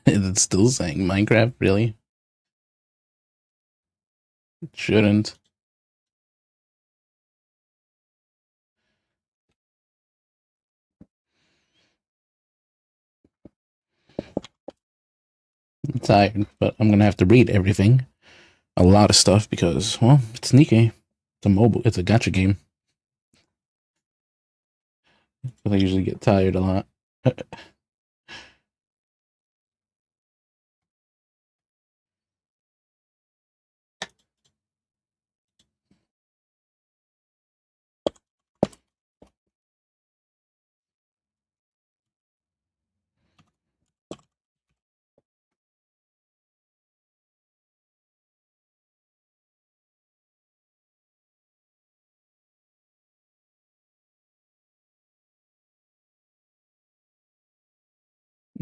It's still saying Minecraft, really? It shouldn't. I'm tired, but I'm gonna have to read everything. A lot of stuff because, well, it's Nikkei. It's a mobile, it's a gacha game. But I usually get tired a lot.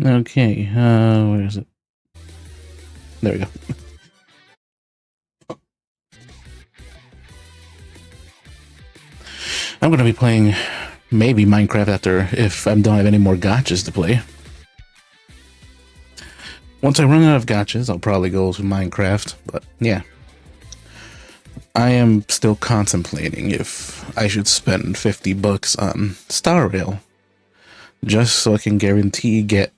Okay, where is it? There we go. I'm gonna be playing maybe Minecraft after if I don't have any more gotchas to play. Once I run out of gotchas, I'll probably go to Minecraft, but yeah. I am still contemplating if I should spend 50 bucks on Star Rail just so I can guarantee get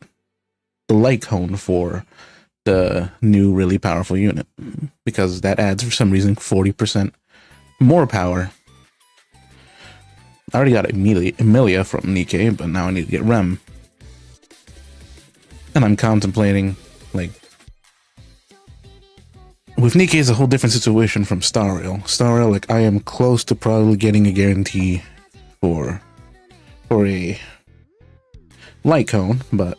the light cone for the new really powerful unit, because that adds for some reason 40% more power. I already got Emilia from Nikkei, but now I need to get Rem. And I'm contemplating, like, with Nikkei is a whole different situation from Star Rail. Star Rail, like, I am close to probably getting a guarantee for a light cone, but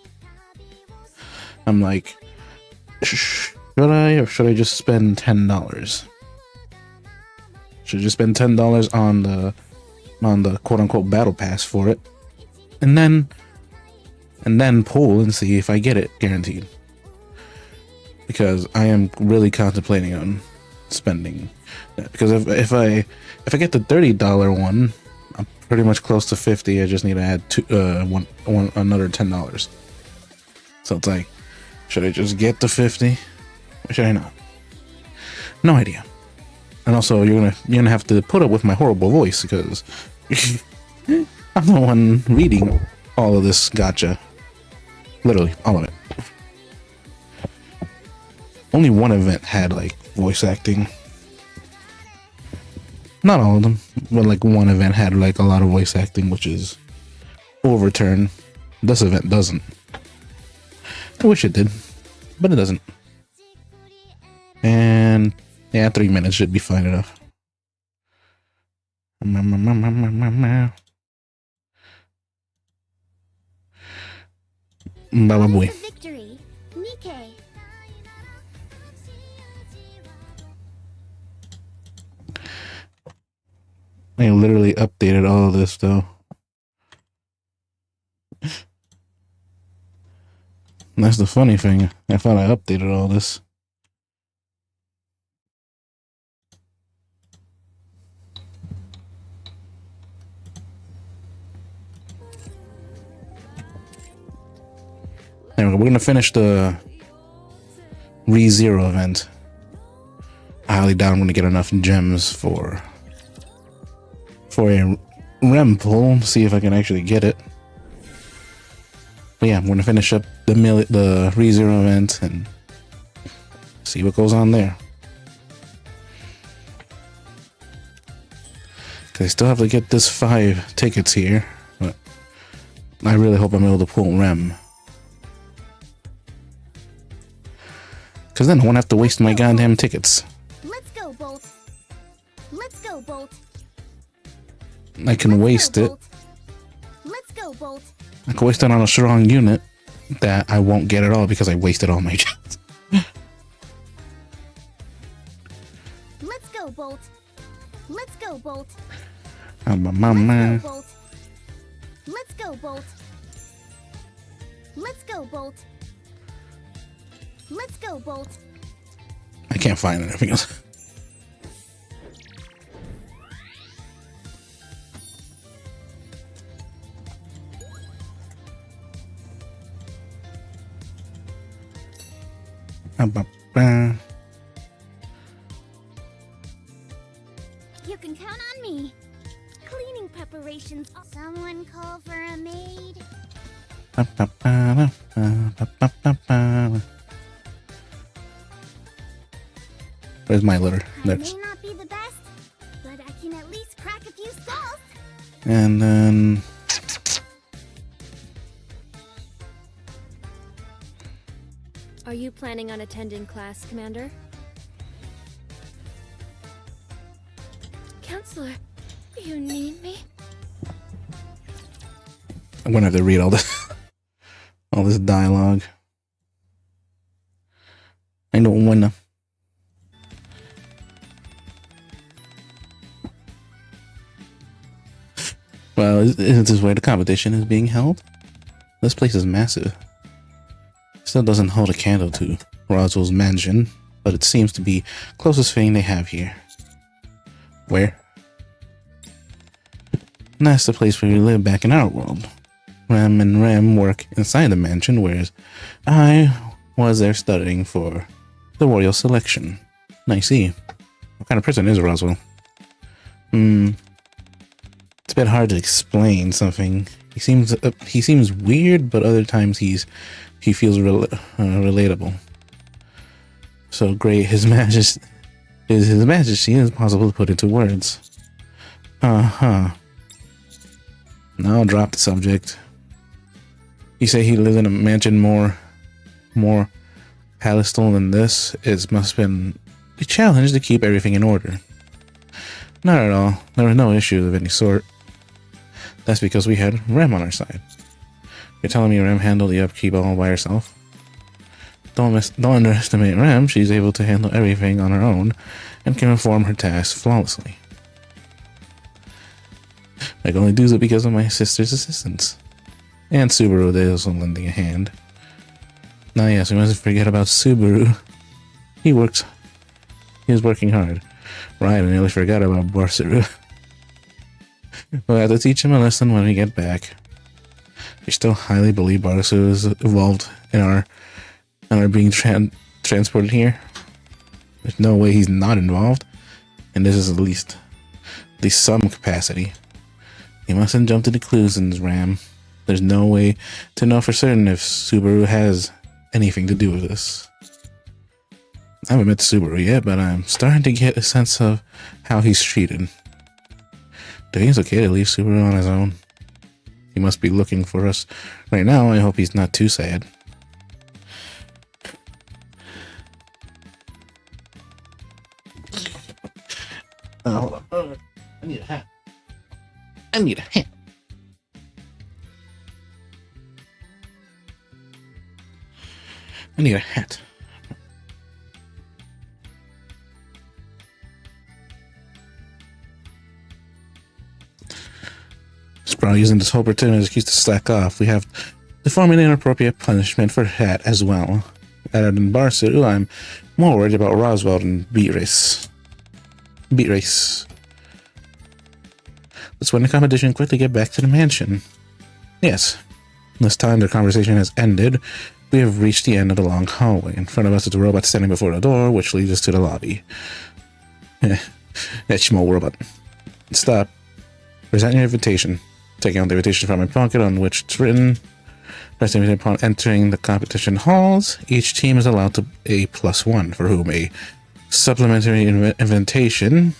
I'm like, should I, or should I just spend $10? Should I just spend $10 on the quote-unquote battle pass for it, and then pull and see if I get it guaranteed? Because I am really contemplating on spending that, because if I get the $30 one, I'm pretty much close to 50. I just need to add another $10. So it's like, should I just get the 50 or should I not? No idea. And also, you're gonna have to put up with my horrible voice because I'm the one reading all of this gacha. Literally, all of it. Only one event had, like, voice acting. Not all of them, but, like, one event had, like, a lot of voice acting, which is Overturn. This event doesn't. I wish it did, but it doesn't. And, yeah, 3 minutes should be fine enough. Baba boy. Victory, Nikkei. I literally updated all of this though. That's the funny thing. I thought I updated all this. Anyway, we're gonna finish the ReZero event. I highly doubt I'm gonna get enough gems for a Rem pull. See if I can actually get it. But yeah, I'm gonna finish up the ReZero event and see what goes on there. Cause I still have to get this 5 tickets here, but I really hope I'm able to pull Rem. Cause then I won't have to waste my goddamn tickets. Let's go, Bolt. Let's go, Bolt. I can waste it. Let's go, Bolt. I can waste it on a strong unit that I won't get at all because I wasted all my gems. Let's go, Bolt. Let's go, Bolt. Mama. Let's go, Bolt. Let's go, Bolt. Let's go, Bolt. I can't find anything else. You can count on me. Cleaning preparations. Someone call for a maid. Where's my litter? I There's. may not be the best, but I can at least crack a few skulls. And then Are you planning on attending class, Commander? Counselor, you need me? I'm gonna have to read all this all this dialogue. I don't wanna. Well, isn't this where the competition is being held? This place is massive. Still doesn't hold a candle to Roswell's mansion, but it seems to be closest thing they have here. Where? And that's the place where we live back in our world. Rem and Rem work inside the mansion, whereas I was there studying for the royal selection. I see. What kind of person is Roswell? It's a bit hard to explain something. He seems weird, but other times he feels relatable. So great, his majesty is possible to put into words. Now I'll drop the subject. You say he lives in a mansion more palatial than this. It must have been a challenge to keep everything in order. Not at all. There were no issues of any sort. That's because we had Rem on our side. You're telling me Rem handled the upkeep all by herself? Don't underestimate Rem. She's able to handle everything on her own and can perform her tasks flawlessly. I can only do it because of my sister's assistance. And Subaru is also lending a hand. Now yes, we mustn't forget about Subaru. He was working hard. Right, I nearly forgot about Barsaru. We'll have to teach him a lesson when we get back. We still highly believe Barsaru is involved in our being transported here. There's no way he's not involved, and this is at least some capacity. You mustn't jump to the conclusions, Ram. There's no way to know for certain if Subaru has anything to do with this. I haven't met Subaru yet, but I'm starting to get a sense of how he's treated. Do you think it's okay to leave Subaru on his own? He must be looking for us right now. I hope he's not too sad. Hold on. I need a hat. I need a hat. I need a hat. He's probably using this whole opportunity as an excuse to slack off. We have to form an inappropriate punishment for hat as well. Other than Barsu, I'm more worried about Roswell and Beat Race. Let's win the competition and quickly get back to the mansion. Yes. This time the conversation has ended. We have reached the end of the long hallway. In front of us is a robot standing before the door, which leads us to the lobby. That small robot. Stop. Present your invitation. Taking out the invitation from my pocket on which it's written. Press the invitation upon entering the competition halls. Each team is allowed to a +1, for whom a supplementary invitation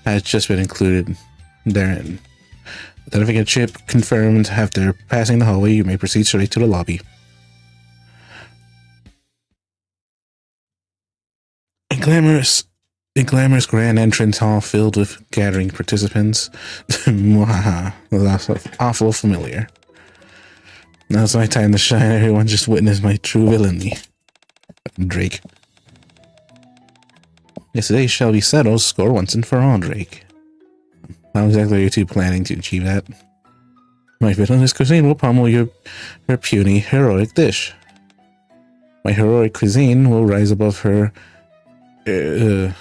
has just been included therein. Identification chip confirmed. After passing the hallway, you may proceed straight to the lobby. A glamorous grand entrance hall filled with gathering participants. That's awful familiar. Now it's my time to shine. Everyone just witnessed my true villainy. Drake. Yesterday shall be settled. Score once and for all, Drake. How exactly are you two planning to achieve that? My villainous cuisine will pummel your puny heroic dish. My heroic cuisine will rise above her. I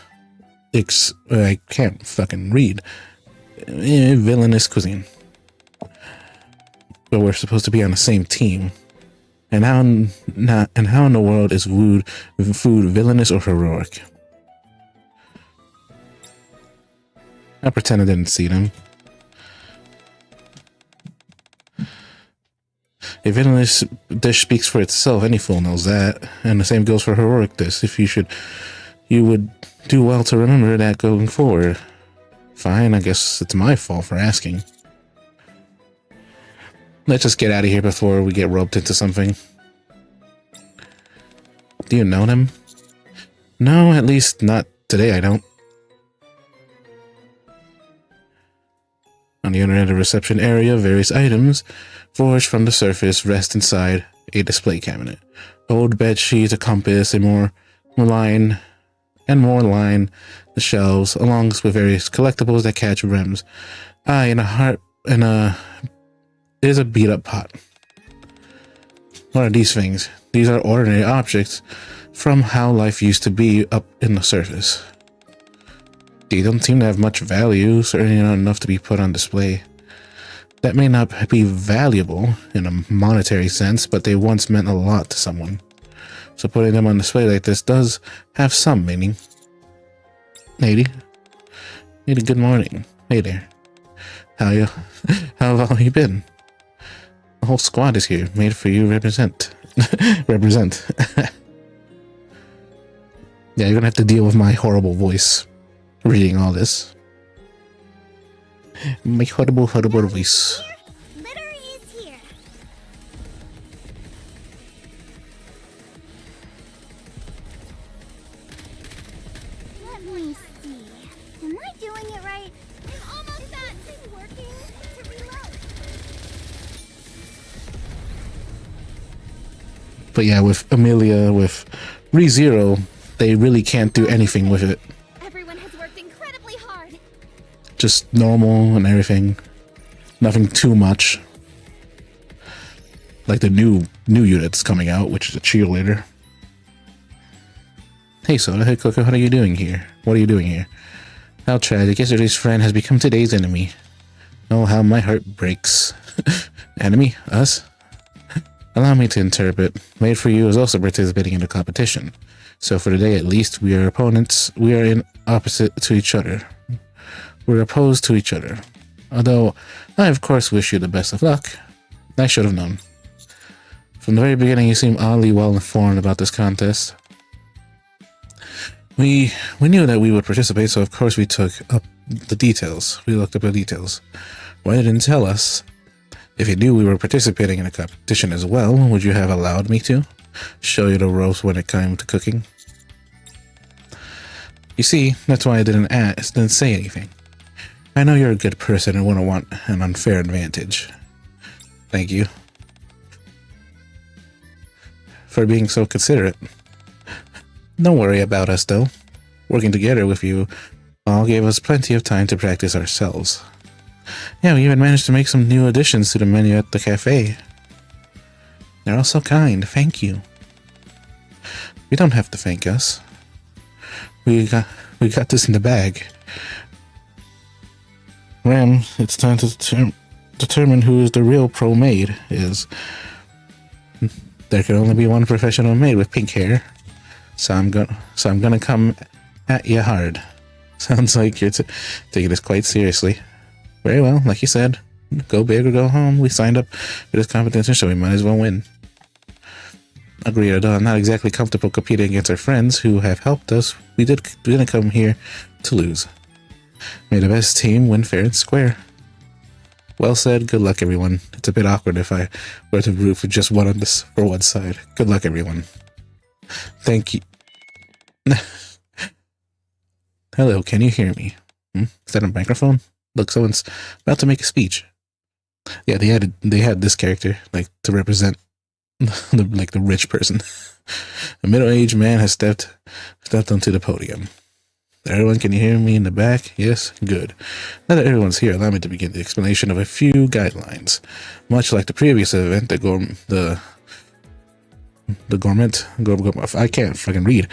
can't fucking read. Villainous cuisine. But we're supposed to be on the same team. And how in the world is food villainous or heroic? I pretend I didn't see them. A villainous dish speaks for itself. Any fool knows that. And the same goes for heroic dish. You would do well to remember that going forward. Fine, I guess it's my fault for asking. Let's just get out of here before we get roped into something. Do you know them? No, at least not today, I don't. On the internet reception area, various items forged from the surface rest inside a display cabinet. Old bed sheets, a compass, and more line the shelves, along with various collectibles that catch rims. Is a beat up pot. What are these things? These are ordinary objects from how life used to be up in the surface. They don't seem to have much value, certainly not enough to be put on display. That may not be valuable in a monetary sense, but they once meant a lot to someone. So putting them on display like this does have some meaning. Lady, good morning. Hey there. How have you been? The whole squad is here, made for you. Represent. Yeah, you're gonna have to deal with my horrible voice reading all this. My horrible voice. Litter is here. Let me see. Am I doing it right? I'm almost done. Is this thing working? To reload. But yeah, with Amelia, with ReZero, they really can't do anything with it. Everyone has worked incredibly hard. Just normal and everything. Nothing too much. Like the new unit's coming out, which is a cheerleader. Hey Soda, hey Coco, what are you doing here? What are you doing here? How tragic. Yesterday's friend has become today's enemy. Oh, how my heart breaks. Enemy? Us? Allow me to interpret. Made for You is also participating in the competition. So for today at least, we are opponents. We are in opposite to each other. We're opposed to each other. Although, I of course wish you the best of luck. I should have known. From the very beginning, you seem oddly well informed about this contest. We knew that we would participate, so of course we took up the details. We looked up the details. Why you didn't tell us? If you knew we were participating in a competition as well, would you have allowed me to show you the ropes when it came to cooking? You see, that's why I didn't say anything. I know you're a good person and wouldn't want an unfair advantage. Thank you for being so considerate. Don't worry about us, though. Working together with you all gave us plenty of time to practice ourselves. Yeah, we even managed to make some new additions to the menu at the cafe. They're all so kind. Thank you. You don't have to thank us. We got this in the bag. Ram, it's time to determine who is the real pro maid is. There can only be one professional maid with pink hair. So I'm gonna come at you hard. Sounds like you're taking this quite seriously. Very well, like you said, go big or go home. We signed up for this competition, so we might as well win. Agreed, although I'm not exactly comfortable competing against our friends who have helped us. We didn't come here to lose. May the best team win fair and square. Well said. Good luck, everyone. It's a bit awkward if I were to root for just one for one side. Good luck, everyone. Thank you. Hello, can you hear me? Is that a microphone? Look, someone's about to make a speech. Yeah, they had this character like to represent the rich person. A middle-aged man has stepped onto the podium. Everyone, can you hear me in the back? Yes? Good. Now that everyone's here, allow me to begin the explanation of a few guidelines. Much like the previous event, I can't fucking read.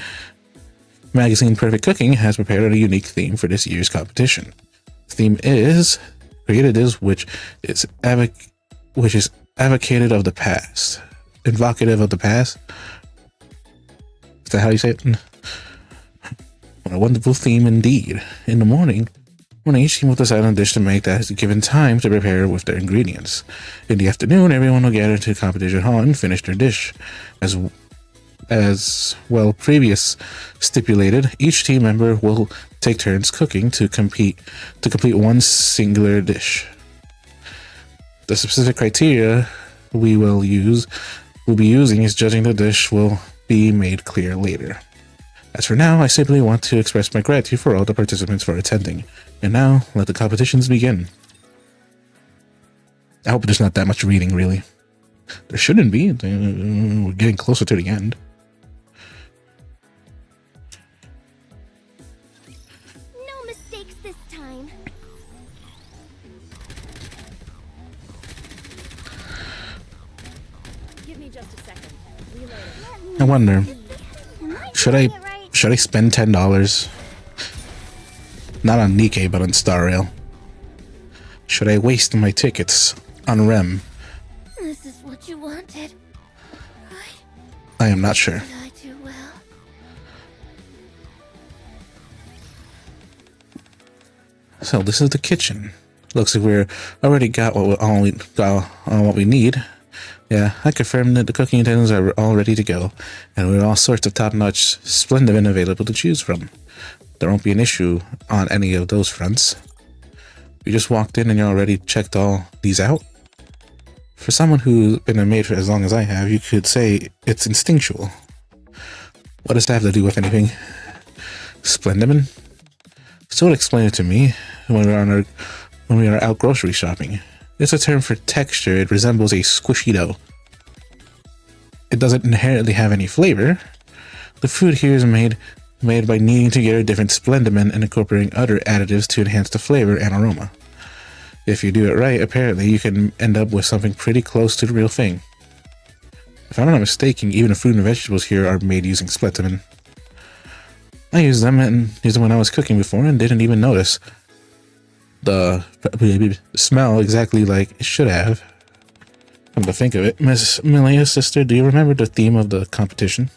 Magazine Perfect Cooking has prepared a unique theme for this year's competition. The theme is which is advocated of the past. evocative of the past. Is that how you say it? What a wonderful theme indeed. In the morning, each team will decide on a dish to make that is given time to prepare with their ingredients. In the afternoon, everyone will gather to the competition hall and finish their dish. As well previous stipulated, each team member will take turns cooking to complete one singular dish. The specific criteria we will be using is judging the dish will be made clear later. As for now, I simply want to express my gratitude for all the participants for attending. And now, let the competitions begin. I hope there's not that much reading, really. There shouldn't be. We're getting closer to the end. No mistakes this time. Give me just a second. Reload. I wonder, Am I should doing I it right? should I spend $10? Not on Nikkei, but on Star Rail. Should I waste my tickets on REM? This is what you wanted. Right? I am not sure. Did I do well? So this is the kitchen. Looks like we're already got what we need. Yeah, I confirm that the cooking utensils are all ready to go, and we have all sorts of top-notch Splendid available to choose from. There won't be an issue on any of those fronts. You just walked in and you already checked all these out? For someone who's been a maid for as long as I have, you could say it's instinctual. What does that have to do with anything? Splendiman? So explain it to me when we are out grocery shopping. It's a term for texture. It resembles a squishy dough. It doesn't inherently have any flavor. The food here is made by kneading together different Splendimen and incorporating other additives to enhance the flavor and aroma. If you do it right, apparently you can end up with something pretty close to the real thing. If I'm not mistaken, even the fruit and vegetables here are made using Splendimen. I used them when I was cooking before and didn't even notice the smell exactly like it should have. Come to think of it, Miss Milia's sister, do you remember the theme of the competition?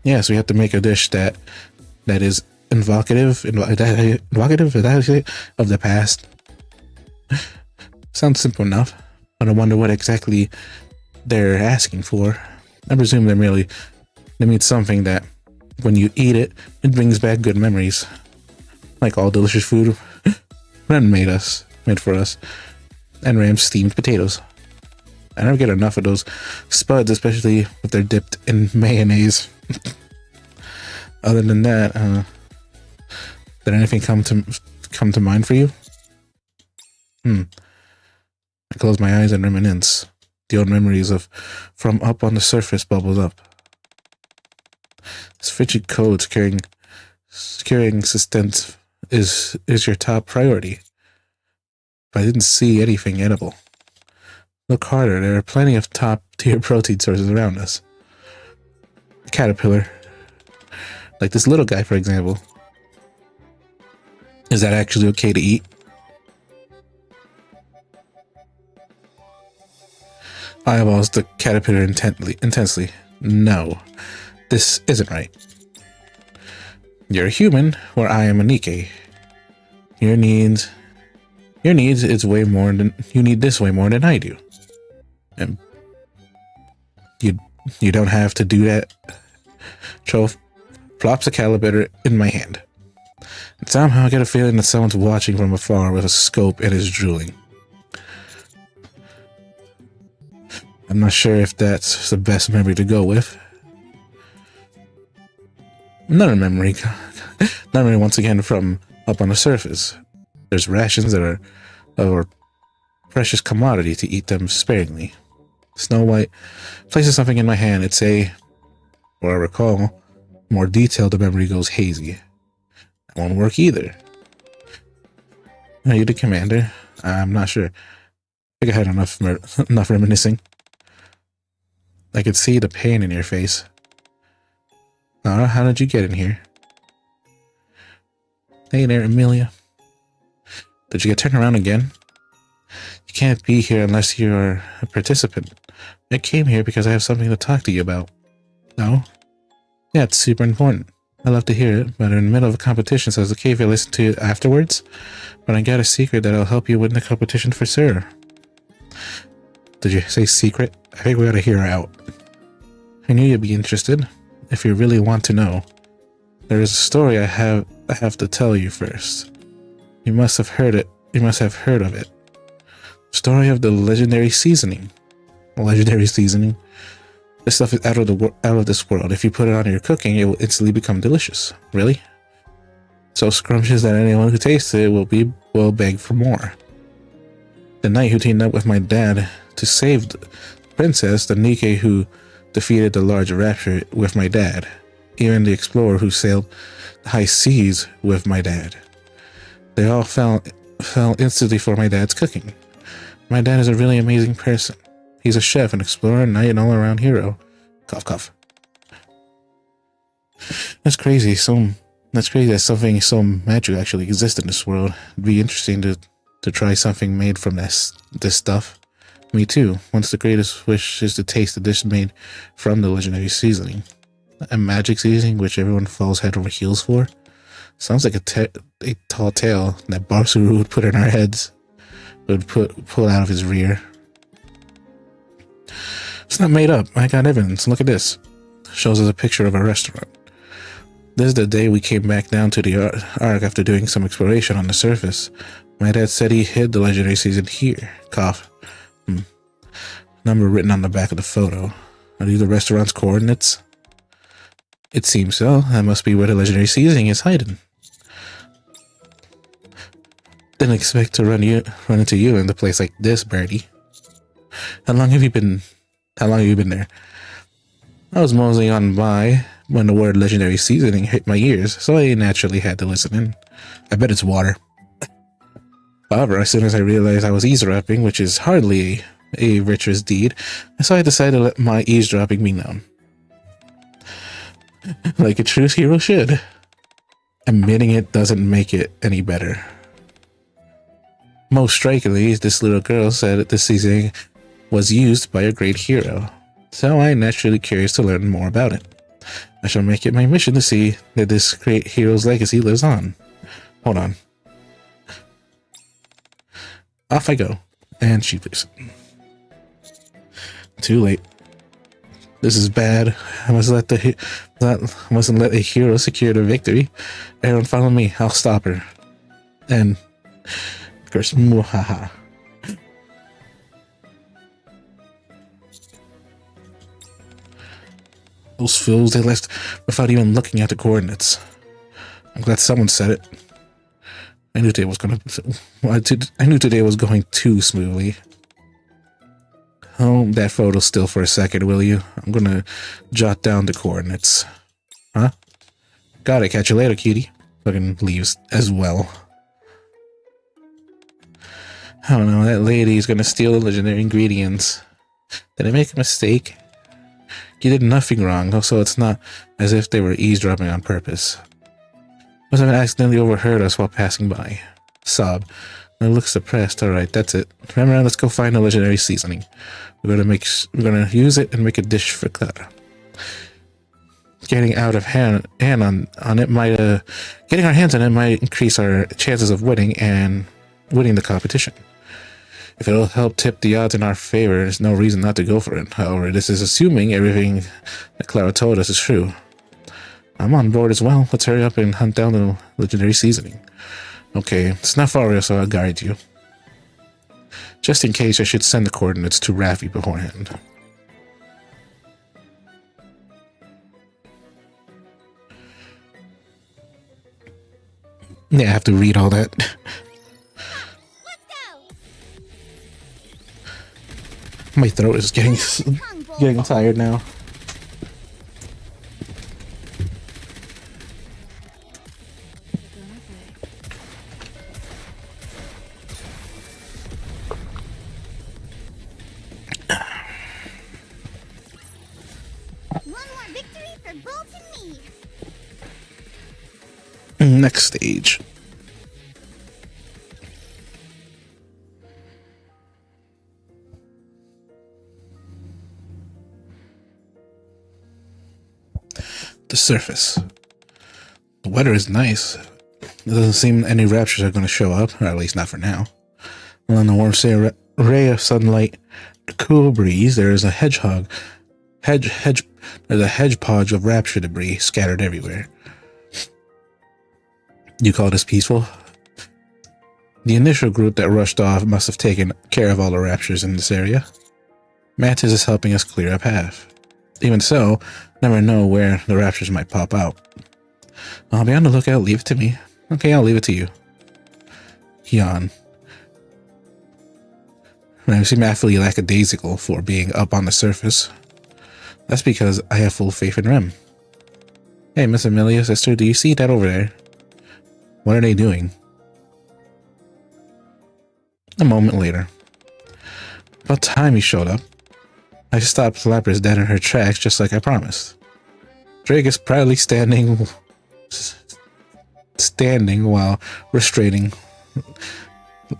Yes, we have to make a dish that is evocative of the past. Sounds simple enough, but I wonder what exactly they're asking for. I presume they mean something that when you eat it, it brings back good memories. Like all delicious food Ren made for us. And Ram's steamed potatoes. I never get enough of those spuds, especially if they're dipped in mayonnaise. Other than that, did anything come to mind for you? I close my eyes and reminisce. The old memories from up on the surface bubbled up. This frigid code securing existence is your top priority. But I didn't see anything edible. Look harder, there are plenty of top-tier protein sources around us. A caterpillar. Like this little guy, for example. Is that actually okay to eat? I eyeballs the caterpillar intensely. No, this isn't right. You're a human, where I am a Nikkei. Your needs is way more than you need this way more than I do. And you don't have to do that. Cho plops a calibrator in my hand. And somehow I get a feeling that someone's watching from afar with a scope and is drooling. I'm not sure if that's the best memory to go with. Another memory once again from up on the surface. There's rations that are a precious commodity to eat them sparingly. Snow White places something in my hand. It's or I recall, more detailed the memory goes hazy. It won't work either. Are you the commander? I'm not sure. I think I had enough reminiscing. I could see the pain in your face. Nara, how did you get in here? Hey there, Amelia. Did you get turned around again? You can't be here unless you're a participant. I came here because I have something to talk to you about. No? Yeah, it's super important. I love to hear it, but I'm in the middle of a competition, so it's okay if I listen to it afterwards. But I got a secret that'll help you win the competition for sure. Did you say secret? I think we gotta hear her out. I knew you'd be interested, if you really want to know. There is a story I have to tell you first. You must have heard it. You must have heard of it. Story of the legendary seasoning. Legendary seasoning? This stuff is out of this world. If you put it on your cooking, it will instantly become delicious. Really? So scrumptious that anyone who tastes it will beg for more. The knight who teamed up with my dad to save the princess, the Nike who defeated the large rapture with my dad, even the explorer who sailed the high seas with my dad. They all fell instantly for my dad's cooking. My dad is a really amazing person. He's a chef, an explorer, knight, and all-around hero. Cough, cough. That's crazy. That's crazy that something so magical actually exists in this world. It'd be interesting to try something made from this stuff. Me too. Once the greatest wish is to taste the dish made from the legendary seasoning. A magic seasoning which everyone falls head over heels for. Sounds like a tall tale that Barsaru would put in our heads. Would pull out of his rear. It's not made up. I got evidence. Look at this. Shows us a picture of a restaurant. This is the day we came back down to the Ark after doing some exploration on the surface. My dad said he hid the legendary season here. Cough. Number written on the back of the photo. Are these the restaurant's coordinates? It seems so. That must be where the legendary seasoning is hiding. Didn't expect to run into you in a place like this, Birdie. How long have you been there? I was moseying on by when the word legendary seasoning hit my ears, so I naturally had to listen in. I bet it's water. However, as soon as I realized I was eavesdropping, which is hardly a virtuous deed, so I decided to let my eavesdropping be known. Like a true hero should. Admitting it doesn't make it any better. Most strikingly, this little girl said that the seasoning was used by a great hero, so I'm naturally curious to learn more about it. I shall make it my mission to see that this great hero's legacy lives on. Hold on. Off I go. And she leaves. Too late. This is bad. I mustn't let a hero secure the victory. Everyone follow me. I'll stop her. And of course, muhaha. Those fools, they left without even looking at the coordinates. I'm glad someone said it. I knew today was going too smoothly. Hold that photo still for a second, will you? I'm gonna jot down the coordinates. Huh? Got it. Catch you later, cutie. Fucking leaves as well. I don't know. That lady's gonna steal the legendary ingredients. Did I make a mistake? You did nothing wrong, so it's not as if they were eavesdropping on purpose. Must have accidentally overheard us while passing by. Sob. I look suppressed. Alright, that's it. Remember, let's go find the legendary seasoning. We're gonna use it and make a dish for Clara. Getting out of hand on it might getting our hands on it might increase our chances of winning the competition. If it'll help tip the odds in our favor, there's no reason not to go for it. However, this is assuming everything that Clara told us is true. I'm on board as well. Let's hurry up and hunt down the legendary seasoning. Okay, it's not far away, so I'll guide you. Just in case, I should send the coordinates to Raffi beforehand. Yeah, I have to read all that. My throat is getting tired now. Next stage. the surface. The weather is nice. It doesn't seem any raptures are going to show up, or at least not for now. Along the warm ray of sunlight, the cool breeze, there is a hedgehog. There's a hedgepodge of rapture debris scattered everywhere. You call this peaceful? The initial group that rushed off must have taken care of all the raptures in this area. Mantis is helping us clear a path. Even so, never know where the raptures might pop out. I'll be on the lookout. Leave it to me. Okay, I'll leave it to you. Yawn. I seem awfully lackadaisical for being up on the surface. That's because I have full faith in Rem. Hey, Miss Amelia, sister, do you see that over there? What are they doing? A moment later. About time he showed up. I stopped Lapras dead in her tracks just like I promised. Drake is proudly standing while restraining.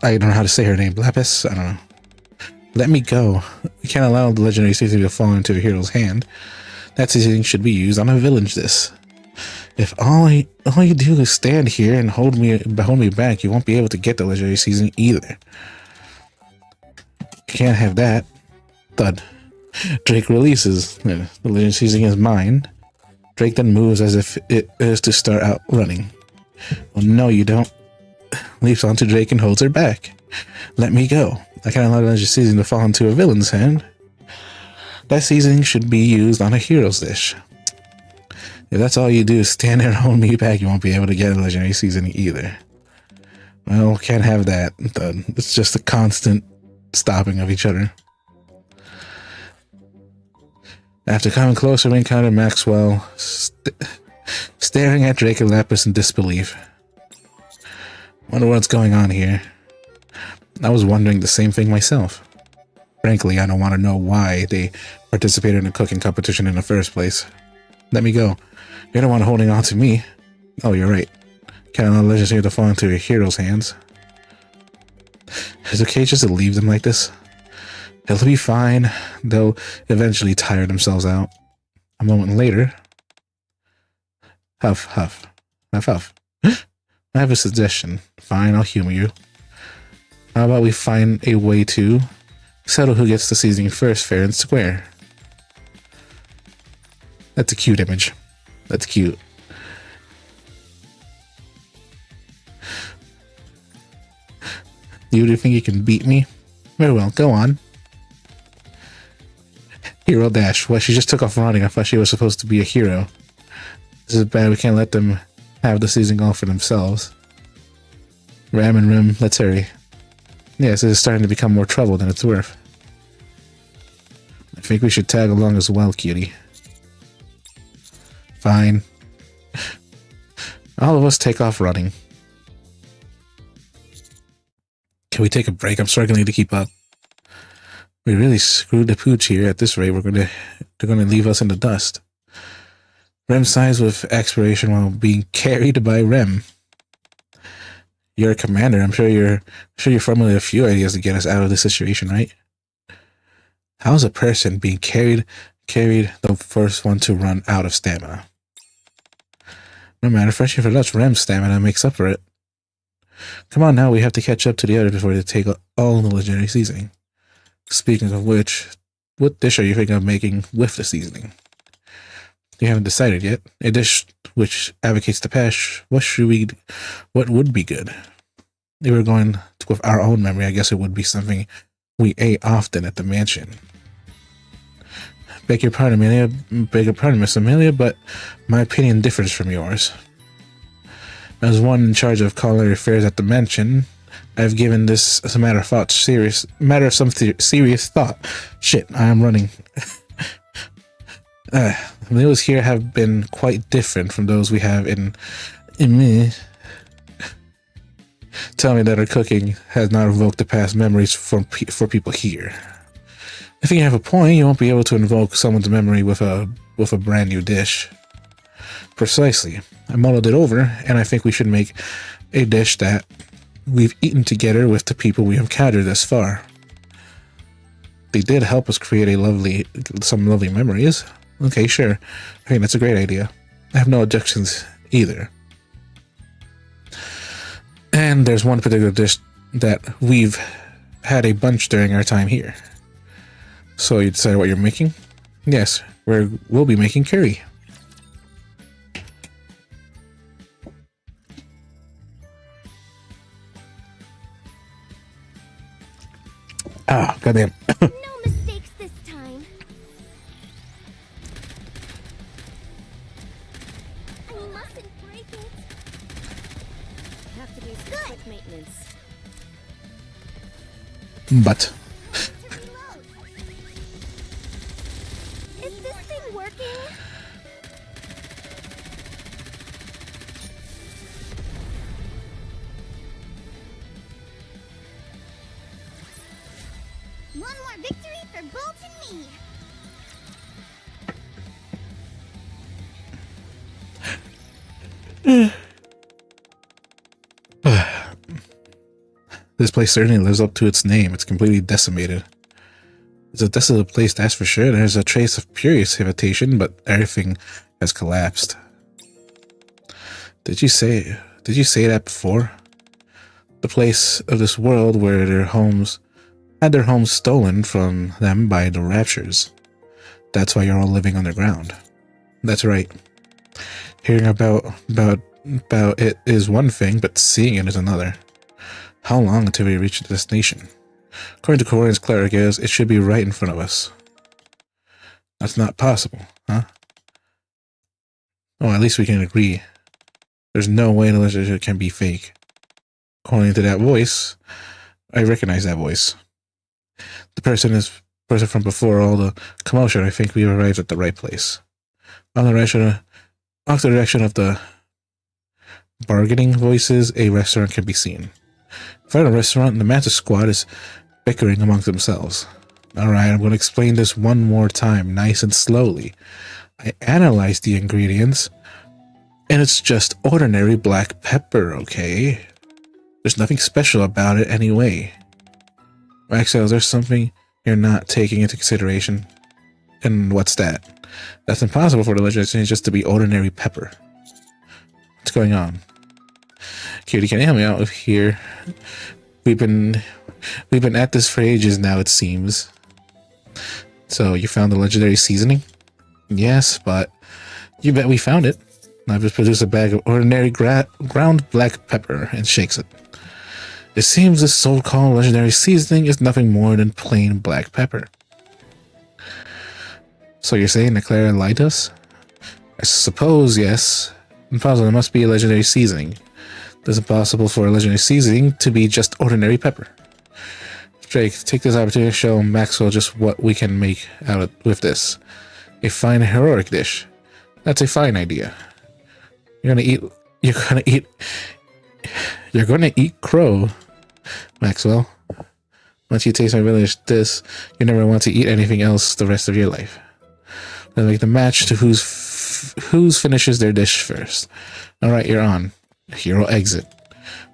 I don't know how to say her name. Lapis? I don't know. Let me go. We can't allow the legendary season to fall into a hero's hand. That seasoning should be used on a village this. If all you do is stand here and hold me back, you won't be able to get the legendary seasoning either. You can't have that. Thud. Drake releases. The legendary seasoning is mine. Drake then moves as if it is to start out running. Well, no, you don't. Leaps onto Drake and holds her back. Let me go. I can't allow the legendary seasoning to fall into a villain's hand. That seasoning should be used on a hero's dish. If that's all you do is stand there and hold me back, you won't be able to get a legendary seasoning either. Well, can't have that. It's just a constant stopping of each other. After coming closer, we encountered Maxwell staring at Drake and Lapis in disbelief. Wonder what's going on here. I was wondering the same thing myself. Frankly, I don't want to know why they participated in a cooking competition in the first place. Let me go. You're the one holding on to me. Oh, you're right. Can't allow legends here to fall into your hero's hands. Is it okay just to leave them like this? They'll be fine. They'll eventually tire themselves out. A moment later. Huff, huff. Huff, huff. I have a suggestion. Fine, I'll humor you. How about we find a way to settle who gets the seasoning first, fair and square? That's a cute image. That's cute. You do think you can beat me? Very well, go on. Hero dash. Well, she just took off running. I thought she was supposed to be a hero. This is bad. We can't let them have the season all for themselves. Ram and Rim, let's hurry. Yes, it is starting to become more trouble than it's worth. I think we should tag along as well, cutie. Fine. All of us take off running. Can we take a break? I'm struggling to keep up. We really screwed the pooch here. At this rate, they're gonna leave us in the dust. Rem sighs with expiration while being carried by Rem. You're a commander. I'm sure you're formulated a few ideas to get us out of this situation, right? How is a person being carried the first one to run out of stamina? No matter, fresh for Dutch, Rem's stamina makes up for it. Come on now, we have to catch up to the others before they take all the legendary seasoning. Speaking of which, what dish are you thinking of making with the seasoning? You haven't decided yet. A dish which advocates the pash. What would be good? If we were going with our own memory, I guess it would be something we ate often at the mansion. Beg your pardon, Miss Amelia, but my opinion differs from yours. As one in charge of culinary affairs at the mansion, I've given this as a matter of some serious thought. Shit, I am running. Meals here have been quite different from those we have in me. Tell me that our cooking has not evoked the past memories for people here. I think you have a point. You won't be able to invoke someone's memory with a brand new dish. Precisely. I mulled it over, and I think we should make a dish that we've eaten together with the people we have encountered thus far. They did help us create some lovely memories. Okay, sure. I think that's a great idea. I have no objections either. And there's one particular dish that we've had a bunch during our time here. So you decided what you're making? Yes, we'll be making curry. Ah, goddamn. No mistakes this time. I mustn't break it. Have to do some quick maintenance. But To reload. Is this thing working? One more victory for Bolt and me. this place certainly lives up to its name. It's completely decimated. It's a desolate place, that's for sure. There's a trace of previous habitation, but everything has collapsed. Did you say that before? The place of this world where their homes had their homes stolen from them by the Raptures. That's why you're all living underground. That's right. Hearing about it is one thing, but seeing it is another. How long until we reach the destination? According to Corian's cleric, it should be right in front of us. That's not possible, huh? Oh, at least we can agree. There's no way the legend can be fake. According to that voice, I recognize that voice. The person from before all the commotion. I think we arrived at the right place. On the direction of the bargaining voices, a restaurant can be seen. Inside the restaurant, the Manta Squad is bickering amongst themselves. Alright, I'm going to explain this one more time, nice and slowly. I analyzed the ingredients, and it's just ordinary black pepper, okay? There's nothing special about it anyway. Maxwell, there's something you're not taking into consideration. And what's that? That's impossible for the legend just to be ordinary pepper. What's going on? Cutie, can you help me out here? We've been at this for ages now, it seems. So you found the legendary seasoning? Yes, but you bet we found it. I've just produced a bag of ordinary ground black pepper and shakes it. It seems this so-called legendary seasoning is nothing more than plain black pepper. So you're saying that Clara lied to us? I suppose, yes. Impossible, it must be a legendary seasoning. It's impossible for a legendary seasoning to be just ordinary pepper. Drake, take this opportunity to show Maxwell just what we can make with this. A fine heroic dish. That's a fine idea. You're gonna eat crow, Maxwell. Once you taste my village dish, you never want to eat anything else the rest of your life. They'll make the match to whose finishes their dish first. Alright, you're on. Hero exit.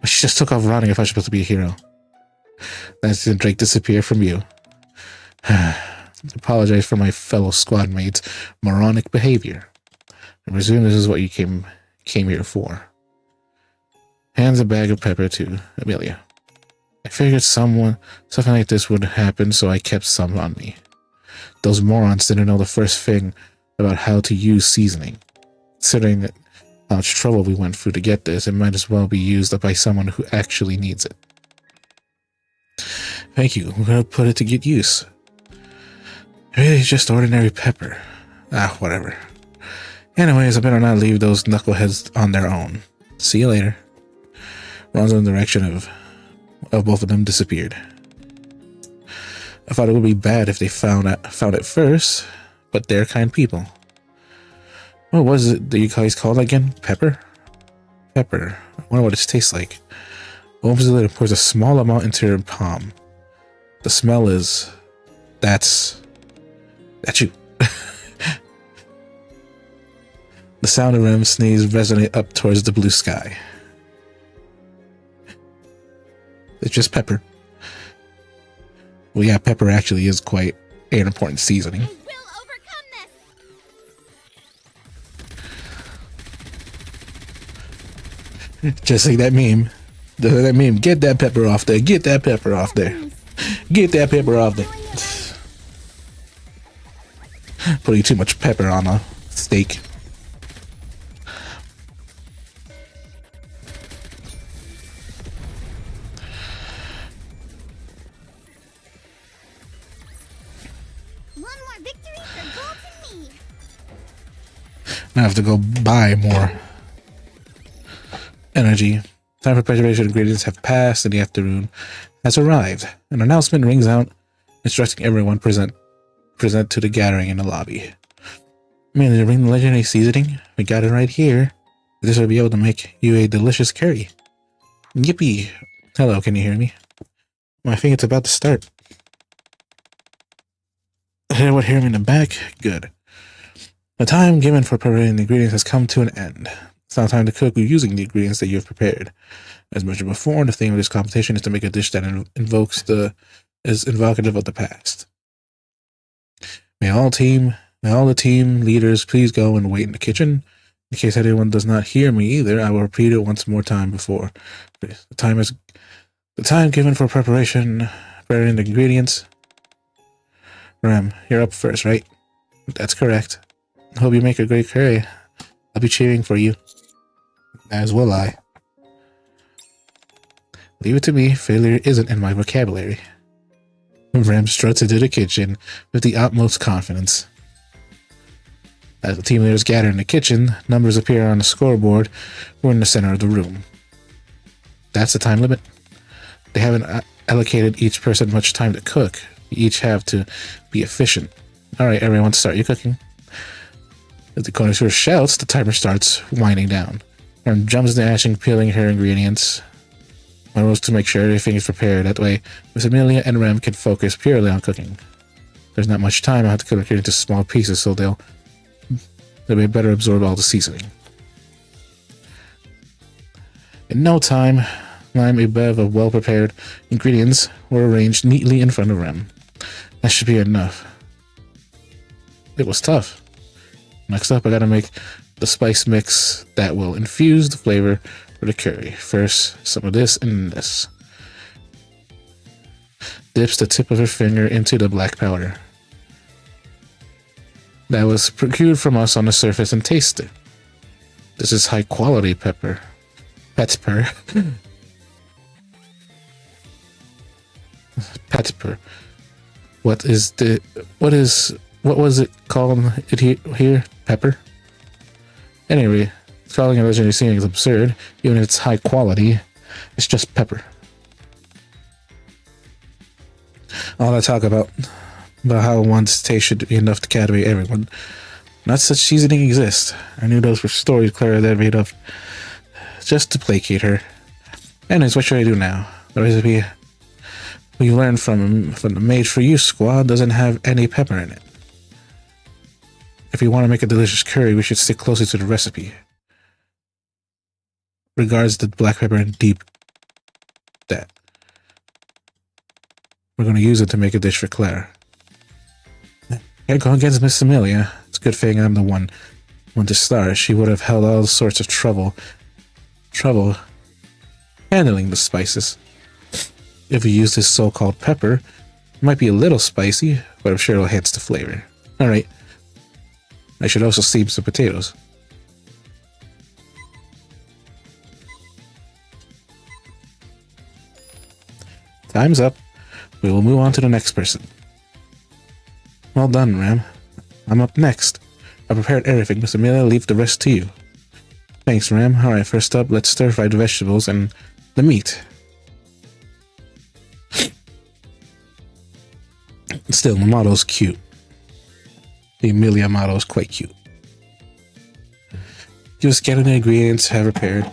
But she just took off running if I'm supposed to be a hero. That's the Drake disappear from you. Apologize for my fellow squad mates' moronic behavior. I presume this is what you came here for. Hands a bag of pepper to Amelia. I figured something like this would happen, so I kept some on me. Those morons didn't know the first thing about how to use seasoning. Considering how much trouble we went through to get this, it might as well be used by someone who actually needs it. Thank you. I'm gonna put it to good use. Really just ordinary pepper. Ah, whatever. Anyways, I better not leave those knuckleheads on their own. See you later. Runs in the direction of both of them disappeared. I thought it would be bad if they found it first, but they're kind people. What was it that you guys called again? Pepper? Pepper. I wonder what it tastes like. Opens the lid and pours a small amount into her palm. The smell is... That's you. The sound of Rem's sneeze resonate up towards the blue sky. It's just pepper. Well, yeah, pepper actually is quite an important seasoning. I will overcome Just like that meme. That meme. Get that pepper off there. Get that pepper off there. Get that pepper off there. Putting too much pepper on a steak. One more victory for gold to me. Now I have to go buy more energy. Time for preservation ingredients have passed and the afternoon has arrived. An announcement rings out instructing everyone present to the gathering in the lobby. Manager, bring the legendary seasoning. We got it right here. This will be able to make you a delicious curry. Yippee! Hello, can you hear me? I think it's about to start. Anyone hear me in the back? Good. The time given for preparing the ingredients has come to an end. It's now time to cook using the ingredients that you have prepared. As mentioned before, the theme of this competition is to make a dish that is evocative of the past. May all the team leaders please go and wait in the kitchen. In case anyone does not hear me either, I will repeat it once more time before. The time given for preparing the ingredients. Ram, you're up first, right? That's correct. Hope you make a great curry. I'll be cheering for you. As will I. Leave it to me, failure isn't in my vocabulary. Ram struts into the kitchen with the utmost confidence. As the team leaders gather in the kitchen, numbers appear on the scoreboard or in the center of the room. That's the time limit. They haven't allocated each person much time to cook. You each have to be efficient. Alright, everyone, start your cooking. As the connoisseur shouts, the timer starts winding down. Ram jumps into action, peeling her ingredients. My role is to make sure everything is prepared. That way, Miss Amelia and Ram can focus purely on cooking. There's not much time. I have to cut it into small pieces so they'll be better absorb all the seasoning. In no time, lime a bev of well-prepared ingredients were arranged neatly in front of Ram. That should be enough. It was tough. Next up, I gotta make the spice mix that will infuse the flavor for the curry. First, some of this and this. Dips the tip of her finger into the black powder that was procured from us on the surface and taste it. This is high quality pepper. Pepper. Pepper. What was it called here? Pepper? Anyway, calling it legendary seasoning is absurd. Even if it's high quality, it's just pepper. All I talk about how one's taste should be enough to captivate everyone. Not such seasoning exists. I knew those were stories Clara had made up just to placate her. Anyways, what should I do now? The recipe we learned from the Made for You squad doesn't have any pepper in it. If we want to make a delicious curry, we should stick closely to the recipe. Regards the black pepper and deep that. We're going to use it to make a dish for Claire. Can't go against Miss Amelia. It's a good thing I'm the one to start. She would have held all sorts of trouble handling the spices. If we use this so-called pepper, it might be a little spicy, but I'm sure it'll enhance the flavor. Alright. I should also steam some potatoes. Time's up. We will move on to the next person. Well done, Ram. I'm up next. I prepared everything. Miss Amelia, leave the rest to you. Thanks, Ram. Alright, first up, let's stir-fry the vegetables and the meat. Still, the model's cute. The Amelia model is quite cute. Just getting the ingredients have prepared,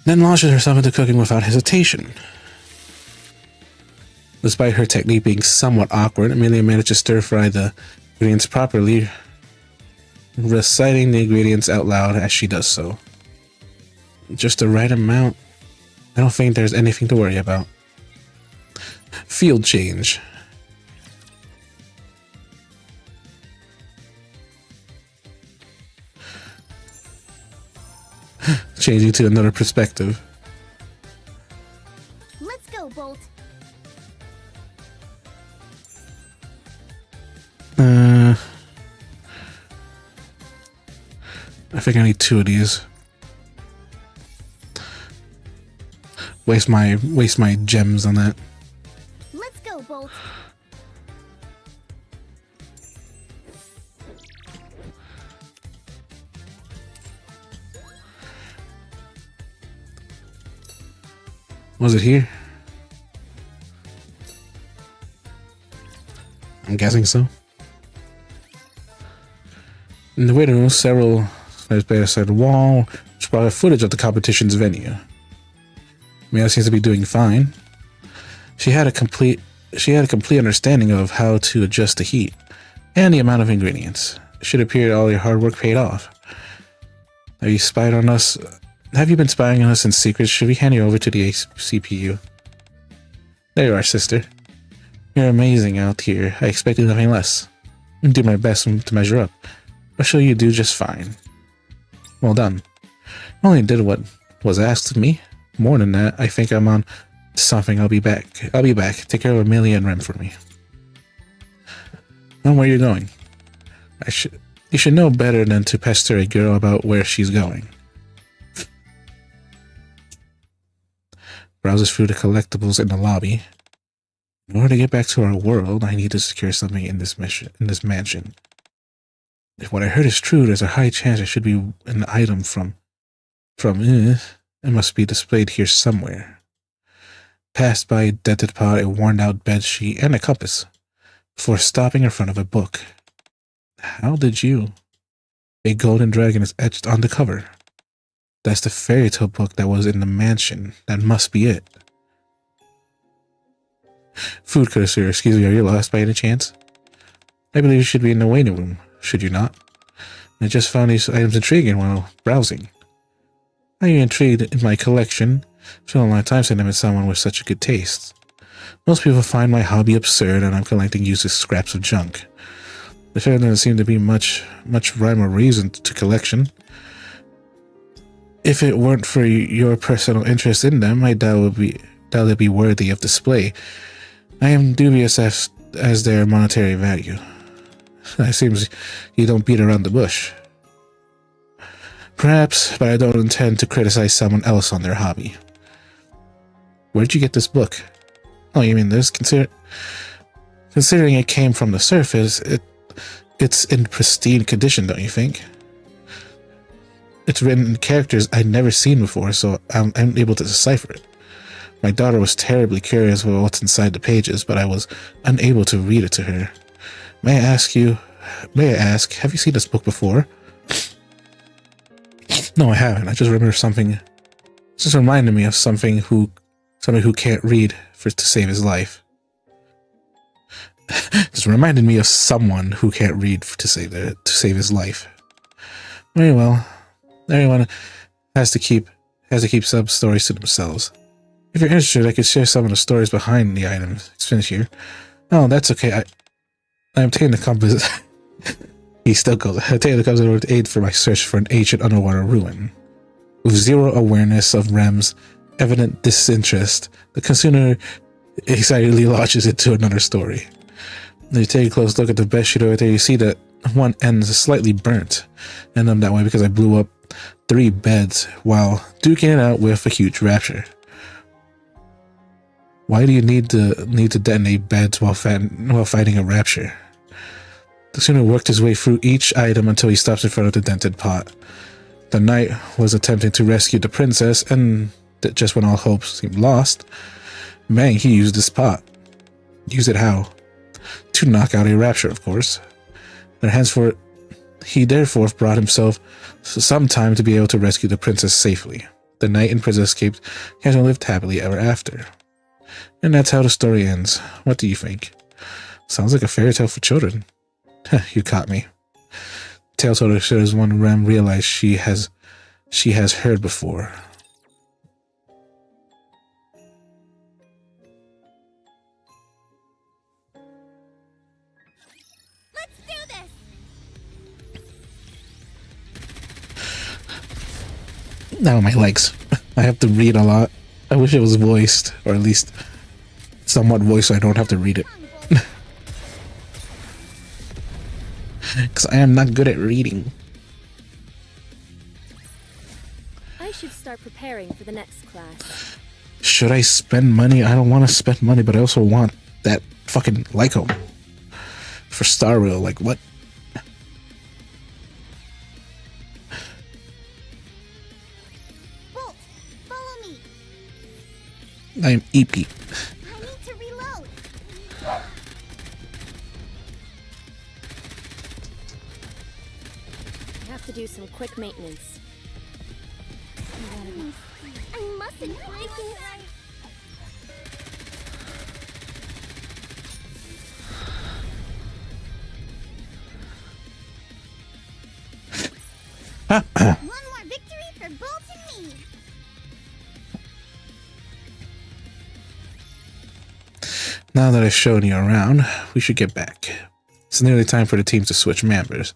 then launches herself into cooking without hesitation. Despite her technique being somewhat awkward, Amelia managed to stir-fry the ingredients properly, reciting the ingredients out loud as she does so. Just the right amount. I don't think there's anything to worry about. Field change. changing to another perspective. Let's go, Bolt. I think I need 2 of these. Waste my gems on that. Let's go, Bolt. Was it here? I'm guessing so. In the waiting room, several players played outside the wall, which brought footage of the competition's venue. Mia seems to be doing fine. She had a complete understanding of how to adjust the heat and the amount of ingredients. It should appear all your hard work paid off. Have you spied on us? Have you been spying on us in secret? Should we hand you over to the CPU? There you are, sister. You're amazing out here. I expected nothing less. I'll do my best to measure up. I'll show you do just fine. Well done. I only did what was asked of me. More than that, I think I'm on something. I'll be back. Take care of Amelia and Rem for me. Know where you're going. You should know better than to pester a girl about where she's going. Browses through the collectibles in the lobby. In order to get back to our world, I need to secure something in this mansion. If what I heard is true, there's a high chance it should be an item from it must be displayed here somewhere. Passed by a dented pot, a worn-out bedsheet, and a compass, before stopping in front of a book. How did you? A golden dragon is etched on the cover. That's the fairy tale book that was in the mansion. That must be it. Food courtesy, excuse me, are you lost by any chance? I believe you should be in the waiting room, should you not? I just found these items intriguing while browsing. Are you intrigued in my collection? It's been a long time since I met someone with such a good taste. Most people find my hobby absurd and I'm collecting useless scraps of junk. There doesn't seem to be much rhyme or reason to collection. If it weren't for your personal interest in them, I doubt it'd be worthy of display. I am dubious as their monetary value. It seems you don't beat around the bush. Perhaps, but I don't intend to criticize someone else on their hobby. Where'd you get this book? Oh, you mean this? Considering it came from the surface, it's in pristine condition, don't you think? It's written in characters I'd never seen before, so I'm able to decipher it. My daughter was terribly curious about what's inside the pages, but I was unable to read it to her. May I ask, have you seen this book before? No, I haven't. I just remember something. It just reminded me of somebody who can't read to save his life. Just reminded me of someone who can't read to save his life. Very well. Everyone has to keep some stories to themselves. If you're interested, I could share some of the stories behind the items. It's finished here. Oh, that's okay. I obtained the compass. He still goes. I obtained the compass in order to aid for my search for an ancient underwater ruin. With zero awareness of Rem's evident disinterest, the consumer excitedly launches into another story. When you take a close look at the bedsheet over there, you see that one end is slightly burnt, and I'm that way because I blew up 3 beds while duking it out with a huge rapture. Why do you need to detonate beds while fighting a rapture? The Sooner worked his way through each item until he stops in front of the dented pot. The knight was attempting to rescue the princess, and just when all hope seemed lost, he used this pot. Use it how? To knock out a rapture, of course. He therefore brought himself some time to be able to rescue the princess safely. The knight and princess escaped and lived happily ever after. And that's how the story ends. What do you think? Sounds like a fairy tale for children. You caught me. Tale told her shows one Rem realized she has heard before. Let's do this. Now my legs. I have to read a lot. I wish it was voiced, or at least somewhat voiced so I don't have to read it. Because I am not good at reading. I should start preparing for the next class. Should I spend money? I don't want to spend money, but I also want that fucking Lycone. For Star Rail, like what? Bolt, follow me. I am Eepy. I need to reload. I have to do some quick maintenance. I mustn't break it. One more victory for Bolt and me. Now that I've shown you around, we should get back. It's nearly time for the team to switch members.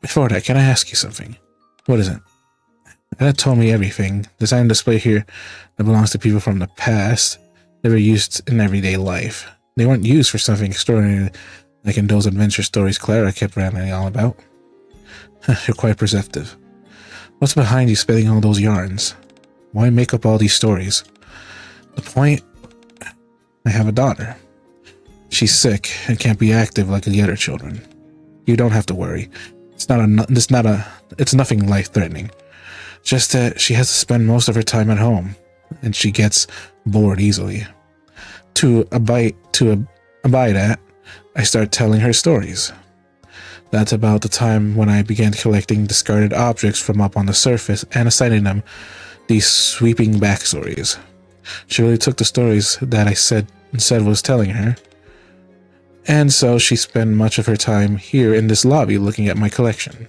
Before that, can I ask you something? What is it? Anna told me everything. The sign display here that belongs to people from the past, never used in everyday life. They weren't used for something extraordinary like in those adventure stories Clara kept rambling on about. You're quite perceptive. What's behind you spilling all those yarns? Why make up all these stories? The point? I have a daughter. She's sick and can't be active like the other children. You don't have to worry. It's nothing life-threatening. Just that she has to spend most of her time at home, and she gets bored easily. To abide at, I start telling her stories. That's about the time when I began collecting discarded objects from up on the surface and assigning them these sweeping backstories. She really took the stories that I said was telling her, and so she spent much of her time here in this lobby looking at my collection.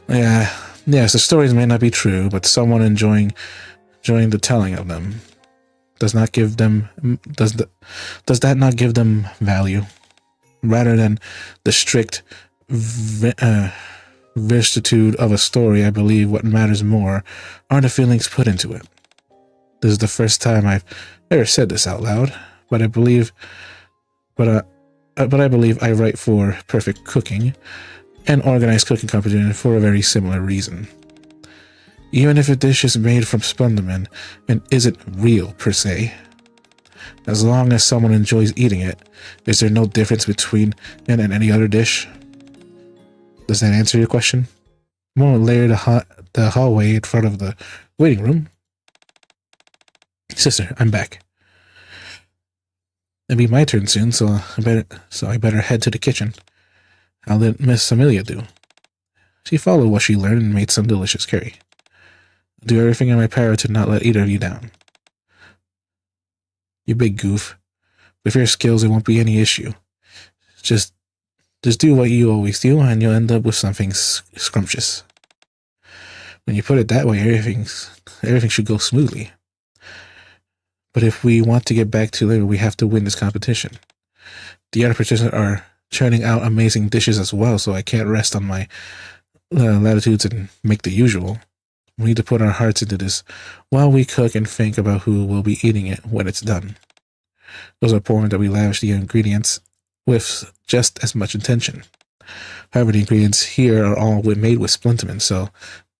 Yes, the stories may not be true, but someone enjoying the telling of them does that not give them value? Rather than the strict vicissitude of a story, I believe what matters more are the feelings put into it. This is the first time I've ever said this out loud, but I believe I write for Perfect Cooking, an organized cooking competition for a very similar reason. Even if a dish is made from Splenderman and isn't real per se, as long as someone enjoys eating it, is there no difference between it and any other dish? Does that answer your question? I'm gonna layer the hallway in front of the waiting room. Sister, I'm back. It'll be my turn soon, so I better head to the kitchen. How did Miss Amelia do? She followed what she learned and made some delicious curry. I'll do everything in my power to not let either of you down. You big goof. With your skills, it won't be any issue. Just do what you always do, and you'll end up with something scrumptious. When you put it that way, everything should go smoothly. But if we want to get back to labor, we have to win this competition. The other participants are churning out amazing dishes as well, so I can't rest on my latitudes and make the usual. We need to put our hearts into this while we cook and think about who will be eating it when it's done. Those are important that we lavish the ingredients with just as much intention. However, the ingredients here are all made with Splinterman, so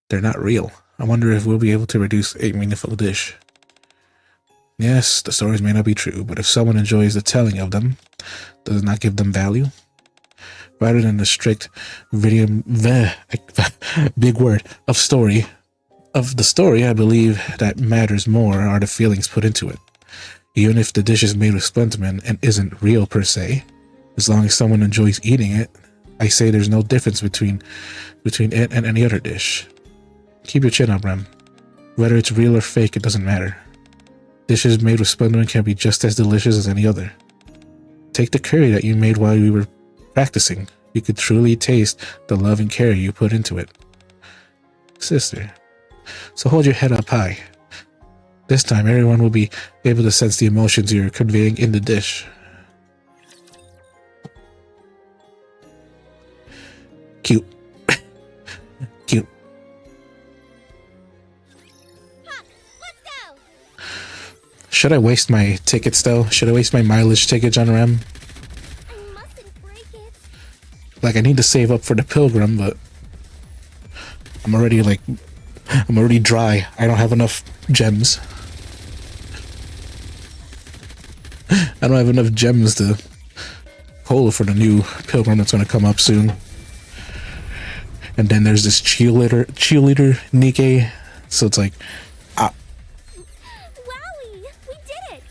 they're not real. I wonder if we'll be able to produce a meaningful dish. Yes, the stories may not be true, but if someone enjoys the telling of them, does it not give them value? Rather than the strict big word of the story, I believe that matters more are the feelings put into it. Even if the dish is made with Splinterman and isn't real per se, as long as someone enjoys eating it, I say there's no difference between it and any other dish. Keep your chin up, Rem. Whether it's real or fake, it doesn't matter. Dishes made with Splinterman can be just as delicious as any other. Take the curry that you made while we were practicing. You could truly taste the love and care you put into it. Sister, so hold your head up high. This time, everyone will be able to sense the emotions you're conveying in the dish. Cute. Cute. Should I waste my tickets though? Should I waste my mileage tickets on Rem? I mustn't break it. Like, I need to save up for the pilgrim, but I'm already dry. I don't have enough gems. I don't have enough gems to hold for the new pilgrim that's going to come up soon. And then there's this cheerleader Nikke. So it's like, Wowie! We did it!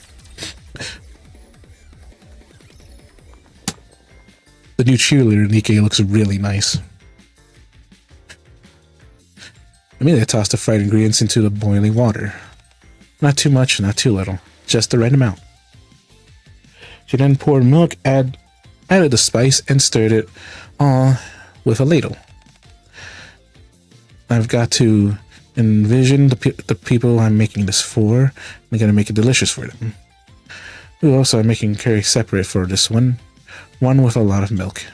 the new cheerleader Nikke looks really nice. Immediately I tossed the fried ingredients into the boiling water. Not too much, not too little. Just the right amount. She then poured milk, added the spice, and stirred it all with a ladle. I've got to envision the people I'm making this for. I'm gonna make it delicious for them. Ooh, also, I'm making curry separate for this one. One with a lot of milk.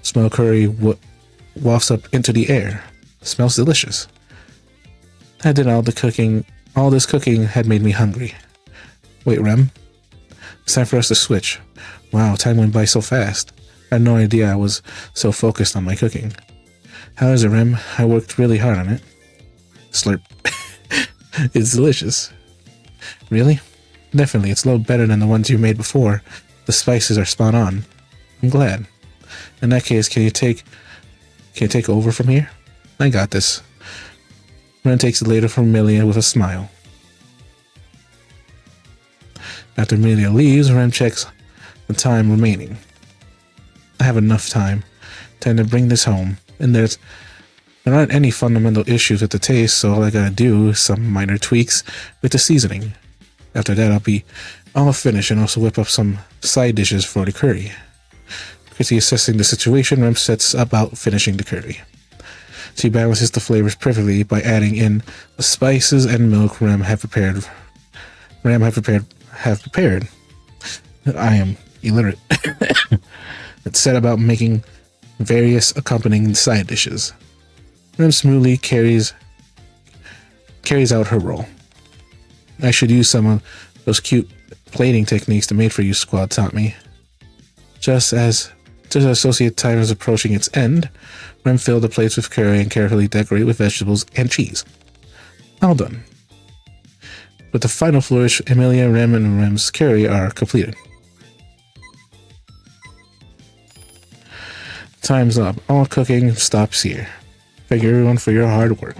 Smell curry wafts up into the air. Smells delicious. I did all the cooking. All this cooking had made me hungry. Wait, Rem. It's time for us to switch. Wow, time went by so fast. I had no idea I was so focused on my cooking. How is it, Rem? I worked really hard on it. Slurp. It's delicious. Really? Definitely, it's a little better than the ones you made before. The spices are spot on. I'm glad. In that case, can you take over from here? I got this. Rem takes it later from Amelia with a smile. After Amelia leaves, Rem checks the time remaining. I have enough time to bring this home, and there aren't any fundamental issues with the taste, so all I gotta do is some minor tweaks with the seasoning. After that, I'll be all finished and also whip up some side dishes for the curry. Quickly assessing the situation, Rem sets about finishing the curry. She balances the flavors perfectly by adding in the spices and milk Rem have prepared. I am illiterate. It set about making various accompanying side dishes. Rem smoothly carries out her role. I should use some of those cute plating techniques the Made For You squad taught me. Just as associate time is approaching its end, Rem filled the plates with curry and carefully decorate with vegetables and cheese. All done. With the final flourish, Amelia, Rem, and Rem's curry are completed. Time's up. All cooking stops here. Thank everyone for your hard work.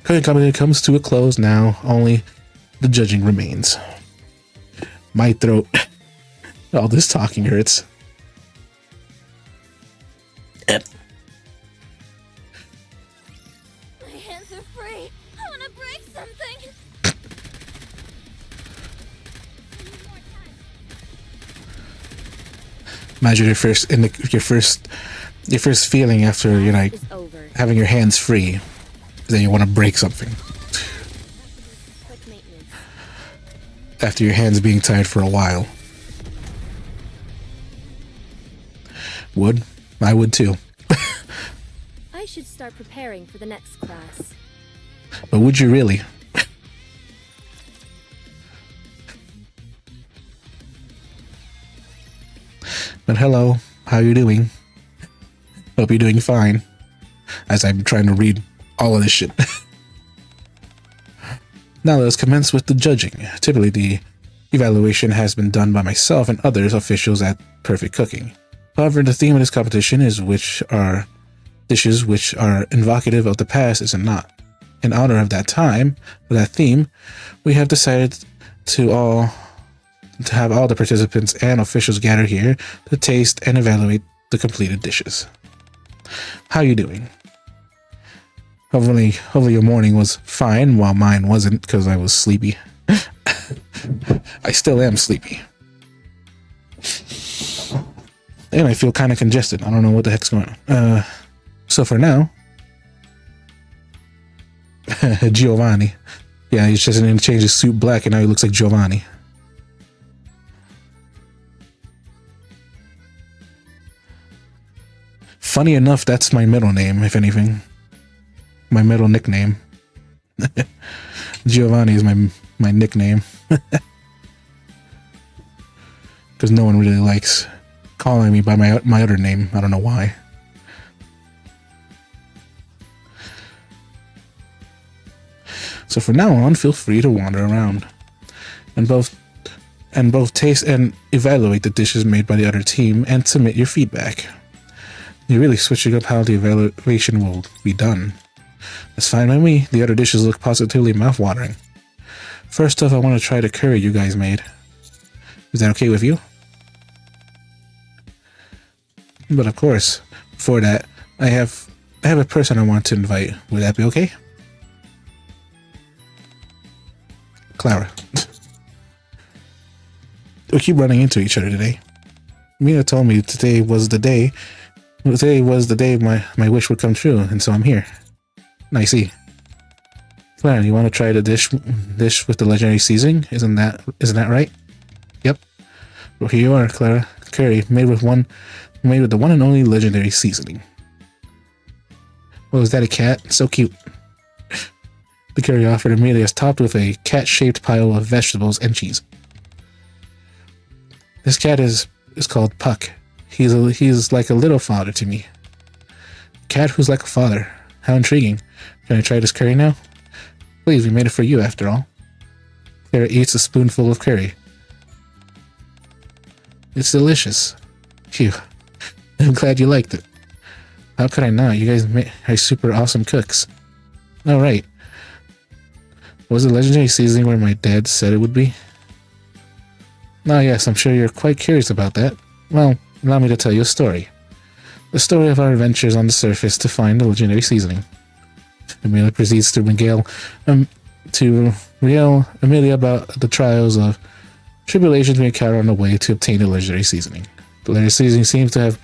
Cooking competition comes to a close now. Only the judging remains. My throat. All this talking hurts. My hands are free. I want to break something. Imagine your first feeling after you're like It's over. having your hands free, then you want to break something. Quick maintenance. After your hands being tied for a while. I would too. I should start preparing for the next class. But would you really? But hello, how you doing? Hope you're doing fine. As I'm trying to read all of this shit. Now let's commence with the judging. Typically the evaluation has been done by myself and others officials at Perfect Cooking. However, the theme of this competition is dishes which are evocative of the past is not. In honor of that theme, we have decided to have all the participants and officials gather here to taste and evaluate the completed dishes. How you doing? Hopefully your morning was fine, while mine wasn't because I was sleepy. I still am sleepy. And I feel kind of congested. I don't know what the heck's going on. So for now, Giovanni. Yeah, he's just going to change his suit black and now he looks like Giovanni. Funny enough, that's my middle name, if anything. My middle nickname. Giovanni is my nickname. Because no one really likes calling me by my other name. I don't know why. So from now on, feel free to wander around and both taste and evaluate the dishes made by the other team and submit your feedback. You're really switching up how the evaluation will be done. That's fine by me. The other dishes look positively mouth-watering. First off, I want to try the curry you guys made. Is that okay with you? But of course, before that, I have a person I want to invite. Would that be okay? Clara. We keep running into each other today. Mia told me today was the day my wish would come true, and so I'm here. Nicey. Clara, you want to try the dish with the legendary seasoning? Isn't that right? Yep. Well, here you are, Clara. Curry made with the one and only legendary seasoning. Oh, is that a cat? So cute. The curry offered immediately is topped with a cat-shaped pile of vegetables and cheese. This cat is called Puck. He's like a little father to me. Cat who's like a father. How intriguing. Can I try this curry now? Please, we made it for you after all. Clara eats a spoonful of curry. It's delicious. Phew. I'm glad you liked it. How could I not? You guys are super awesome cooks. Oh, right. Was the legendary seasoning where my dad said it would be? Oh yes, I'm sure you're quite curious about that. Well, allow me to tell you a story. The story of our adventures on the surface to find the legendary seasoning. Amelia proceeds to regale Amelia about the trials of tribulations we encounter on the way to obtain the legendary seasoning. The legendary seasoning seems to have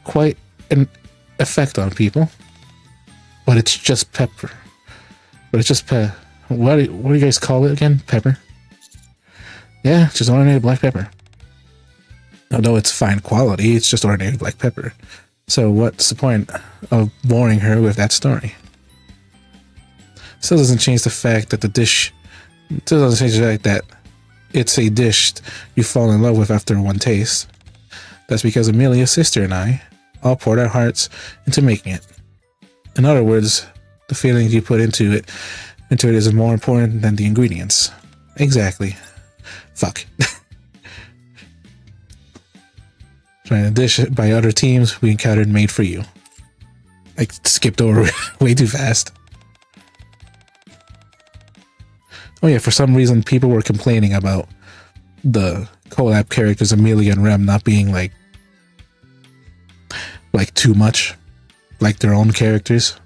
quite an effect on people, but it's just pepper. What do you guys call it again? Pepper? Yeah, just ordinary black pepper. Although it's fine quality, it's just ordinary black pepper. So what's the point of boring her with that story? Still doesn't change the fact that it's a dish you fall in love with after one taste. That's because Amelia's sister and I all poured our hearts into making it. In other words, the feelings you put into it is more important than the ingredients. Exactly. Fuck. Trying a dish by other teams we encountered made for you. I skipped over way too fast. Oh yeah, for some reason people were complaining about the collab characters Amelia and Rem not being like too much like their own characters.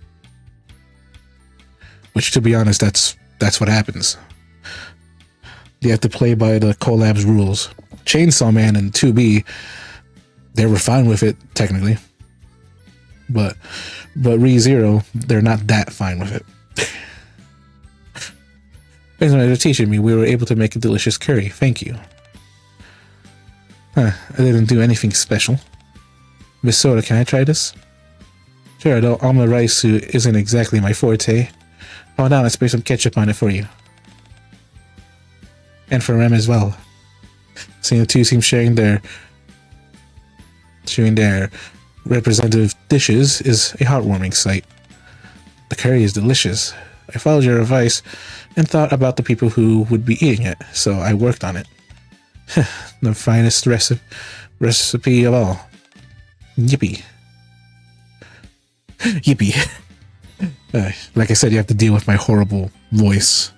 Which, to be honest, that's what happens. You have to play by the collab's rules. Chainsaw Man and 2B, they were fine with it technically, but ReZero, they're not that fine with it. Anyway, they're teaching me. We were able to make a delicious curry. Thank you. I didn't do anything special. Miss Soda, can I try this? Sure, although almond rice isn't exactly my forte. Oh, now let's spray some ketchup on it for you. And for Rem as well. Seeing the two teams sharing their representative dishes is a heartwarming sight. The curry is delicious. I followed your advice and thought about the people who would be eating it, so I worked on it. The finest recipe of all. Yippee. Yippee. Like I said, you have to deal with my horrible voice.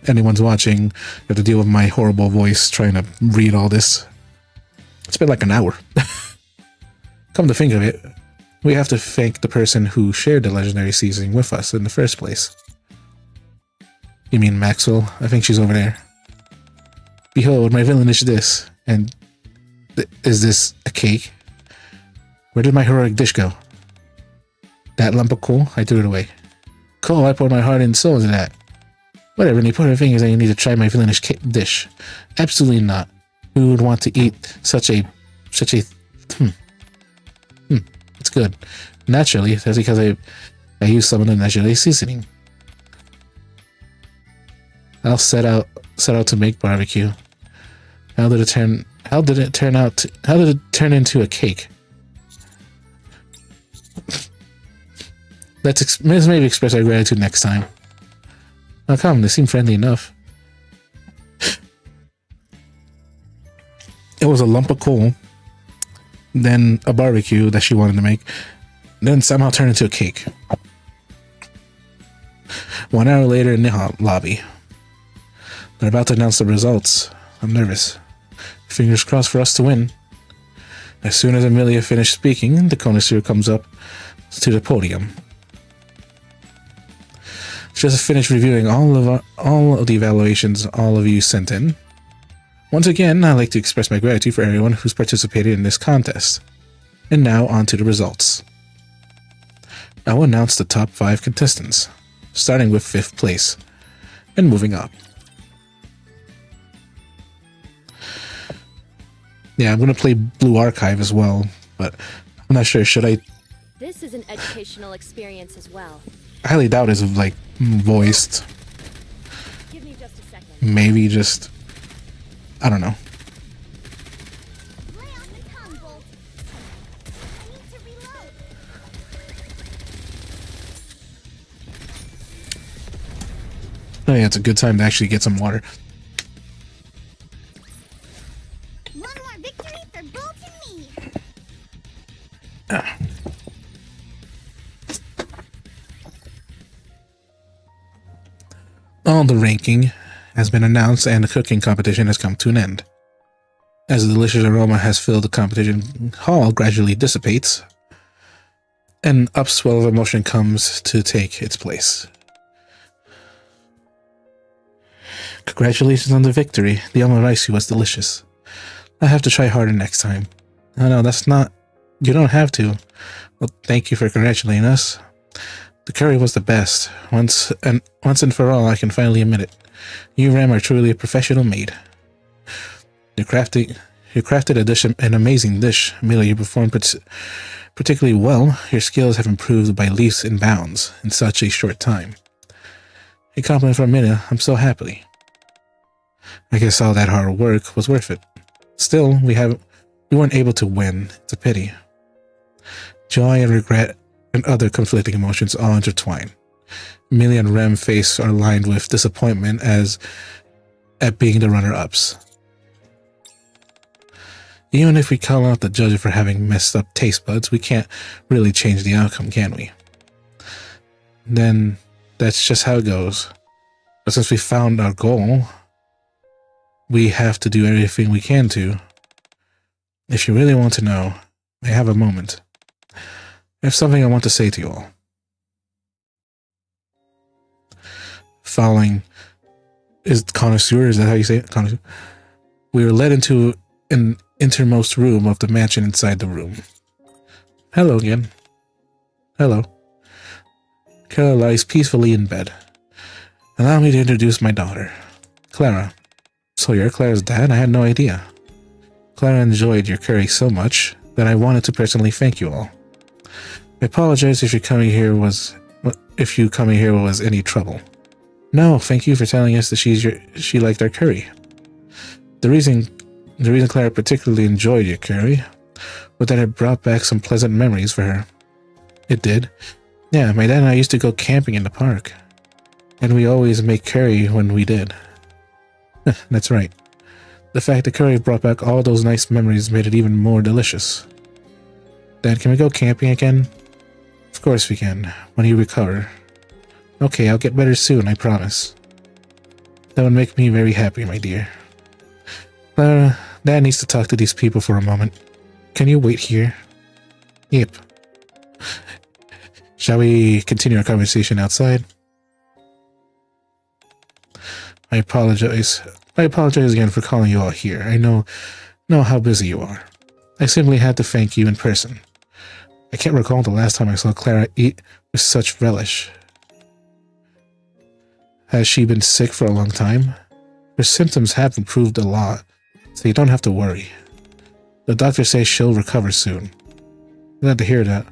Anyone's watching, you have to deal with my horrible voice trying to read all this. It's been like an hour. Come to think of it, we have to thank the person who shared the legendary seasoning with us in the first place. You mean Maxwell? I think she's over there. Behold, my villainish this. And is this a cake? Where did my heroic dish go? That lump of coal? I threw it away. Coal, I poured my heart and soul into that. Whatever, and you put your fingers and you need to try my villainish dish. Absolutely not. Who would want to eat such a it's good. Naturally, that's because I used some of the legendary seasoning. I'll set out to make barbecue. How did it turn into a cake? Let's maybe express our gratitude next time. Oh, come, they seem friendly enough. It was a lump of coal, then a barbecue that she wanted to make, then somehow turned into a cake. 1 hour later in the lobby. They're about to announce the results. I'm nervous. Fingers crossed for us to win. As soon as Amelia finished speaking, the connoisseur comes up to the podium. She just finished reviewing all of the evaluations all of you sent in. Once again, I'd like to express my gratitude for everyone who's participated in this contest. And now on to the results. I will announce the top 5 contestants, starting with 5th place, and moving up. Yeah, I'm going to play Blue Archive as well, but I'm not sure, should I... This is an educational experience as well. I highly doubt it's like voiced. Give me just a second. Maybe just... I don't know. Lay on the tongue, Bolt. I need to reload. Oh yeah, it's a good time to actually get some water. One more victory for Bolt and me. All the ranking has been announced and the cooking competition has come to an end. As the delicious aroma has filled the competition hall gradually dissipates, an upswell of emotion comes to take its place. Congratulations on the victory. The omakase was delicious. I have to try harder next time. Oh no, that's not... You don't have to. Well, thank you for congratulating us. The curry was the best. Once and for all, I can finally admit it. You, Ram, are truly a professional maid. You crafted a dish, an amazing dish. Amelia, you performed particularly well. Your skills have improved by leaps and bounds in such a short time. A compliment from Amelia. I'm so happy. I guess all that hard work was worth it. Still, we weren't able to win. It's a pity. Joy and regret and other conflicting emotions all intertwine. Amelia and Rem's face are lined with disappointment at being the runner-ups. Even if we call out the judge for having messed up taste buds, we can't really change the outcome, can we? Then that's just how it goes. But since we found our goal, we have to do everything we can to. If you really want to know, I have a moment. I have something I want to say to you all. Following is connoisseur, is that how you say it? Connoisseur. We were led into an innermost room of the mansion inside the room. Hello again. Hello. Clara lies peacefully in bed. Allow me to introduce my daughter, Clara. So you're Clara's dad? I had no idea. Clara enjoyed your curry so much that I wanted to personally thank you all. I apologize if you coming here was any trouble. No, thank you for telling us that she liked our curry. The reason Clara particularly enjoyed your curry was that it brought back some pleasant memories for her. It did. Yeah, my dad and I used to go camping in the park, and we always make curry when we did. That's right. The fact that curry brought back all those nice memories made it even more delicious. Dad, can we go camping again? Of course we can, when you recover. Okay, I'll get better soon, I promise. That would make me very happy, my dear. Clara, Dad needs to talk to these people for a moment. Can you wait here? Yep. Shall we continue our conversation outside? I apologize. I apologize again for calling you all here. I know how busy you are. I simply had to thank you in person. I can't recall the last time I saw Clara eat with such relish. Has she been sick for a long time? Her symptoms have improved a lot, so you don't have to worry. The doctor says she'll recover soon. Glad to hear that.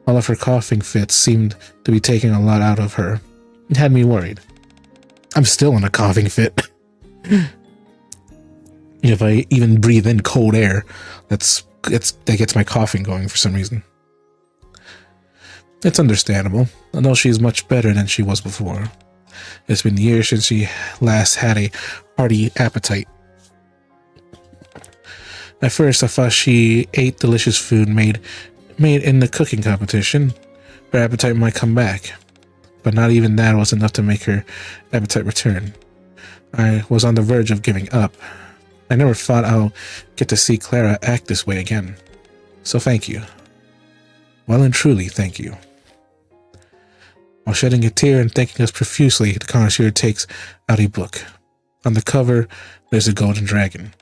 All of her coughing fits seemed to be taking a lot out of her. It had me worried. I'm still in a coughing fit. If I even breathe in cold air, that gets my coughing going for some reason. It's understandable, although she's much better than she was before. It's been years since she last had a hearty appetite. At first, I thought she ate delicious food made in the cooking competition. Her appetite might come back, but not even that was enough to make her appetite return. I was on the verge of giving up. I never thought I'll get to see Clara act this way again. So thank you. Well and truly, thank you. While shedding a tear and thanking us profusely, the connoisseur takes out a book. On the cover, there's a golden dragon.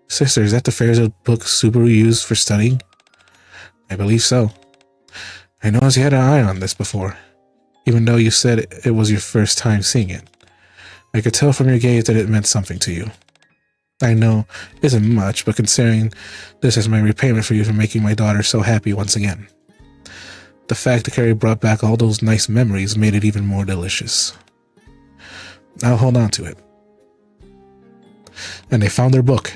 Sister, is that the fairy tale book Subaru used for studying? I believe so. I noticed you had an eye on this before, even though you said it was your first time seeing it. I could tell from your gaze that it meant something to you. I know it isn't much, but considering this as my repayment for you for making my daughter so happy once again. The fact that Carrie brought back all those nice memories made it even more delicious. I'll hold on to it. And they found their book.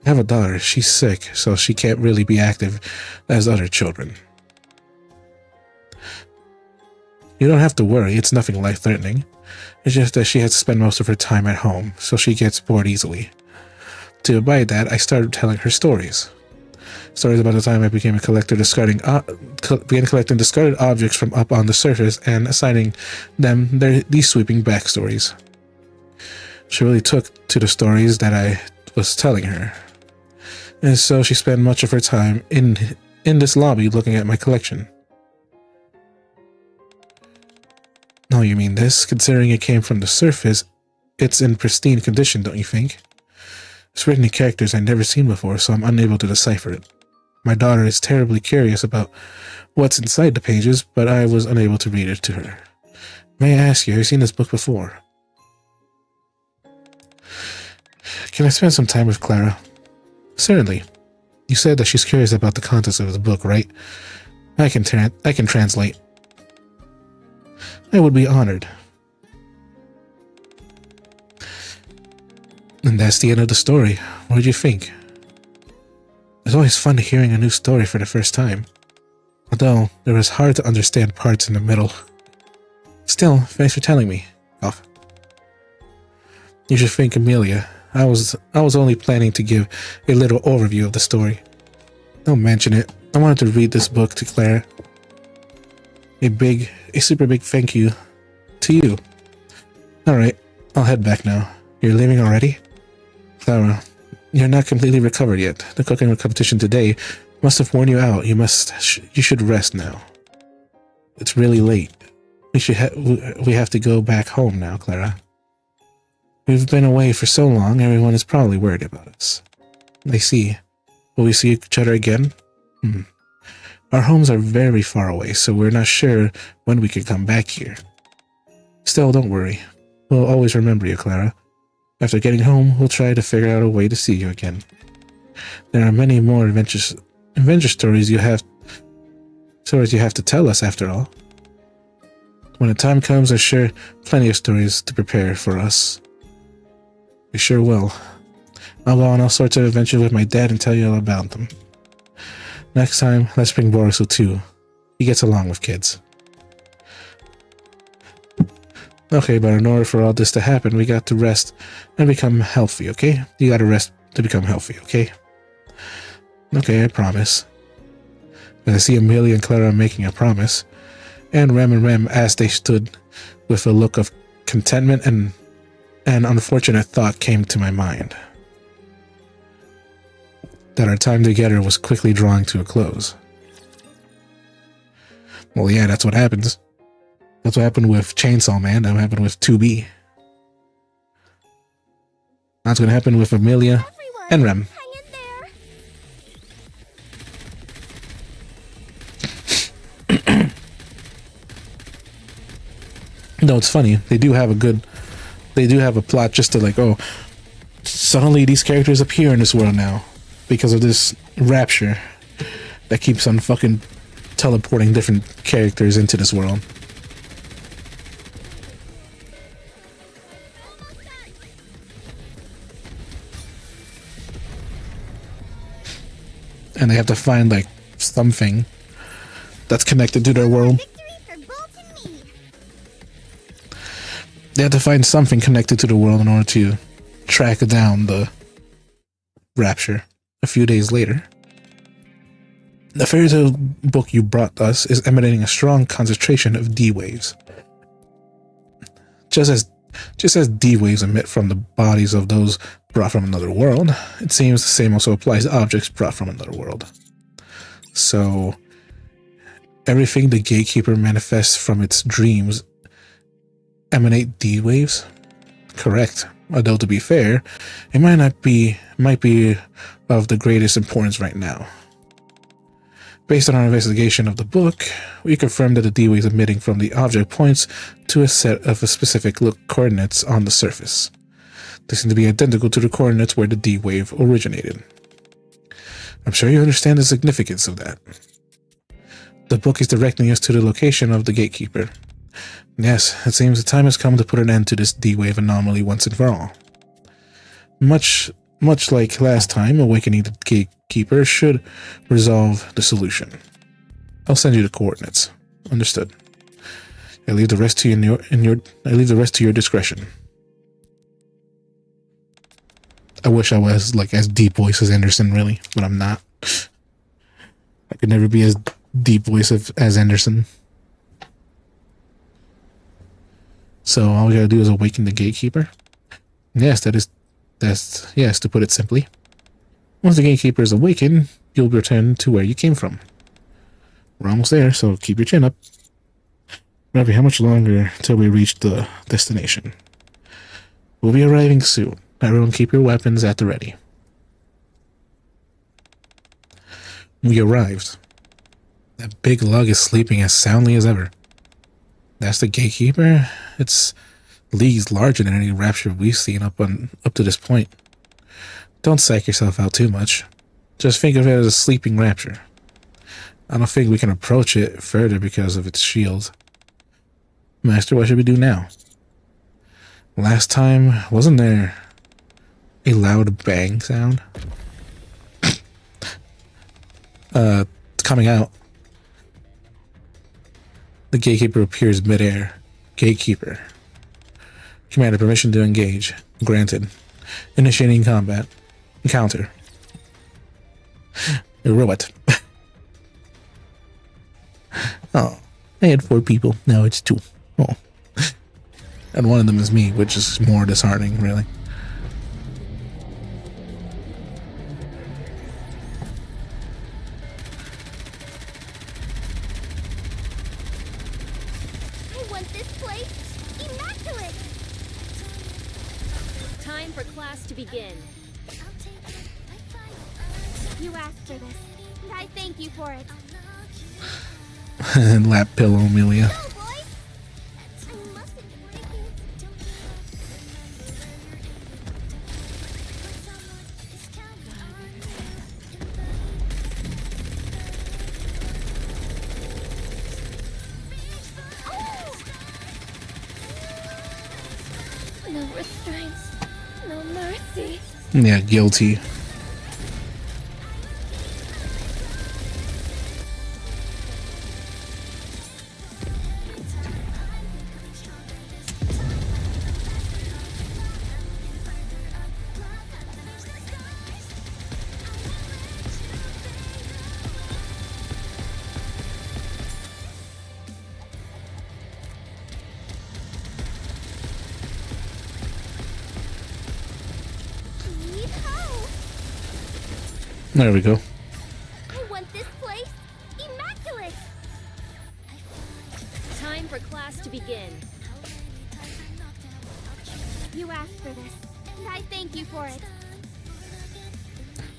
I have a daughter. She's sick, so she can't really be active as other children. You don't have to worry. It's nothing life-threatening. It's just that she has to spend most of her time at home, so she gets bored easily. To abide that, I started telling her stories. Stories about the time I became a collector, began collecting discarded objects from up on the surface and assigning them these sweeping backstories. She really took to the stories that I was telling her, and so she spent much of her time in this lobby looking at my collection. Oh, you mean this? Considering it came from the surface, it's in pristine condition, don't you think? It's written in characters I've never seen before, so I'm unable to decipher it. My daughter is terribly curious about what's inside the pages, but I was unable to read it to her. May I ask you, have you seen this book before? Can I spend some time with Clara? Certainly. You said that she's curious about the contents of the book, right? I can translate. I would be honored. And that's the end of the story. What did you think? It's always fun hearing a new story for the first time. Although, it was hard to understand parts in the middle. Still, thanks for telling me. Off. You should thank Amelia. I was only planning to give a little overview of the story. Don't mention it. I wanted to read this book to Clara. A super big thank you to you. Alright, I'll head back now. You're leaving already? Clara, you're not completely recovered yet. The cooking competition today must have worn you out. You should rest now. It's really late. We have to go back home now, Clara. We've been away for so long, everyone is probably worried about us. I see. Will we see each other again? Our homes are very far away, so we're not sure when we can come back here. Still, don't worry. We'll always remember you, Clara. After getting home, we'll try to figure out a way to see you again. There are many more adventure stories you have to tell us, after all. When the time comes, I'm sure plenty of stories to prepare for us. We sure will. I'll go on all sorts of adventures with my dad and tell you all about them. Next time, let's bring Boriso too. He gets along with kids. Okay, but in order for all this to happen, we got to rest and become healthy, okay? You gotta rest to become healthy, okay? Okay, I promise. But I see Amelia and Clara making a promise, and Rem as they stood with a look of contentment, and an unfortunate thought came to my mind. That our time together was quickly drawing to a close. Well, yeah, that's what happens. That's what happened with Chainsaw Man. That happened with 2B. That's gonna happen with Amelia and Rem. No, it's funny. They do have a plot just to like, oh, suddenly these characters appear in this world now because of this rapture that keeps on fucking teleporting different characters into this world. and they have to find like something that's connected to their world. Victory for Bolt and me. They have to find something connected to the world in order to track down the rapture. A few days later, the fairy tale book you brought us is emanating a strong concentration of D waves. Just as D waves emit from the bodies of those brought from another world, it seems the same also applies to objects brought from another world. So, everything the gatekeeper manifests from its dreams emanate D waves? Correct. Although to be fair, it might be of the greatest importance right now. Based on our investigation of the book, we confirmed that the D waves emitting from the object points to a set of specific coordinates on the surface. They seem to be identical to the coordinates where the D wave originated. I'm sure you understand the significance of that. The book is directing us to the location of the gatekeeper. Yes, it seems the time has come to put an end to this D-wave anomaly once and for all. Much like last time, awakening the gatekeeper should resolve the solution. I'll send you the coordinates. Understood. I leave the rest to your discretion. I wish I was like as deep voice as Anderson, really, but I'm not. I could never be as deep voice as Anderson. So all we gotta do is awaken the gatekeeper. Yes, yes, to put it simply. Once the gatekeeper is awakened, you'll return to where you came from. We're almost there, so keep your chin up. Remember, how much longer till we reach the destination? We'll be arriving soon. Everyone keep your weapons at the ready. We arrived. That big lug is sleeping as soundly as ever. That's the gatekeeper? It's leagues larger than any rapture we've seen up to this point. Don't psych yourself out too much. Just think of it as a sleeping rapture. I don't think we can approach it further because of its shield. Master, what should we do now? Last time, wasn't there a loud bang sound? Coming out. The gatekeeper appears midair. Gatekeeper. Commander, permission to engage. Granted. Initiating combat. Encounter. A robot. Oh, I had 4 people. Now it's 2. Oh. And one of them is me, which is more disheartening, really. I want this place immaculate. Time for class to begin. You asked for this, and I thank you for it. Lap pillow, Amelia. Go, boys! I mustn't break it. Oh! No restraints, no mercy. Yeah, guilty. There we go. I want this place immaculate. Time for class to begin. You asked for this, and I thank you for it.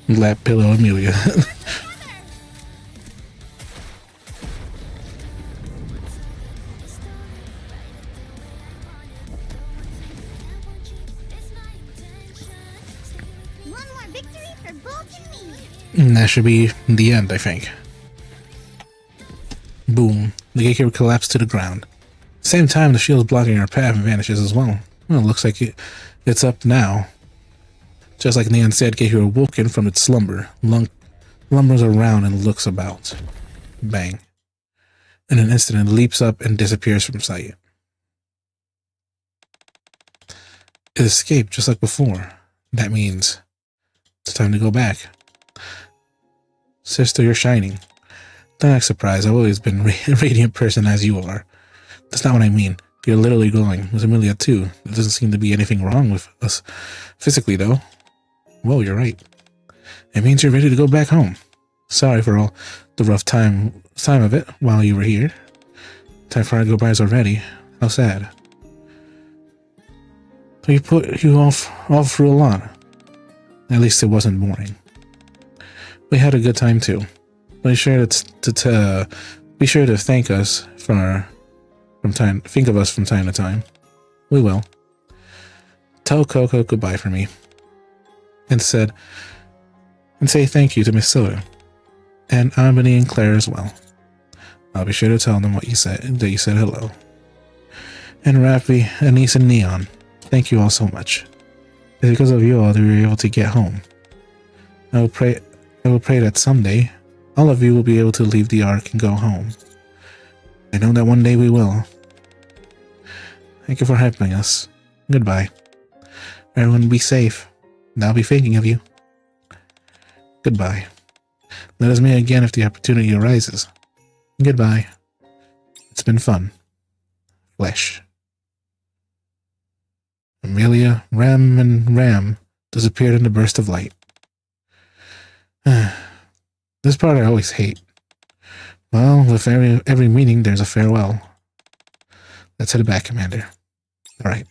Lap pillow, Amelia. One more victory for Bolt and me. And that should be the end, I think. Boom. The gatekeeper collapsed to the ground. Same time, the shield's blocking our path and vanishes as well. Well, it looks like it's up now. Just like Neon said, gatekeeper awoken from its slumber. lumbers around and looks about. Bang. In an instant, it leaps up and disappears from sight. It escaped just like before. That means it's time to go back. Sister, you're shining. Don't act surprised. I've always been a radiant person as you are. That's not what I mean. You're literally glowing. With Amelia, too. There doesn't seem to be anything wrong with us physically, though. Whoa, you're right. It means you're ready to go back home. Sorry for all the rough time of it while you were here. Time for our goodbyes already. How sad. We put you off through a lot. At least it wasn't boring. We had a good time too. Be sure to thank us think of us from time to time. We will. Tell Coco goodbye for me. And say thank you to Miss Silver. And Albany and Claire as well. I'll be sure to tell them that you said hello. And Rappy, Anise, and Neon, thank you all so much. It's because of you all that we were able to get home. I will pray that someday all of you will be able to leave the Ark and go home. I know that one day we will. Thank you for helping us. Goodbye. Everyone be safe. And I'll be thinking of you. Goodbye. Let us meet again if the opportunity arises. Goodbye. It's been fun. Flesh. Amelia, Ram, and Ram disappeared in a burst of light. This part I always hate. Well, with every meeting, there's a farewell. Let's head back, Commander. Alright.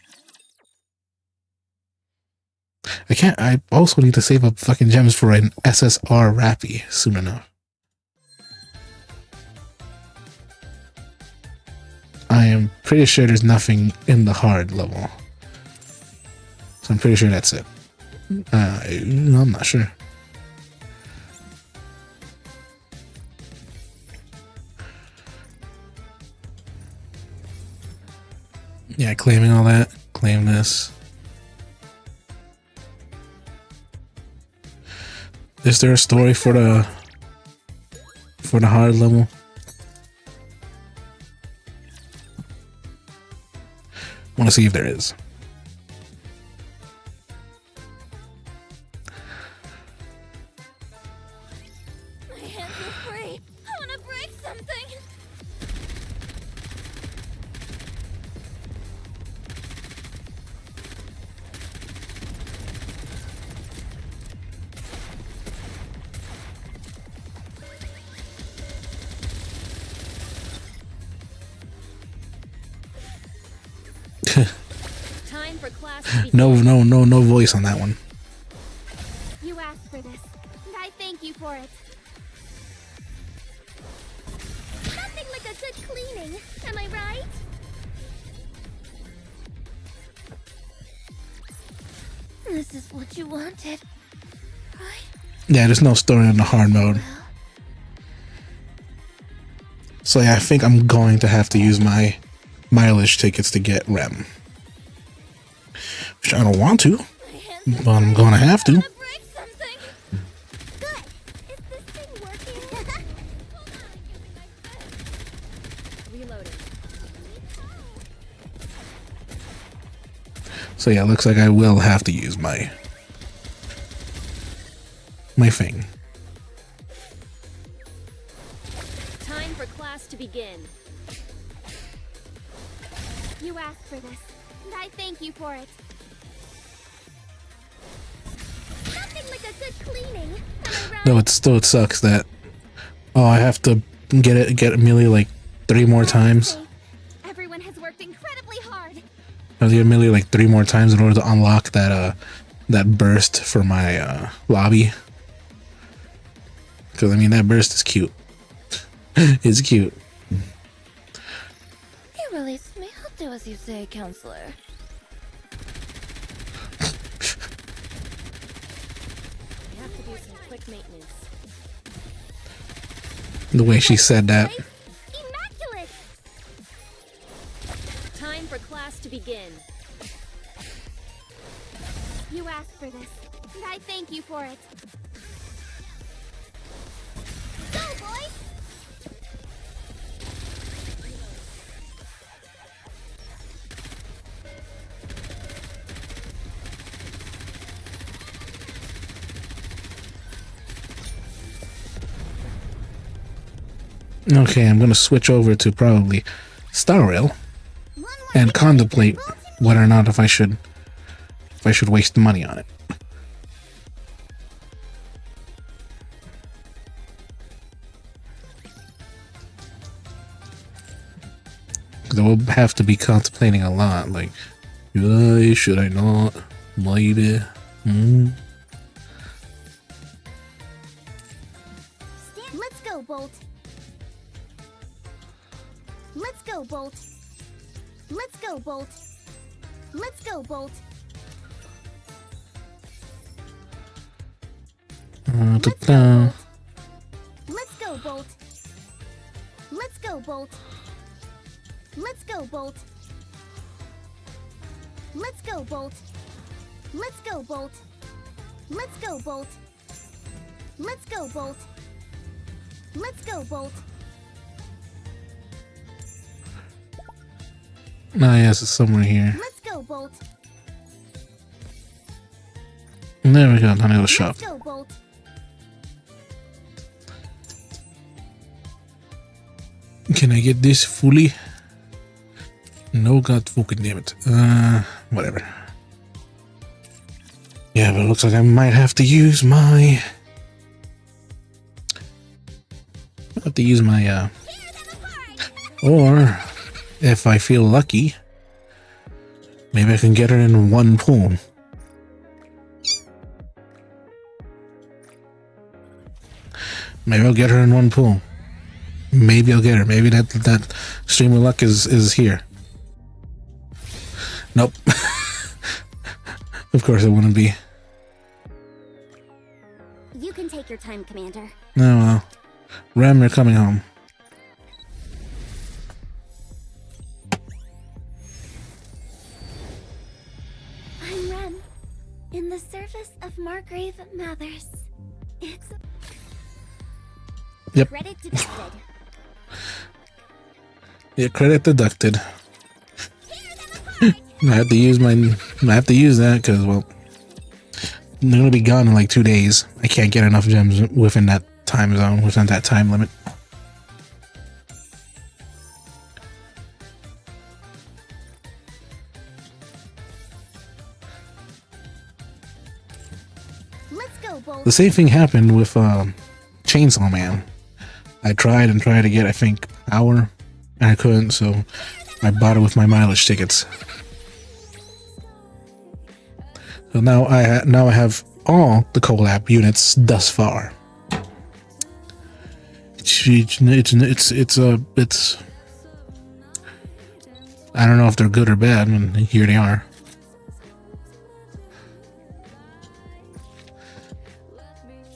I also need to save up fucking gems for an SSR Rappy soon enough. I am pretty sure there's nothing in the hard level. So I'm pretty sure that's it. I'm not sure. Yeah, claiming all that. Claim this. Is there a story for the hard level? Want to see if there is. My hands are free. I want to break something. Time for class to begin. No voice on that one. You asked for this, and I thank you for it. Nothing like a good cleaning, am I right? This is what you wanted, right? Yeah, there's no story in the hard mode. So yeah, I think I'm going to have to use my mileage tickets to get Rem. Which I don't want to, but I'm gonna have to. Break something. Good. Is this thing working? Reloading. So yeah, looks like I will have to use my thing. Time for class to begin. You asked for this, and I thank you for it. Nothing like a good cleaning, am I right? No, it sucks that I have to get Amelia like 3 more times. Everyone has worked incredibly hard. I have to get Amelia like 3 more times in order to unlock that burst for my lobby. Because I mean that burst is cute. It's cute. You released me. I'll do as you say, counselor. We have to do some quick maintenance. The way she said that. Immaculate. Time for class to begin. You asked for this, and I thank you for it. boys. Okay, I'm gonna switch over to probably Star Rail and contemplate whether or not if I should waste money on it. Because I will have to be contemplating a lot, like, should I not? Maybe. Let's go, Bolt. Let's go, Bolt. Let's go, Bolt. Let's go, Bolt. Let's go, Bolt. Let's go, Bolt. Let's go, Bolt. Let's go, Bolt. Let's go, Bolt. Let's go, Bolt. Let's go, Bolt. Let's go, Bolt. Ah, yes, it's somewhere here. Let's go, Bolt. There we go, down at the shop. Let's go, Bolt. Can I get this fully? No, god fucking damn it. Whatever. Yeah, but it looks like I might have to use my... Or, if I feel lucky, maybe I can get her in one pull. Maybe I'll get her in one pull. Maybe I'll get her. Maybe that stream of luck is here. Nope. Of course it wouldn't be. You can take your time, Commander. Oh well. Rem, you're coming home. I'm Rem, in the service of Margrave Mathers. It's Yep. credit deducted. Yeah, credit deducted. I have to use that because, well, they're gonna be gone in like 2 days. I can't get enough gems within that time zone, within that time limit. Let's go, Bolt. The same thing happened with Chainsaw Man. I tried and tried to get, I think, Power, and I couldn't, so I bought it with my mileage tickets. So now I have all the collab units thus far. It's I don't know if they're good or bad, and here they are.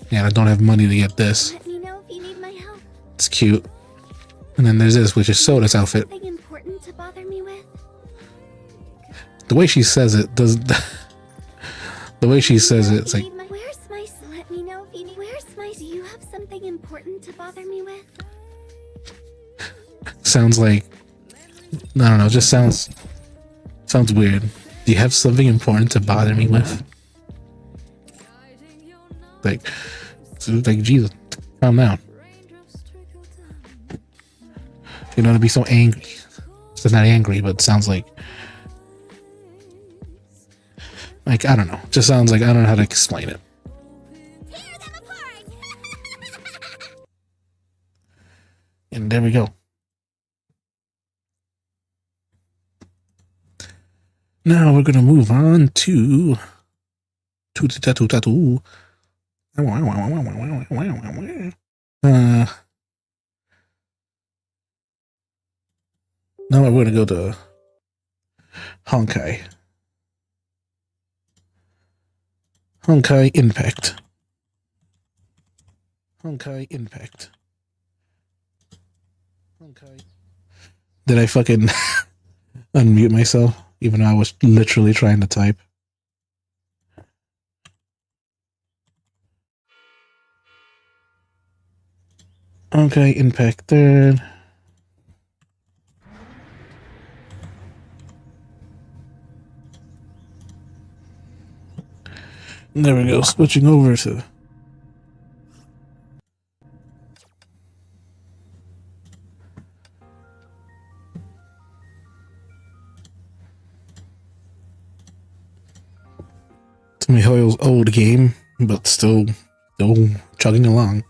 Yeah, I don't have money to get this. Let me know if you need my help. It's cute. And then there's this, which is Soda's outfit. Something important to bother me with? The way she says it does. The way she says it, it's like, Where's my... Let me know if you need... Where's my... Do you have something important to bother me with? sounds like, I don't know, just sounds weird. Do you have something important to bother me with? Like Jesus, calm down. You know, to be so angry. It's not angry, but it sounds like I don't know. Just sounds like I don't know how to explain it. Tear them apart! And there we go. Now we're gonna move on to the tattoo. Now we're gonna go to Honkai. Honkai Impact. Honkai Impact. Honkai. Did I fucking unmute myself? Even though I was literally trying to type. Okay, impact third. There we go, switching over to Mihail's old game, but still chugging along.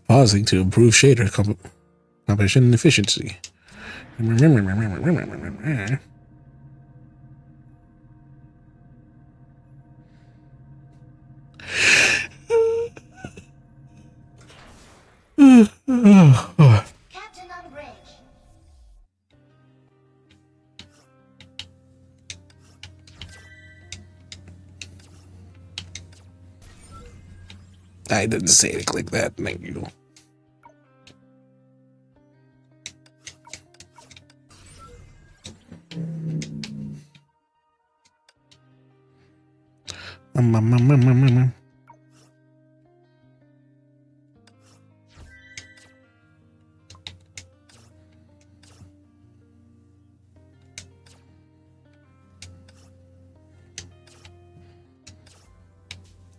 Pausing to improve shader composition efficiency. Captain on bridge. I didn't say it like that, thank you.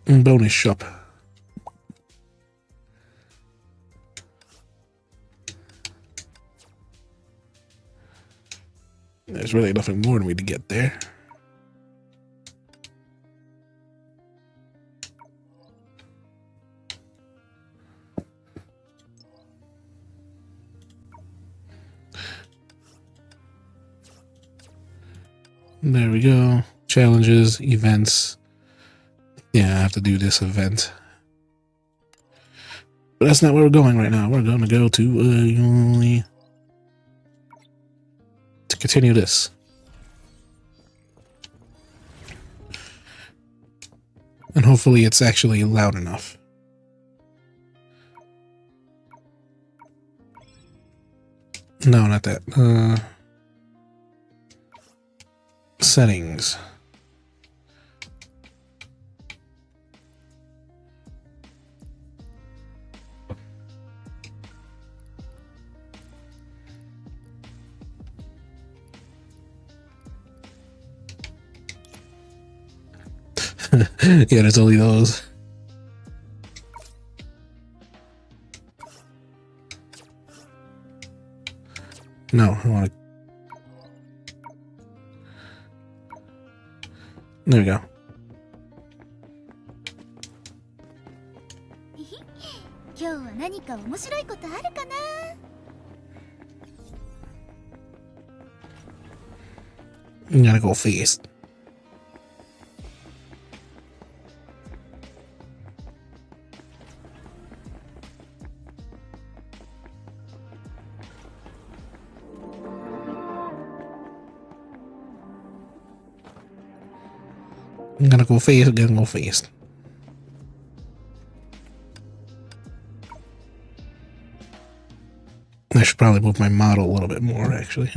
Bonus shop. There's really nothing more than me to get there. There we go. Challenges, events. Yeah, I have to do this event. But that's not where we're going right now. We're going to go to continue this. And hopefully it's actually loud enough. No, not that. Settings. Yeah, there's only those. No, I want to. There we go. I'm gonna go fast. I'm gonna go fast, I'm gonna go fast. I should probably move my model a little bit more, actually.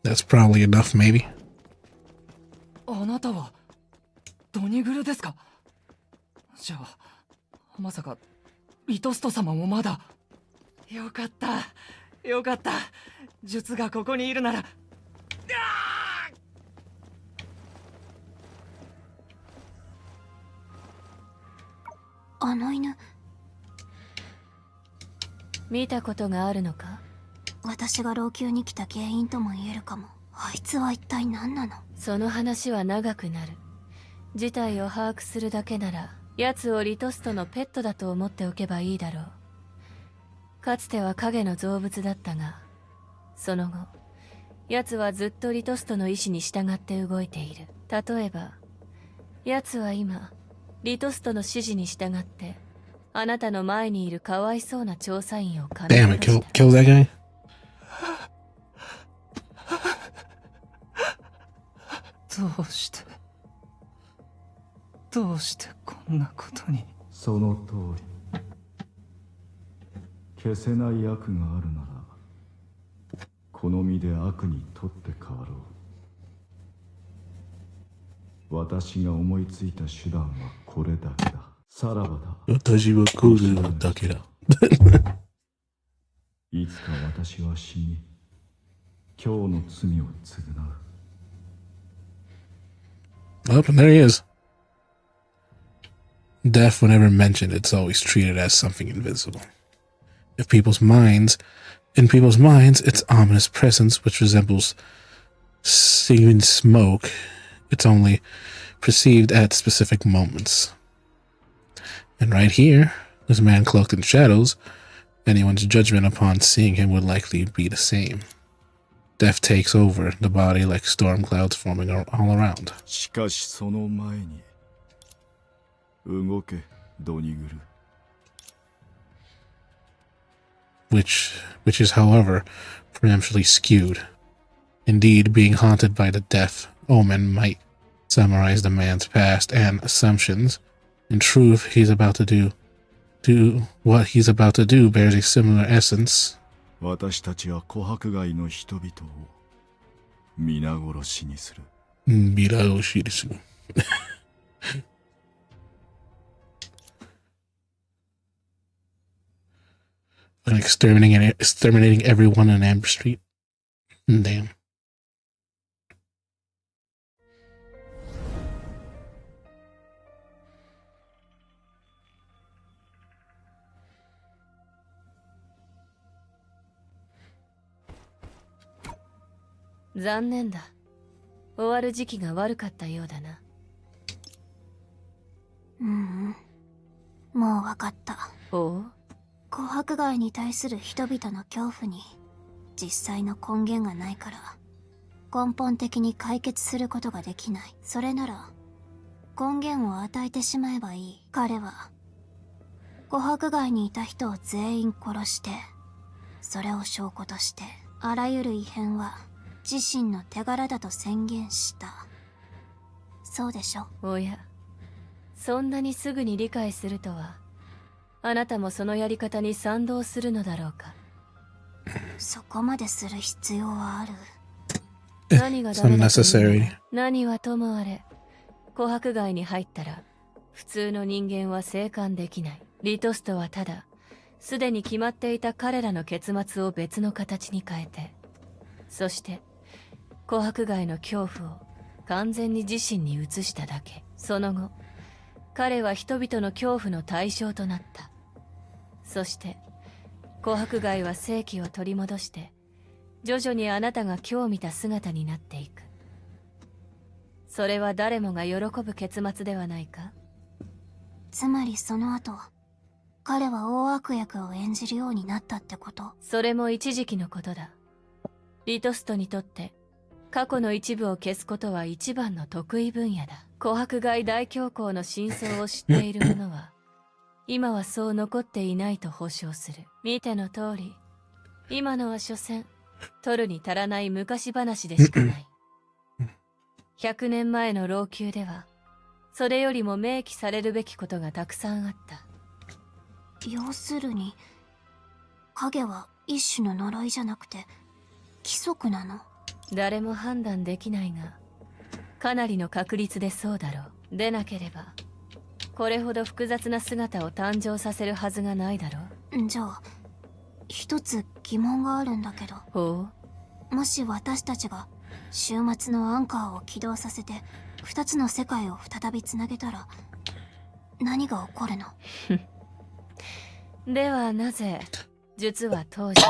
That's probably enough, maybe. あなたはドニグルですか？じゃあまさかリトスト様もまだ。よかったよかった、術がここにいるなら。あの犬、見たことがあるのか？私が老朽に来た原因とも言えるかも。あいつは一体何なの？その話は長くなる。事態を把握するだけなら、奴をリトストのペットだと思っておけばいいだろう。かつては影の造物だったが、その後、奴はずっとリトストの意志に従って動いている。例えば、奴は今、リトストの指示に従って、あなたの前にいるかわいそうな調査員を噛み Damn 殺 it, した。 kill that guy. どうしてこんなことに。その通り。消せない悪があるならこの身で悪にとって変わろう。私が思いついた手段はこれだけだ。さらばだ。私はこれだけだ。いつか私は死に今日の罪を償う。 Oh, and there he is. Death, whenever mentioned, it's always treated as something invisible. In people's minds, its ominous presence, which resembles even smoke, it's only perceived at specific moments. And right here, this man cloaked in shadows, anyone's judgment upon seeing him would likely be the same. Death takes over the body like storm clouds forming all around. しかしその前に動けドニグル。 which is, however, preemptively skewed. Indeed, being haunted by the death omen might summarize the man's past and assumptions. In truth, what he's about to do bears a similar essence. 私たちは琥珀街の人々を皆殺しにする。And exterminating everyone on Amber Street. Damn. 残念だ。終わる時期が悪かったようだな。もうわかった。おう？琥珀街に対する人々の恐怖に実際の根源がないから根本的に解決することができない。それなら根源を与えてしまえばいい。彼は琥珀街にいた人を全員殺して、それを証拠としてあらゆる異変は自身の手柄だと宣言した。そうでしょ？おや、そんなにすぐに理解するとは。あなたもそのやり方に賛同するのだろうか。そこまでする必要はある？何がダメだというの？何はともあれ、琥珀街に入ったら普通の人間は生還できない。リトストはただすでに決まっていた彼らの結末を別の形に変えて、そして琥珀街の恐怖を完全に自身に移しただけ。その後彼は人々の恐怖の対象となった。そして琥珀街は正気を取り戻して徐々にあなたが今日見た姿になっていく。それは誰もが喜ぶ結末ではないか？つまりその後彼は大悪役を演じるようになったってこと？それも一時期のことだ。リトストにとって過去の一部を消すことは一番の得意分野だ。琥珀街大恐慌の真相を知っている者は今はそう残っていないと保証する。見ての通り、今のは所詮取るに足らない昔話でしかない。100年前の老朽ではそれよりも明記されるべきことがたくさんあった。要するに影は一種の呪いじゃなくて規則なの？誰も判断できないがかなりの確率でそうだろう。でなければこれほど複雑な姿を誕生させるはずがないだろう。じゃあ一つ疑問があるんだけど。ほう？もし私たちが終末のアンカーを起動させて2つの世界を再びつなげたら何が起こるの？ではなぜ術は当時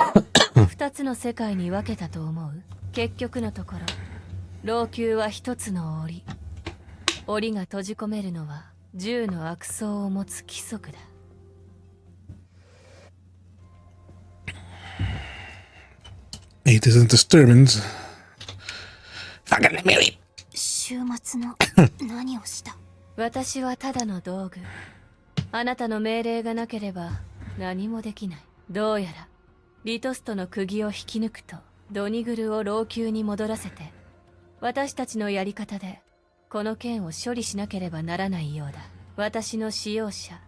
2つの世界に分けたと思う？結局のところ老朽は一つの檻。檻が閉じ込めるのは10の悪相を持つ規則だ。It isn't disturbance. Fucking let me read. 終末の何をした？私はただの道具。あなたの命令がなければ何もできない。どうやらリトストの釘を引き抜くとドニグルを老朽に戻らせて私たちのやり方でこの件を処理しなければならないようだ。私の使用者、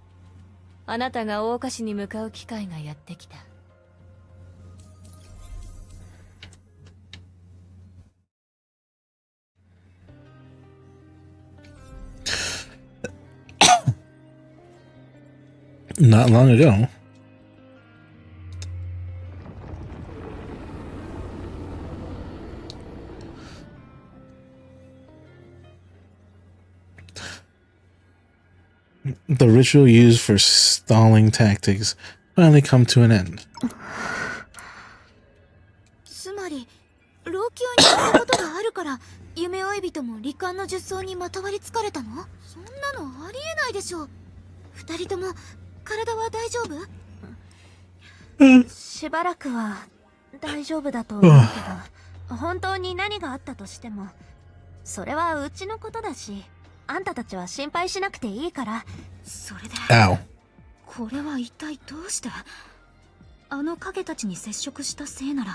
あなたが大岡市に向かう機会がやってきた。Not long ago. The ritual used for stalling tactics finally come to an end. つまり老朽にしたことがあるから夢追い人も罹患の術草にまたわりつかれたの？そんなのありえないでしょ。二人とも体は大丈夫？しばらくは大丈夫だと思うけど、本当に何があったとしてもそれはうちのことだし、あんたたちは心配しなくていいから。それで Ow. これは一体どうしてあの影たちに接触したせいなら、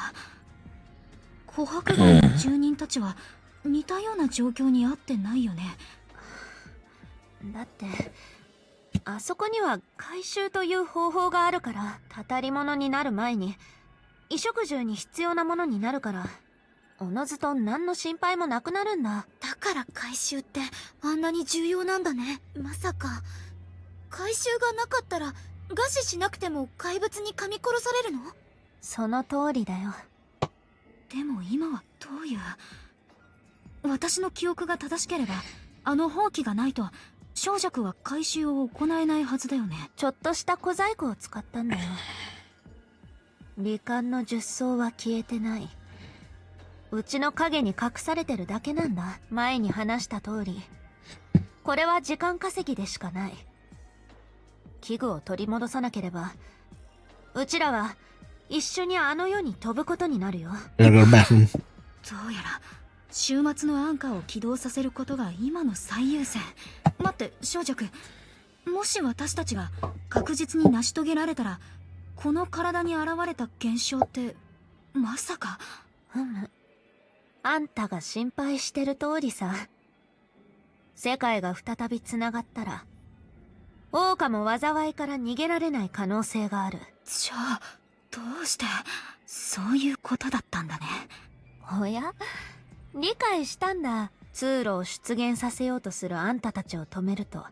琥珀街の住人たちは似たような状況にあってないよね。だってあそこには回収という方法があるから、たたり物になる前に衣食住に必要なものになるから、おのずと何の心配もなくなるんだ。だから回収ってあんなに重要なんだね。まさか回収がなかったら餓死しなくても怪物に噛み殺されるの？その通りだよ。でも今はどういう、私の記憶が正しければあの放棄がないと小弱は回収を行えないはずだよね。ちょっとした小細工を使ったんだよ。罹患の術草は消えてない。うちの影に隠されてるだけなんだ。前に話した通り、これは時間稼ぎでしかない。器具を取り戻さなければうちらは一緒にあの世に飛ぶことになるよ。Gotta go to the bathroom. どうやら週末のアンカーを起動させることが今の最優先。待って小弱、もし私たちが確実に成し遂げられたら、この体に現れた現象ってまさか。あんたが心配してる通りさ。世界が再び繋がったら王家も災いから逃げられない可能性がある。じゃあどうして。そういうことだったんだね。おや、理解したんだ。通路を出現させようとするあんたたちを止めると、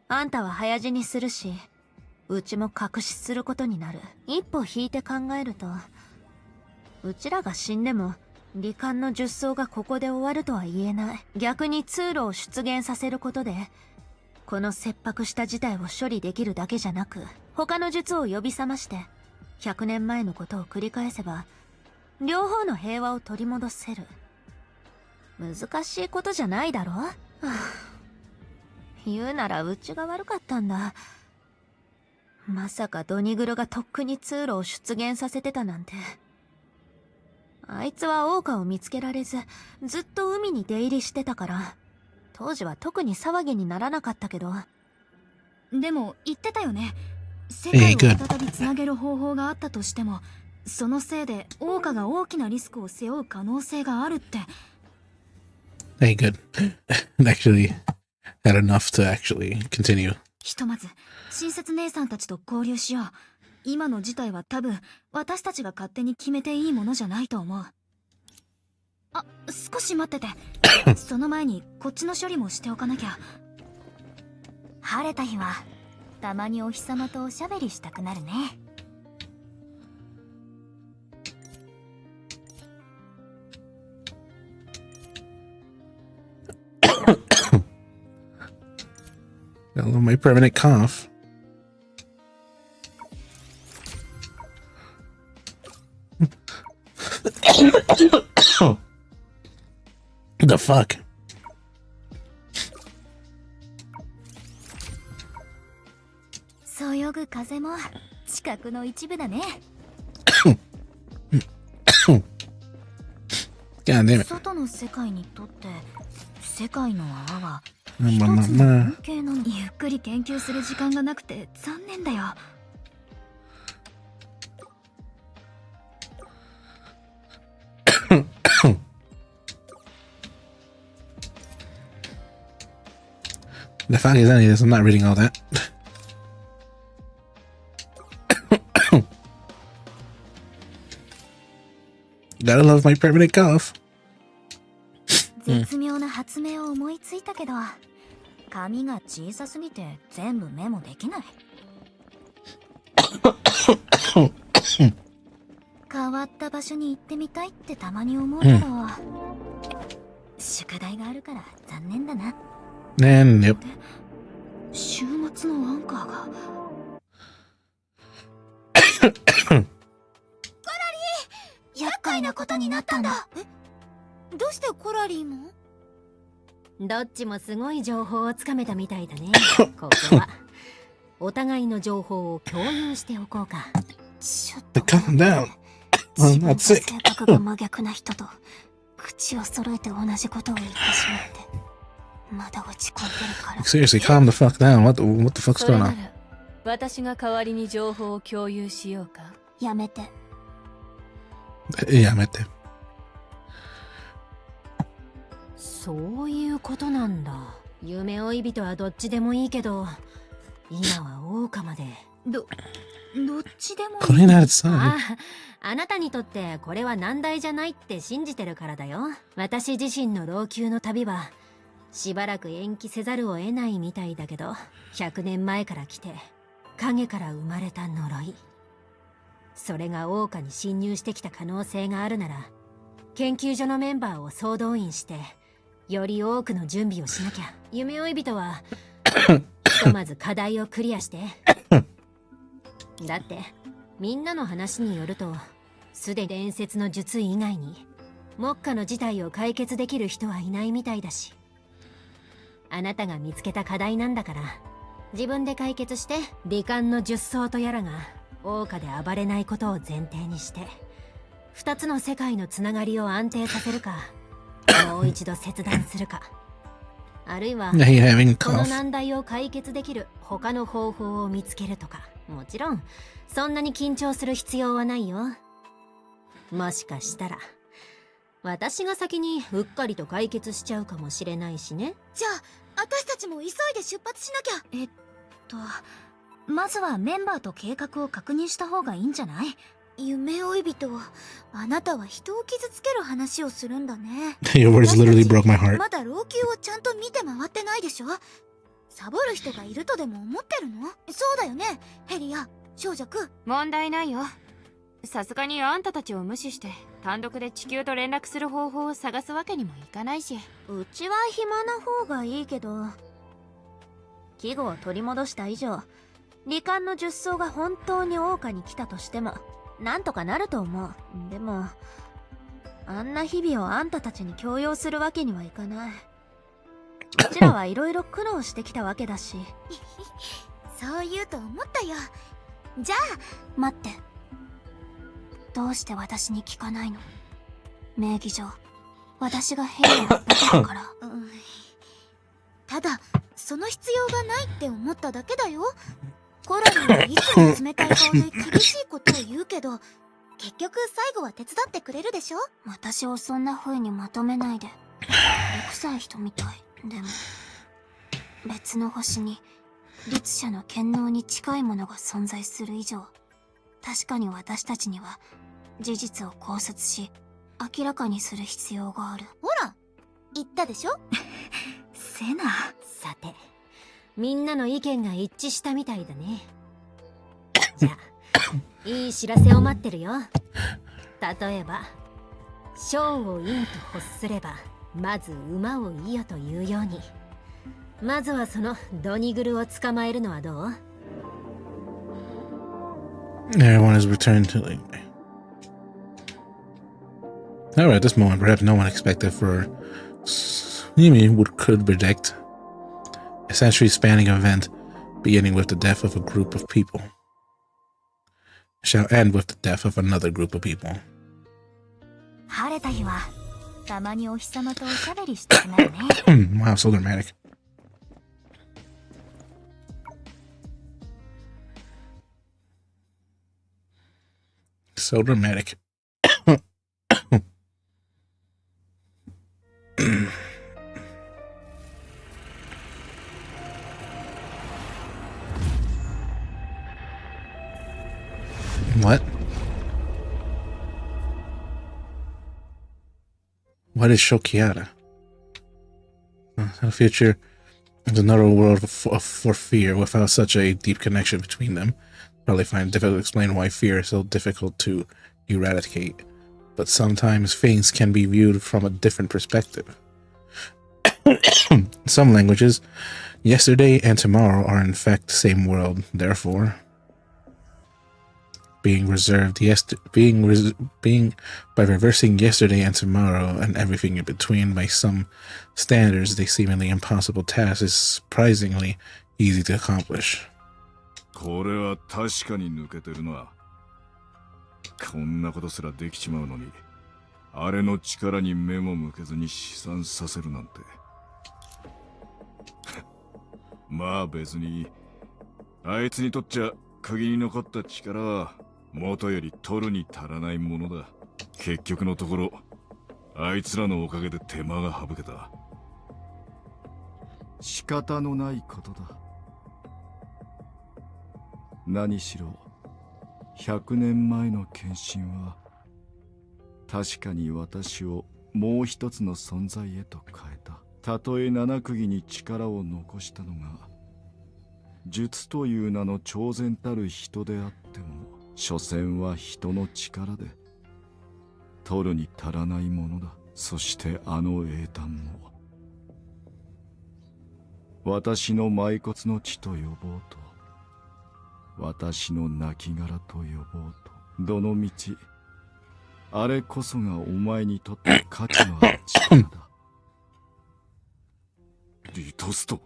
あんたは早死にするし、うちも隠しすることになる。一歩引いて考えると、うちらが死んでも罹患の術草がここで終わるとは言えない。逆に通路を出現させることでこの切迫した事態を処理できるだけじゃなく、他の術を呼び覚まして100年前のことを繰り返せば両方の平和を取り戻せる。難しいことじゃないだろ。はあ、言うならうちが悪かったんだ。まさかドニグルがとっくに通路を出現させてたなんて。あいつは桜花を見つけられずずっと海に出入りしてたから、当時は特に騒ぎにならなかったけど。でも言ってたよね。世界を再びつなげる方法があったとしても、そのせいで桜花が大きなリスクを背負う可能性があるって。Hey, good. Actually had enough to actually continue. ひとまず親切姉さんたちと交流しよう。今の事態は多分私たちが勝手に決めていいものじゃないと思う。あ、少し待ってて。その前にこっちの処理もしておかなきゃ。晴れた日はたまにお日様とおしゃべりしたくなるね。I love my permanent cough. The fuck? そよぐ風も地殻の一部だね。God damn it. 外の世界にとって世界の泡はまあ一つのまあまあ文系なの。ゆっくり研究する時間がなくて残念だよ。The fact is, any of this, I'm not reading all that. Gotta love my permanent cough. 絶妙な発明を思いついたけど、紙が小さすぎて全部メモできない。変わった場所に行ってみたいってたまに思うけど、宿題があるから残念だな。And yep. 週末のアンカーが厄介なことになったんだ。どうしてコラリーも？どっちもすごい情報をつかめたみたいだね。ここはお互いの情報を共有しておこうか。ちょっと Calm down. 自 I'm 分 not と sick. 性格が真逆な人と口を揃えて同じことを言ってしまって、まだ落ち込んでるから。 Seriously, calm the fuck down. What the fuck's それ going な on? ら私が代わりに情報を共有しようか。やめて。やめて。そういうことなんだ。夢追い人はどっちでもいいけど、今はオオカまで。どっちでもこれならさ、ああ、あなたにとってこれは難題じゃないって信じてるからだよ。私自身の老朽の旅はしばらく延期せざるを得ないみたいだけど、100年前から来て影から生まれた呪い、それが桜花に侵入してきた可能性があるなら、研究所のメンバーを総動員してより多くの準備をしなきゃ。夢追い人はひとまず課題をクリアして。だってみんなの話によると、すでに伝説の術以外に目下の事態を解決できる人はいないみたいだし、あなたが見つけた課題なんだから、自分で解決して罹患の術草とやらが桜花で暴れないことを前提にして、2つの世界のつながりを安定させるか、もう一度切断するか、あるいは Yeah, you're having この cough. 難題を解決できる他の方法を見つけるとか。もちろんそんなに緊張する必要はないよ。もしかしたら私が先にうっかりと解決しちゃうかもしれないしね。じゃあ私たちも急いで出発しなきゃ。まずはメンバーと計画を確認した方がいいんじゃない？夢追い人は、あなたは人を傷つける話をするんだね。Your words literally broke my heart. まだ老朽をちゃんと見て回ってないでしょ。サボる人がいるとでも思ってるの？そうだよね、ヘリア、少女くん。問題ないよ。さすがにあんたたちを無視して単独で地球と連絡する方法を探すわけにもいかないし。うちは暇な方がいいけど、器具を取り戻した以上、罹患の術草が本当に桜花に来たとしてもなんとかなると思う。でもあんな日々をあんたたちに強要するわけにはいかない。うちらはいろいろ苦労してきたわけだし。そう言うと思ったよ。じゃあ待って、どうして私に聞かないの？名義上私がヘリアだっただから。ただその必要がないって思っただけだよ。コラリンはいつも冷たい顔で厳しいことを言うけど、結局最後は手伝ってくれるでしょ。私をそんな風にまとめないで。臭い人みたい。でも別の星に律者の権能に近いものが存在する以上、確かに私たちには事実を考察し明らかにする必要がある。ほら言ったでしょ。セナ。さて、みんなの意見が一致したみたいだね。じゃあいい知らせを待ってるよ。例えば将を陰と欲すればまず馬をいよというように、まずはそのドニグルを捕まえるのはどう？ Everyone has returned to like. However, at this moment, perhaps no one expected for Mimi could predict a century-spanning event beginning with the death of a group of people shall end with the death of another group of people. 晴れた日はたまにお日様とおしゃべりしたくなるね。Wow, so dramatic. So dramatic. What? What is Shokiata? The future is another world for fear without such a deep connection between them. probably find it difficult to explain why fear is so difficult to eradicate. But sometimes things can be viewed from a different perspective. In some languages, yesterday and tomorrow are in fact the same world. Therefore, by reversing yesterday and tomorrow and everything in between by some standards, the seemingly impossible task is surprisingly easy to accomplish. これは確かに抜けてるな。こんなことすらできちまうのに、あれの力に目も向けずに試算させるなんて。まあ別に、あいつにとっちゃ釘に残った力は元より取るに足らないものだ。結局のところ、あいつらのおかげで手間が省けた。仕方のないことだ。何しろ100年前の献身は確かに私をもう一つの存在へと変えた。たとえ七釘に力を残したのが術という名の超然たる人であっても、所詮は人の力で取るに足らないものだ。そしてあの英単も私の埋骨の地と呼ぼうと、私の亡骸と呼ぼうと、どのみちあれこそがお前にとって価値のある力だ。リトスト、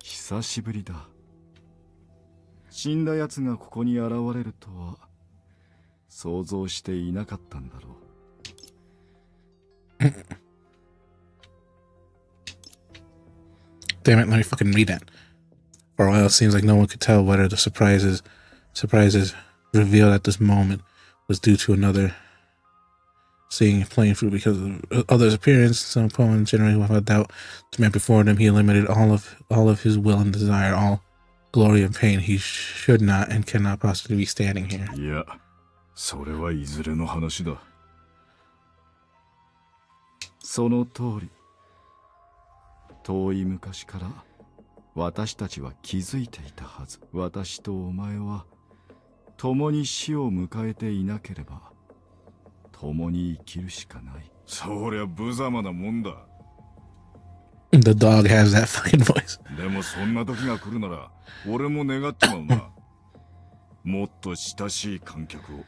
久しぶりだ。死んだ奴がここに現れるとは想像していなかったんだろう。Damn it, let me fucking read that. For a while, it seems like no one could tell whether the surprises revealed at this moment was due to another seeing plain through because of others' appearance. Some opponents generally without doubt the man before them, he eliminated all of his will and desire, all glory and pain. He should not and cannot possibly be standing here. いや、それはいずれの話だ。その通り。遠い昔から私たちは気づいていたはず。私とお前は共に死を迎えていなければ共に生きるしかない。そりゃ無様なもんだ。The dog has that fucking voice. でもそんな時が来るなら俺も願っちまうな。もっと親しい観客を。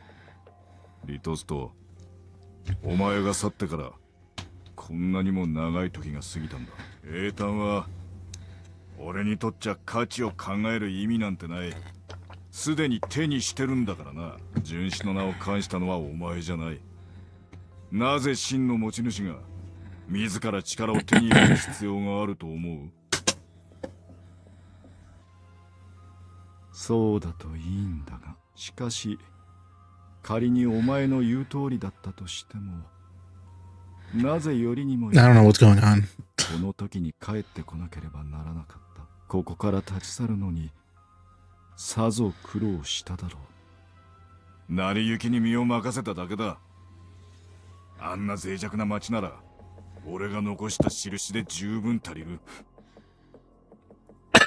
リトスト、お前が去ってからこんなにも長い時が過ぎたんだ。英単は俺にとっちゃ価値を考える意味なんてない。すでに手にしてるんだからな。殉死の名を冠したのはお前じゃない。なぜ真の持ち主が自ら力を手に入れる必要があると思う？そうだといいんだが、しかし仮にお前の言う通りだったとしても、なぜよりにも I don't know what's going on. この時に帰ってこなければならなかった。ここから立ち去るのにさぞ苦労しただろう。成り行きに身を任せただけだ。あんな脆弱な町なら俺が残した印で十分足りる。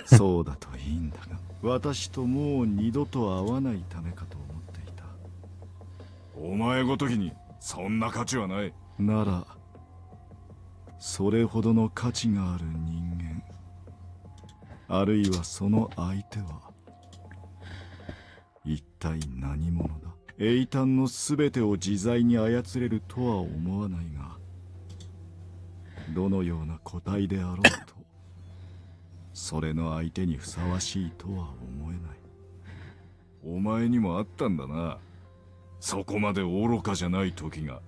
そうだといいんだが、私ともう二度と会わないためかと思っていた。お前ごときにそんな価値はない。ならそれほどの価値がある人間、あるいはその相手は一体何者だ。英単の全てを自在に操れるとは思わないが、どのような個体であろうとそれの相手にふさわしいとは思えない。お前にもあったんだな、そこまで愚かじゃない時が。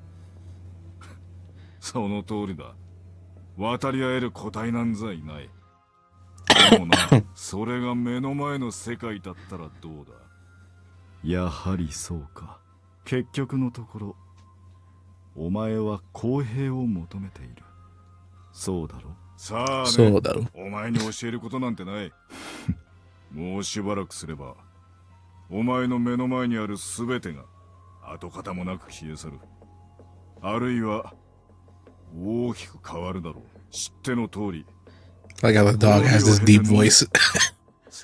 その通りだ。渡り合える個体なんざいない。でもな、それが目の前の世界だったらどうだ。やはりそうか。結局のところお前は公平を求めている。そうだろ。さあね、そうだろ。お前に教えることなんてない。もうしばらくすればお前の目の前にある全てが跡形もなく消え去る。あるいは大きく変わるだろう。知っての通り。Like how the dog has this deep voice.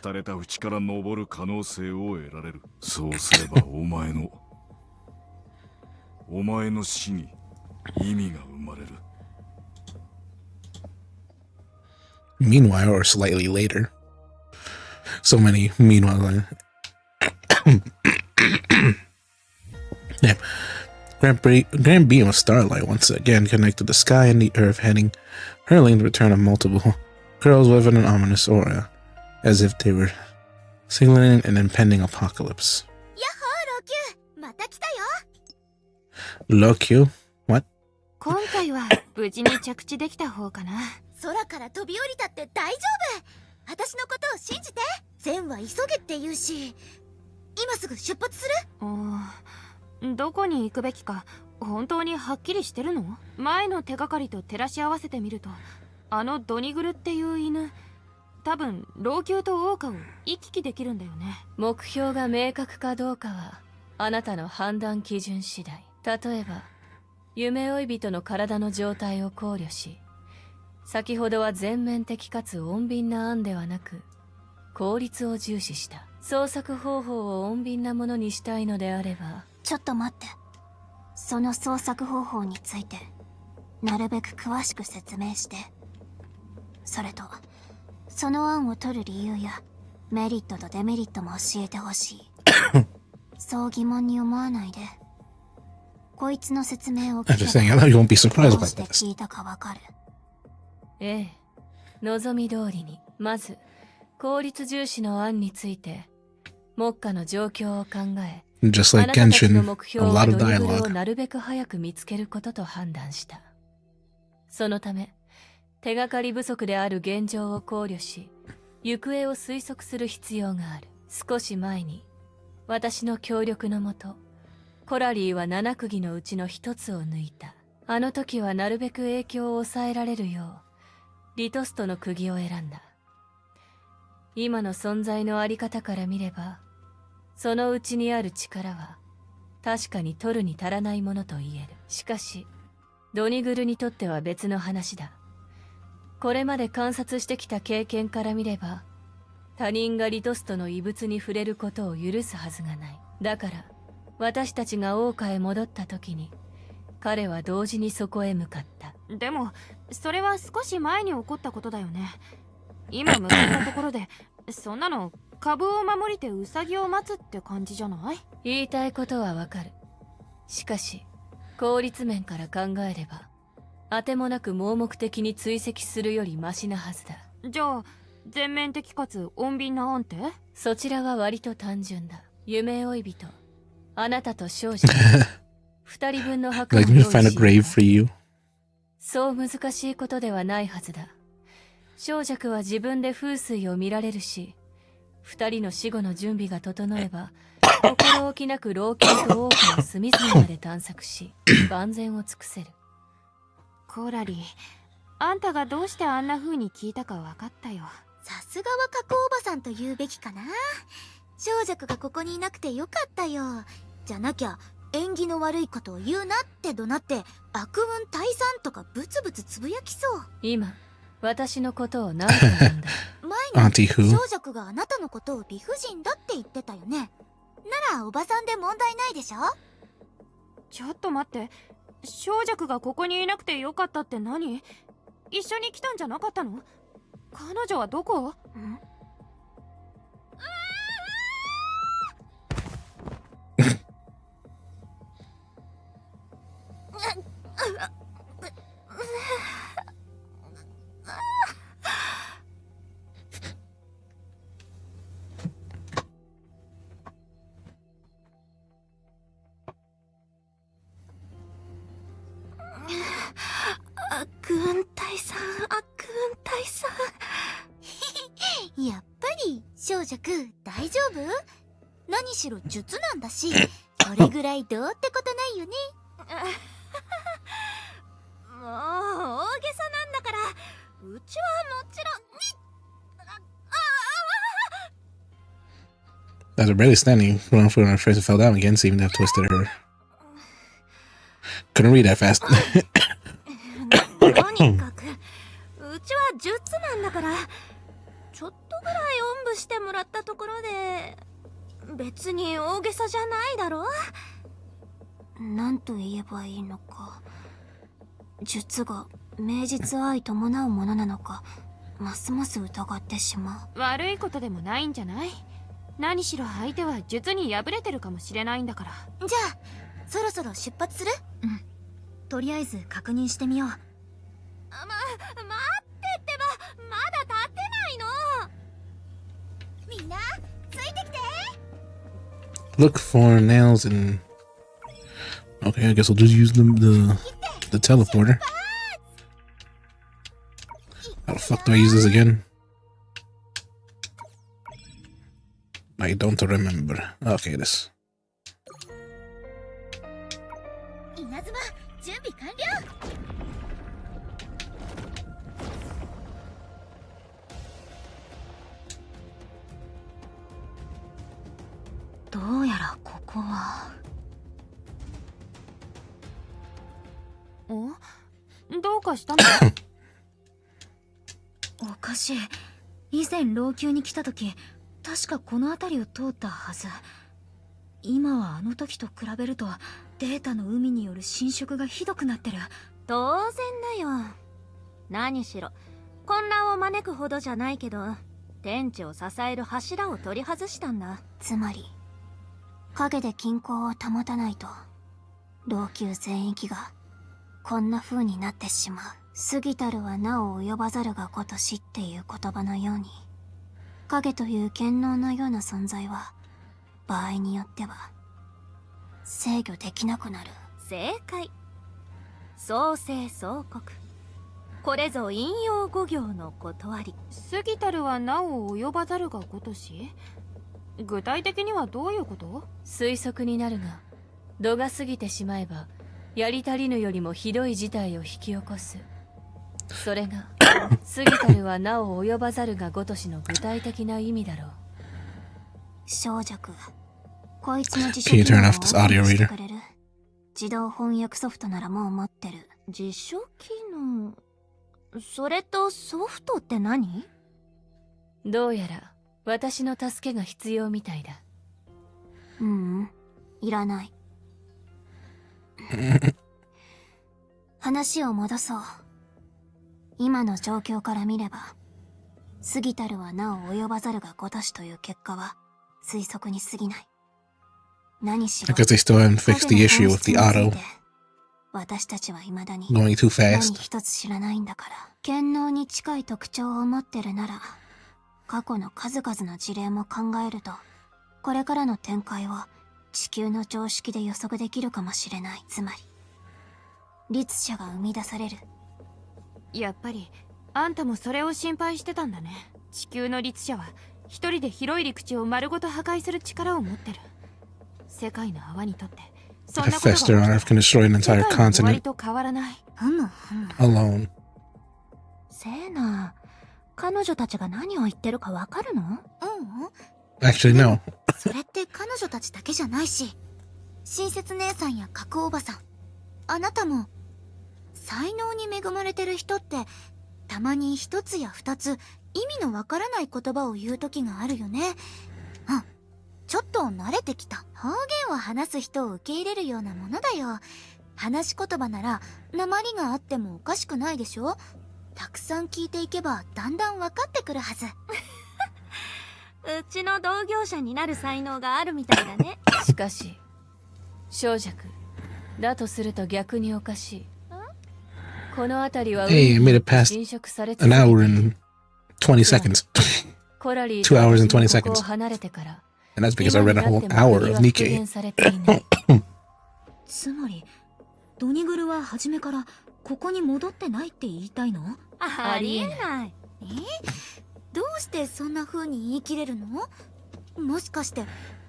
廃れた淵から昇る可能性を得られる。そうすればお前の死に意味が生まれる。 Meanwhile, or slightly later. So many meanwhile. Yeah. Grand beam of starlight once again connected the sky and the earth, hurling the return of multiple girls within an ominous aura, as if they were signaling an impending apocalypse. やっほー、老朽また来たよ。 Lokyu? What? 今回は無事に着地できた方かな。空から飛び降りたって大丈夫。私のことを信じて。善は急げって言うし、今すぐ出発する？どこに行くべきか本当にはっきりしてるの？前の手がかりと照らし合わせてみると、あのドニグルっていう犬、多分老朽と桜花を行き来できるんだよね。目標が明確かどうかはあなたの判断基準次第。例えば夢追い人の体の状態を考慮し、先ほどは全面的かつ穏便な案ではなく効率を重視した。捜索方法を穏便なものにしたいのであれば。ちょっと待って。その捜索方法についてなるべく詳しく説明して。それとその案を取る理由やメリットとデメリットも教えてほしい。そう疑問に思わないで。こいつの説明を聞 I'm け just saying, I thought you won't be ば surprised どう by して this. 聞いたかわかる。ええ、望み通りに。まず効率重視の案について目下の状況を考え、 Just あ like なたたち Genshin, の目 a 標は lot ド of ニグルを dialogue. なるべく早く見つけることと判断した。そのため手がかり不足である現状を考慮し、行方を推測する必要がある。少し前に私の協力のもとコラリーは7釘のうちの一つを抜いた。あの時はなるべく影響を抑えられるようリトストの釘を選んだ。今の存在のあり方から見れば、そのうちにある力は確かに取るに足らないものと言える。しかしドニグルにとっては別の話だ。これまで観察してきた経験から見れば、他人がリトストの遺物に触れることを許すはずがない。だから私たちが桜花へ戻った時に彼は同時にそこへ向かった。でもそれは少し前に起こったことだよね。今向かったところでそんなの株を守りてウサギを待つって感じじゃない？言いたいことはわかる。しかし効率面から考えればあてもなく盲目的に追跡するよりマシなはずだ。じゃあ全面的かつ穏便な案って？そちらは割と単純だ。夢追い人、あなたと少女二人分の墓を Like 用 me 意 to find a し grave for you. そう難しいことではないはずだ。小弱は自分で風水を見られるし、二人の死後の準備が整えば心置きなく老朽と多くの隅々まで探索し万全を尽くせる。コラリー、あんたがどうしてあんな風に聞いたか分かったよ。さすがは加工おばさんと言うべきかな。小弱がここにいなくてよかったよ。じゃなきゃ縁起の悪いことを言うなって怒鳴って悪運退散とかブツブツつぶやきそう。今私のことを何と言うんだ？前に Auntie who? 小弱があなたのことを理不尽だって言ってたよね。ならおばさんで問題ないでしょ。ちょっと待って、小弱がここにいなくてよかったって何？一緒に来たんじゃなかったの？彼女はどこ？悪運退散、悪運退散。やっぱり小弱大丈夫？何しろ術なんだし、それぐらいどうってことないよね。もう大げさなんだから、うちはもちろん。After barely standing, put on foot on her face and fell down again, seeming to have twisted her. Couldn't read that fast. とにかくうちは術なんだから、ちょっとぐらいおんぶ部してもらったところで別に大げさじゃないだろ。なんと言えばいいのか。術が名実相伴うものなのか、ますます疑ってしまう。悪いことでもないんじゃない？何しろ相手は術に敗れてるかもしれないんだから。じゃあそろそろ出発する？うん、とりあえず確認してみよう。待ってってば、まだ立ってないの。みんなついてきて。 Look for nails and. Okay, I guess I'll just use the teleporter. How the fuck do I use this again? I don't remember. Okay, this. 稲妻準備完了。どうやらここは。どうかしたの？おかしい。以前老朽に来た時、確かこの辺りを通ったはず。今はあの時と比べるとデータの海による侵食がひどくなってる。当然だよ。何しろ混乱を招くほどじゃないけど、天地を支える柱を取り外したんだ。つまり影で均衡を保たないと老朽全域がこんな風になってしまう。過ぎたるはなお及ばざるが如しっていう言葉のように、影という権能のような存在は場合によっては制御できなくなる。正解。創世創国。これぞ引用語行の断り。過ぎたるはなお及ばざるが如し。具体的にはどういうこと？推測になるが、度が過ぎてしまえばやり足りぬよりもひどい事態を引き起こす。それが過ぎたるはなお及ばざるが如しの具体的な意味だろう。小弱、こいつの辞書 Can you 機 turn 能を off this オン audio にして reader? くれる？自動翻訳ソフトならもう持ってる。辞書機能？それとソフトって何？どうやら私の助けが必要みたいだ。ううん、いらない。話を戻そう。今の状況から見れば、過ぎたるはなお及ばざるが如しという結果は推測に過ぎない。何しろ Because they still haven't fixed the issue with the auto 私たちは未だに going too 何 fast. 一つ知らないんだから。権能に近い特徴を持ってるなら、過去の数々の事例も考えると、これからの展開を地球の常識で予測できるかもしれない。つまり律者が生み出される。やっぱりあんたもそれを心配してたんだね。地球の律者は一人で広い陸地を丸ごと破壊する力を持ってる。世界の泡にとってそん A なことが fester on Earth can destroy an 世 entire 界の終わり continent と変わらない。ふむふむ。 alone. せーな、彼女たちが何を言ってるかわかるの？Actually, no. それって彼女たちだけじゃないし、親切姉さんや角おばさん、あなたも才能に恵まれてる人ってたまに一つや二つ意味のわからない言葉を言う時があるよね。うん、ちょっと慣れてきた。方言を話す人を受け入れるようなものだよ。話し言葉なら訛りがあってもおかしくないでしょ。たくさん聞いていけばだんだん分かってくるはず。うちの同業者になる才能があるみたいだね。しかし小弱だとすると逆におかしい。この辺りは Hey, I made it 海 past に侵食され an hour and 20 seconds. コラリー 2 hours and 20と私もここを seconds. 離れてから And that's because I read a whole hour of 今になっても釘は復 Nikkei. 元されていない。つまりドニグルは初めからここに戻ってないって言いたいの？ありえない。どうしてそんな風に言い切れるの？もしかして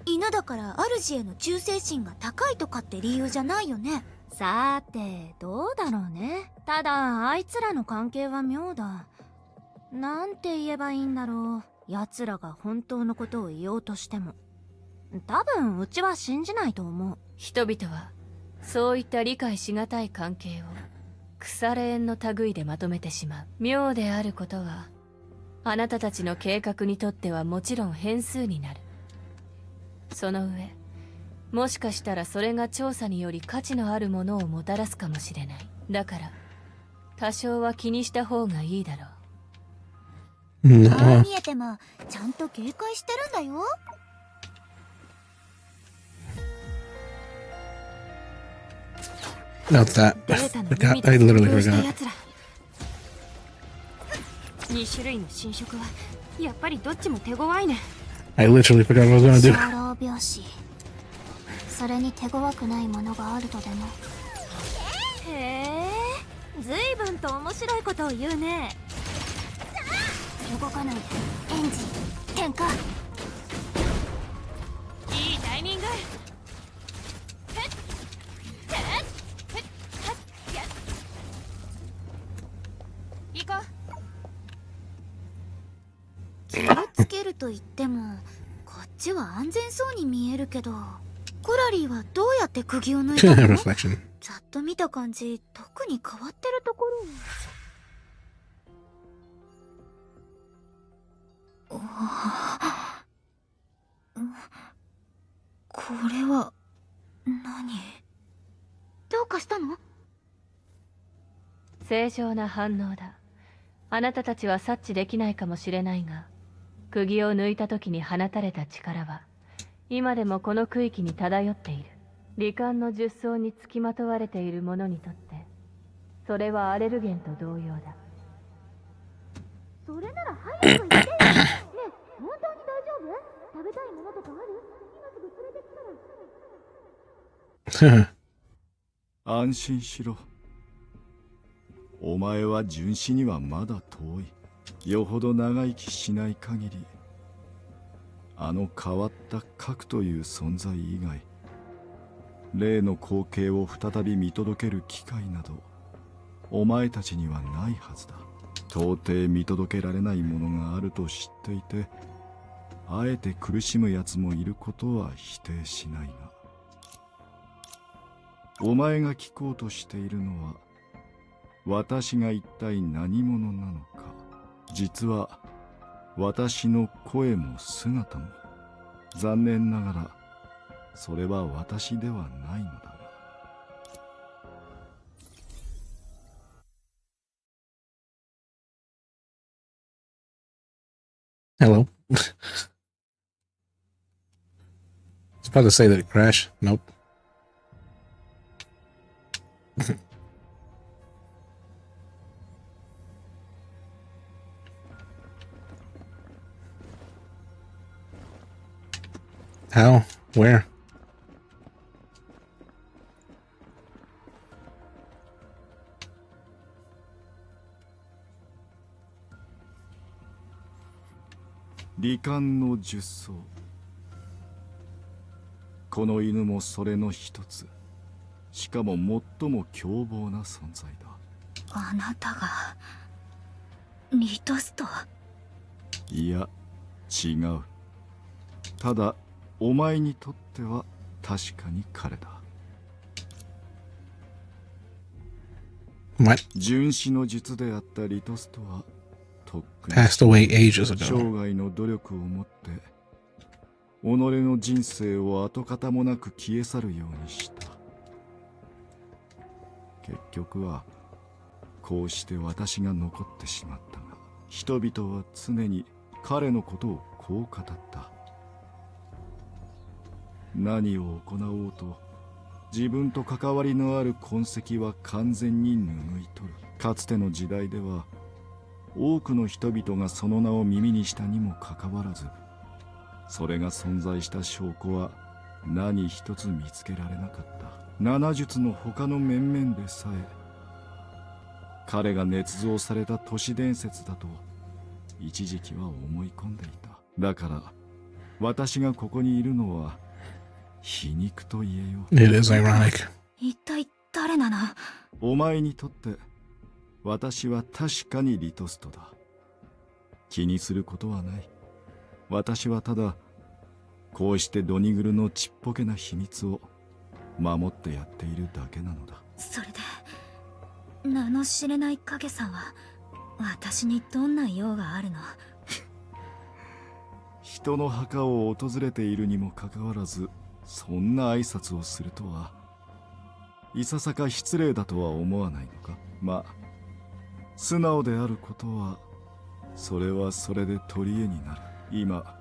犬だから主への忠誠心が高いとかって理由じゃないよね。さーてどうだろうね。ただあいつらの関係は妙だ。なんて言えばいいんだろう。奴らが本当のことを言おうとしても多分うちは信じないと思う。人々はそういった理解しがたい関係を腐れ縁の類でまとめてしまう。妙であることはあなたたちの計画にとってはもちろん変数になる。その上、もしかしたらそれが調査により価値のあるものをもたらすかもしれない。だから多少は気にした方がいいだろう。ああ No. 見えてもちゃんと警戒してるんだよ。 Not that. データの Forgot. 海で I 遭 literally 遇した forgot. やつら。2種類の侵食はやっぱりどっちも手強いね。 I literally forgot what I was gonna 小 do. 老病死、それに手強くないものがあるとでも。へえ、ずいぶんと面白いことを言うね。動かないでエンジン点火。いいタイミング。行こう。気をつけると言ってもこっちは安全そうに見えるけど、コラリーはどうやって釘を抜いたの？ Reflection. ざっと見た感じ特に変わってるところは。これは何？どうかしたの？正常な反応だ。あなたたちは察知できないかもしれないが、釘を抜いた時に放たれた力は今でもこの区域に漂っている。罹患の術層につきまとわれている者にとってそれはアレルゲンと同様だ。それなら早く行ってよ。ねえ、本当に大丈夫？食べたいものとかある？今すぐ連れてくから。安心しろ。お前は純子にはまだ遠い。よほど長生きしない限り、あの変わった核という存在以外、例の光景を再び見届ける機会などお前たちにはないはずだ。到底見届けられないものがあると知っていて、あえて苦しむ奴もいることは否定しないが、お前が聞こうとしているのは、私が一体何者なのか。実は私の声も姿も、残念ながらそれは私ではないのだが。Hello. I was about to say that it crashed. Nope. How? Where? 罹患の術層。この犬もそれの一つ。しかも最も凶暴な存在だ。あなたがリトスト？いや、違う。ただお前にとっては確かに彼だ。 What? 純子の術であったリトストはとっくに Passed away ages 生 ago. 涯の努力をもって己の人生を跡形もなく消え去るようにした。結局はこうして私が残ってしまったが、人々は常に彼のことをこう語った。何を行おうと自分と関わりのある痕跡は完全に拭い取る。かつての時代では多くの人々がその名を耳にしたにもかかわらず、それが存在した証拠は何一つ見つけられなかった。七術の他の面々でさえ彼が捏造された都市伝説だと一時期は思い込んでいた。だから私がここにいるのは皮肉と言えよ。 It is ironic. 一体誰なの？お前にとって私は確かにリトストだ。気にすることはない。私はただこうしてドニグルのちっぽけな秘密を守ってやっているだけなのだ。それで名の知れない影さんは私にどんな用があるの？人の墓を訪れているにもかかわらず、そんな挨拶をするとは、いささか失礼だとは思わないのか。まあ素直であることは、それはそれで取り柄になる。今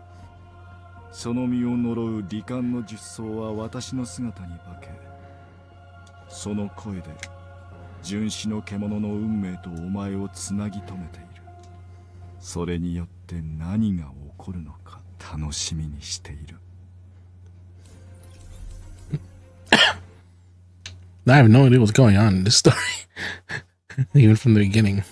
その身を呪う罹患の術草は私の姿に化け、その声で純子の獣の運命とお前をつなぎ止めている。それによって何が起こるのか楽しみにしている。I have no idea what's going on in this story, even from the beginning.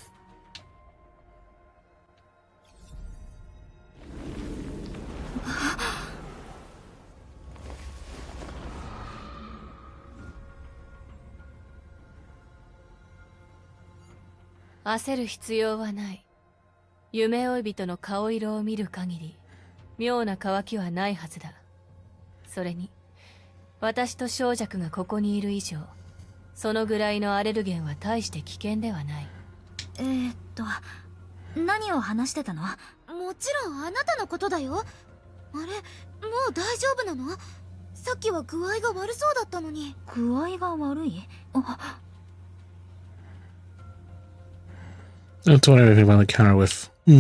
焦る必要はない。夢追い人の顔色を見る限り、妙な渇きはないはずだ。それに、私と小弱がここにいる以上、そのぐらいのアレルゲンは大して危険ではない。何を話してたの？もちろんあなたのことだよ。あれ、もう大丈夫なの？さっきは具合が悪そうだったのに。具合が悪い？あ、That's what I think about the counter with. 本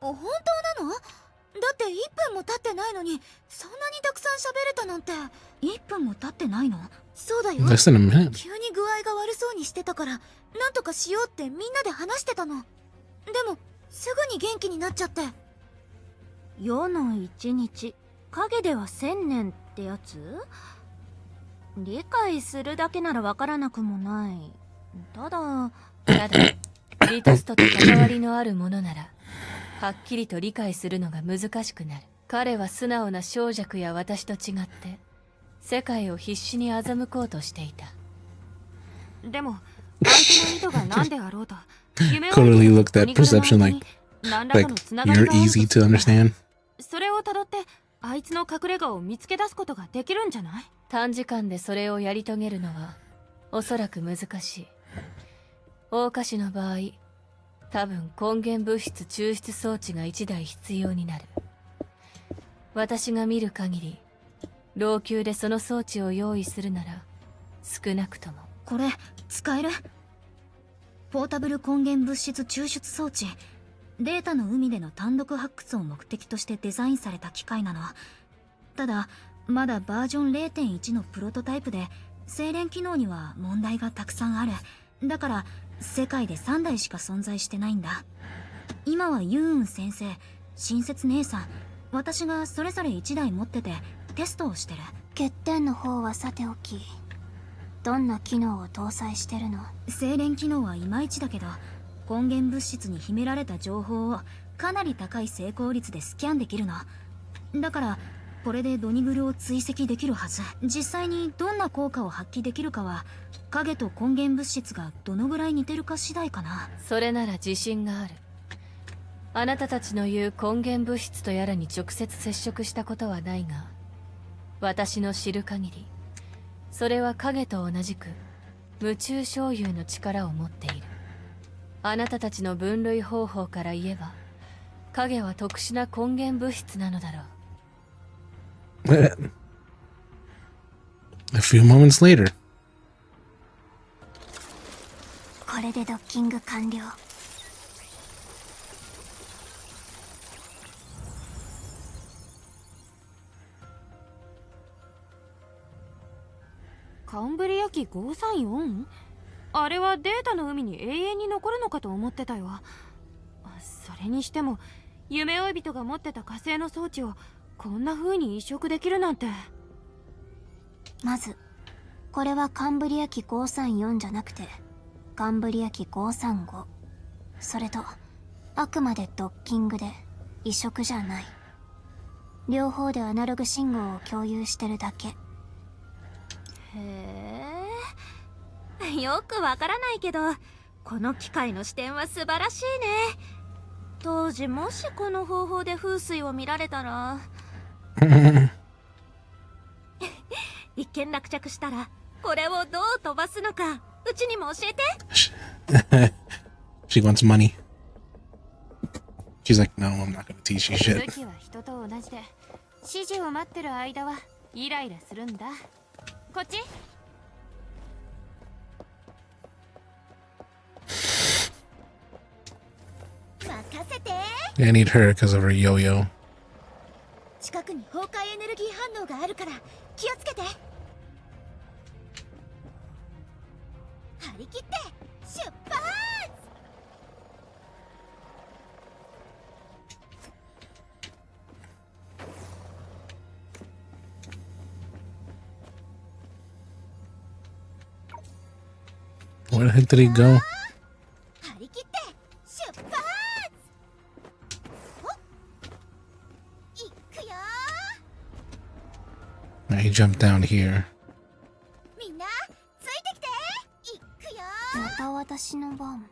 当なの？だって1分も経ってないのにそんなにたくさん喋れたなんて。1分も経ってないの？そうだよ。 Less than a minute. 急に具合が悪そうにしてたからなんとかしようってみんなで話してたの。でもすぐに元気になっちゃって。世の一日、影では1000年ってやつ？理解するだけならわからなくもない。ただリトストと関わりのあるものならはっきりと理解するのが難しくなる。彼は素直な小弱や私と違って世界を必死に欺こうとしていた。でも相手の意図が何であろうと夢を Clearly looked at perception like 何らかのつながり you're がある easy と to understand. それをたどってあいつの隠れ家を見つけ出すことができるんじゃない？短時間でそれをやり遂げるのはおそらく難しい。大歌手の場合、多分根源物質抽出装置が1台必要になる。私が見る限り、老朽でその装置を用意するなら、少なくとも。これ使える？ポータブル根源物質抽出装置。データの海での単独発掘を目的としてデザインされた機械なの。ただまだバージョン 0.1 のプロトタイプで精錬機能には問題がたくさんある。だから世界で3台しか存在してないんだ。今はユーン先生、新節姉さん、私がそれぞれ1台持っててテストをしてる。欠点の方はさておき、どんな機能を搭載してるの？精錬機能はいまいちだけど、根源物質に秘められた情報をかなり高い成功率でスキャンできるの。だからこれでドニグルを追跡できるはず。実際にどんな効果を発揮できるかは影と根源物質がどのぐらい似てるか次第かな。それなら自信がある。あなたたちの言う根源物質とやらに直接接触したことはないが、私の知る限りそれは影と同じく無中生有の力を持っている。あなたたちの分類方法から言えば影は特殊な根源物質なのだろう。A few moments later. これでドッキング完了。カンブリア紀 534？ あれはデータの海に永遠に残るのかと思ってたよ。それにしても夢追い人が持ってた火星の装置をこんな風に移植できるなんて。まずこれはカンブリア紀534じゃなくてカンブリア紀535。それとあくまでドッキングで移植じゃない。両方でアナログ信号を共有してるだけ。へえ、よくわからないけどこの機械の視点は素晴らしいね。当時もしこの方法で風水を見られたら一件落着したらこれをどう飛ばすのかうちにも教えて。She wants money. She He's like, no, I'm not gonna teach you 武 shit. 器は人と同じで指示を待ってる間はイライラするんだ。こっち。 任せて。 I need her because of her yo-yo. 近くに崩壊エネルギー反応があるから気をつけて。張り切って出発。 Where the heck did he go? 張り切って出発。おっ、行くよ。 He jumped down here. みんなついてきて。行くよ。また私の番。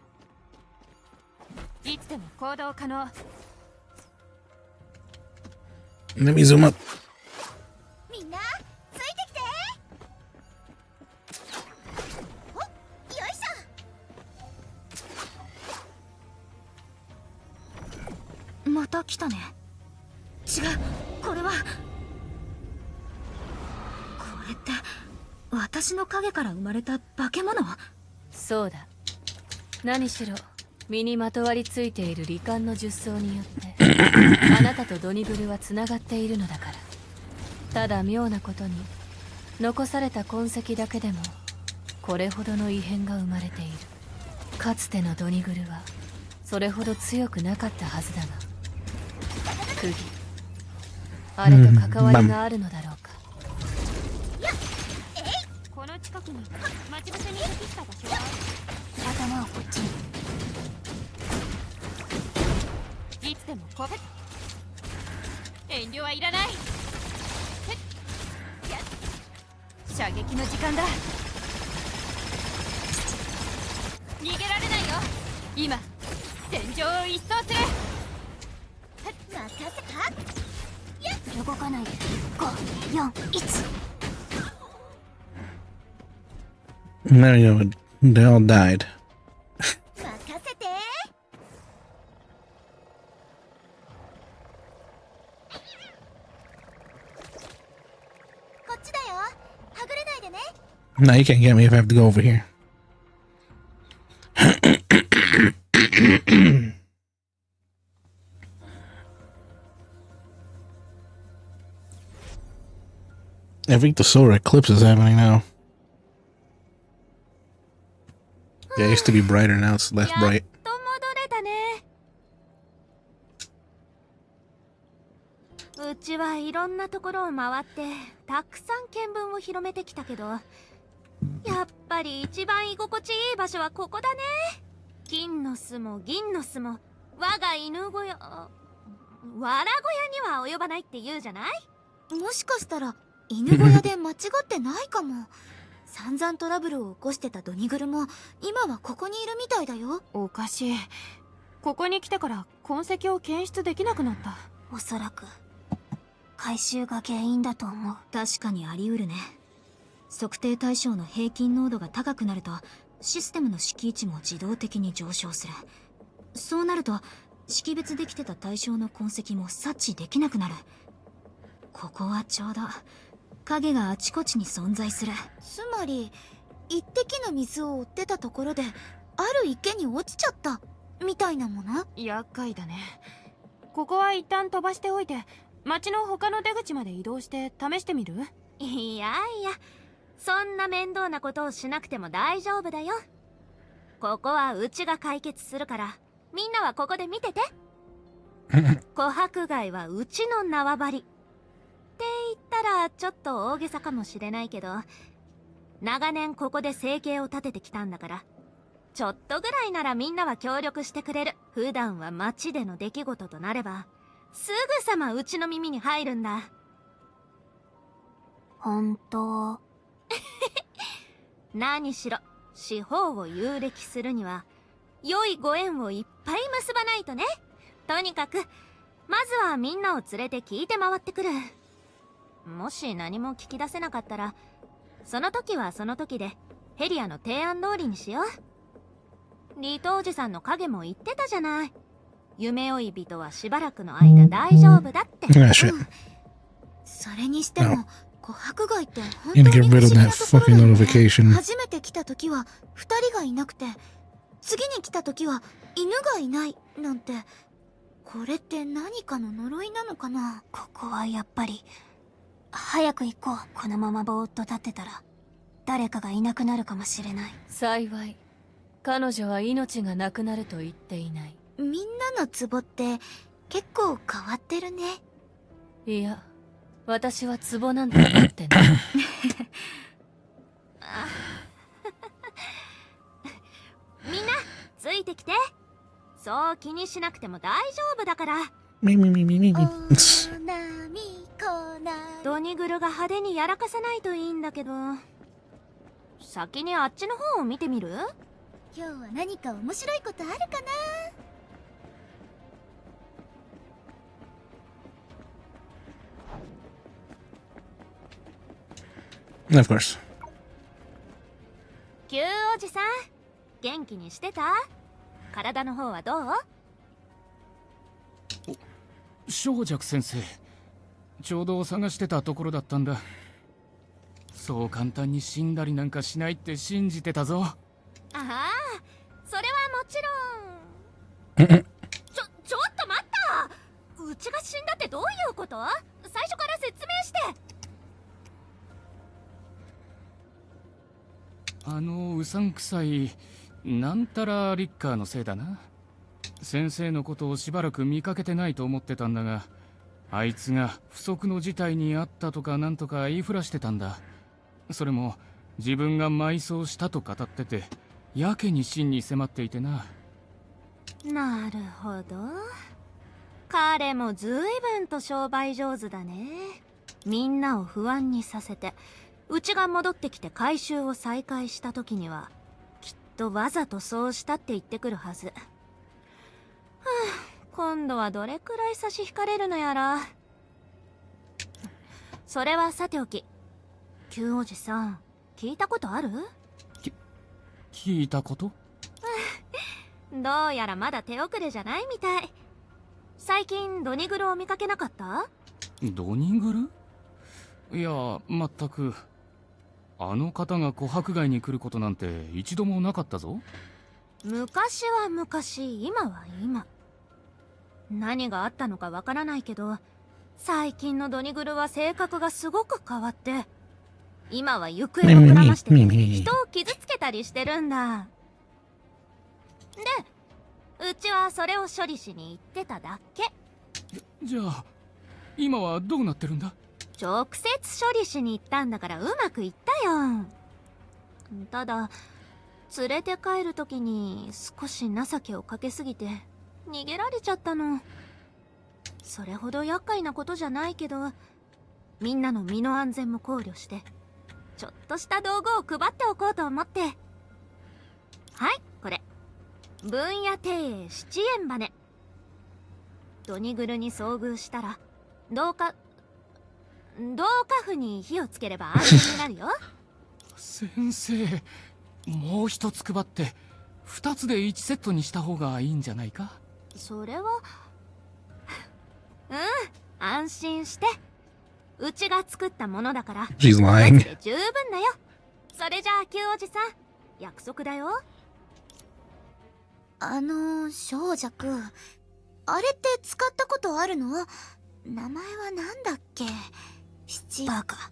いつでも行動可能。 Let me zoom up. みんなついてきて。お、よいしょ。また来たね。違う、これは。これって私の影から生まれた化け物？そうだ。何しろ身にまとわりついている罹患の術草によってあなたとドニブルはつながっているのだから。ただ妙なことに残された痕跡だけでもこれほどの異変が生まれている。かつてのドニグルはそれほど強くなかったはずだが、釘、あれと関わりがあるのだろうか。この近くに待ち伏せに適した場所は頭をこっちに。いつでもこべ。遠慮はいらない。射撃の時間だ。逃げられないよ。今戦場を一掃する。任せた。動かないで。5、4、1。 There you go. They all died. 任せて。こっちだよ。はぐれないでね。 No, you can't get me if I have to go over here. I think the solar eclipse is happening now. Yeah, it used to be brighter, now it's less やっ bright. と戻れたね。うちはいろんなところを回ってたくさん見聞を広めてきたけど、やっぱり一番居心地いい場所はここだね。金の巣も銀の巣も我が犬小屋、わら小屋には及ばないって言うじゃない。もしかしたら犬小屋で間違ってないかも。散々トラブルを起こしてたドニグルも今はここにいるみたいだよ。おかしい。ここに来てから痕跡を検出できなくなった。おそらく回収が原因だと思う。確かにあり得るね。測定対象の平均濃度が高くなるとシステムの識位値も自動的に上昇する。そうなると識別できてた対象の痕跡も察知できなくなる。ここはちょうど影があちこちに存在する。つまり一滴の水を追ってたところである池に落ちちゃったみたいなもの。厄介だね。ここは一旦飛ばしておいて町の他の出口まで移動して試してみる？いやいや、そんな面倒なことをしなくても大丈夫だよ。ここはうちが解決するからみんなはここで見てて。琥珀貝はうちの縄張りって言ったらちょっと大げさかもしれないけど、長年ここで生計を立ててきたんだから、ちょっとぐらいならみんなは協力してくれる。普段は町での出来事となればすぐさまうちの耳に入るんだ。本当？何しろ四方を遊歴するには良いご縁をいっぱい結ばないとね。とにかくまずはみんなを連れて聞いて回ってくる。もし何も聞き出せなかったらその時はその時でヘリアの提案通りにしよう。リトおじさんの影も言ってたじゃない。夢追い人はしばらくの間大丈夫だって。Ah, shit. それにしても琥珀街って本 I'm 当 gonna に get 不 rid 思 of 議な that ところ fucking だよね。 notification. 初めて来た時は2人がいなくて、次に来た時は犬がいないなんて、これって何かの呪いなのかな。ここはやっぱり早く行こう。このままぼーっと立ってたら誰かがいなくなるかもしれない。幸い彼女は命がなくなると言っていない。みんなの壺って結構変わってるね。いや、私は壺なんて持ってない。みんなついてきて。そう気にしなくても大丈夫だから。 Me, me, me, me, me, me. ドニグルが派手にやらかさないといいんだけど、先にあっちの方を見てみる？今日は何か面白いことあるかな。 Of course. 旧おじさん、元気にしてた？体の方はどう？小雀先生、ちょうど探してたところだったんだ。そう簡単に死んだりなんかしないって信じてたぞ。ああ、それはもちろん。ちょっと待った。うちが死んだってどういうこと？最初から説明して。うさんくさいなんたらリッカーのせいだな。先生のことをしばらく見かけてないと思ってたんだが、あいつが不測の事態にあったとかなんとか言いふらしてたんだ。それも自分が埋葬したと語ってて、やけに真に迫っていてな。なるほど。彼もずいぶんと商売上手だね。みんなを不安にさせて、うちが戻ってきて回収を再開した時にはきっとわざとそうしたって言ってくるはず。はあ、今度はどれくらい差し引かれるのやら。それはさておき、旧おじさん聞いたことある？聞いたこと？どうやらまだ手遅れじゃないみたい。最近ドニグルを見かけなかった？ドニグル？いや、全く。あの方が琥珀街に来ることなんて一度もなかったぞ。昔は昔、今は今。何があったのかわからないけど、最近のドニグルは性格がすごく変わって、今は行方をくらまして人を傷つけたりしてるんだ。で、うちはそれを処理しに行ってただけ。じゃあ今はどうなってるんだ？直接処理しに行ったんだからうまくいったよ。ただ連れて帰る時に少し情けをかけすぎて逃げられちゃったの。それほど厄介なことじゃないけど、みんなの身の安全も考慮してちょっとした道具を配っておこうと思って。はい、これ分野庭園七円羽。ドニグルに遭遇したら同化符に火をつければ安全になるよ。先生、もう一つ配って2つで1セットにした方がいいんじゃないか？それは安心して。うちが作ったものだから She's lying. で十分だよ。それじゃあ旧おじさん、約束だよ。小雀、あれって使ったことあるの？名前はなんだっけ？バカ。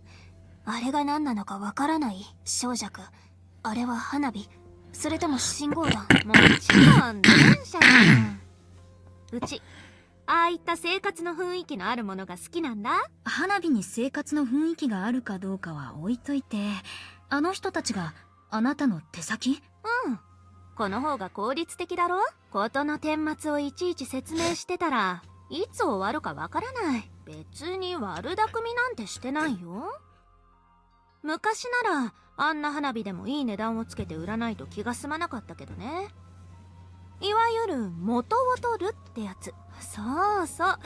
あれが何なのかわからない？小雀。あれは花火？それとも信号弾？もちろん電車だ。うちああいった生活の雰囲気のあるものが好きなんだ。花火に生活の雰囲気があるかどうかは置いといて、あの人たちがあなたの手先？うん。この方が効率的だろ。事の顛末をいちいち説明してたらいつ終わるかわからない。別に悪巧みなんてしてないよ。昔ならあんな花火でもいい値段をつけて売らないと気が済まなかったけどね。いわゆる元を取るってやつ。そうそう。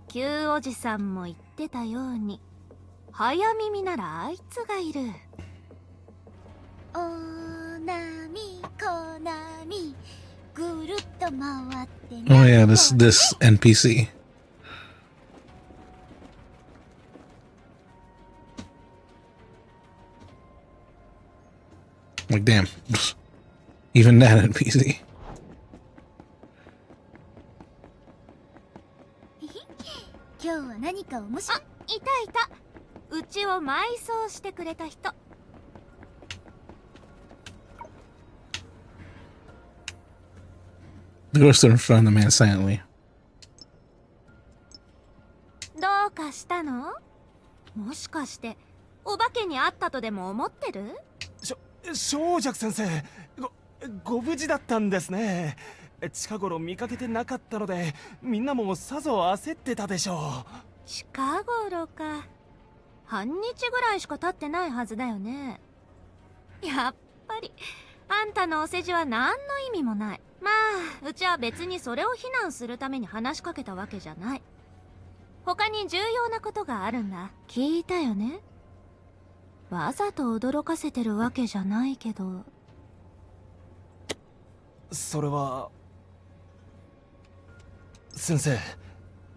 旧おじさんも言ってたように、早耳ならあいつがいる。おなみこなみぐるっと Oh yeah, this NPC. Like damn, even that NPC. 今日は何か面白い。いたいた。うちを埋葬してくれた人。 The girl stood in front of the man silently. どうかしたの？もしかしてお化けに会ったとでも思ってる？正尺先生、ご無事だったんですね。近頃見かけてなかったので、みんなもさぞ焦ってたでしょう。近頃か。半日ぐらいしか経ってないはずだよね。やっぱりあんたのお世辞は何の意味もない。まあうちは別にそれを非難するために話しかけたわけじゃない。他に重要なことがあるんだ。聞いたよね。わざと驚かせてるわけじゃないけど。それは先生、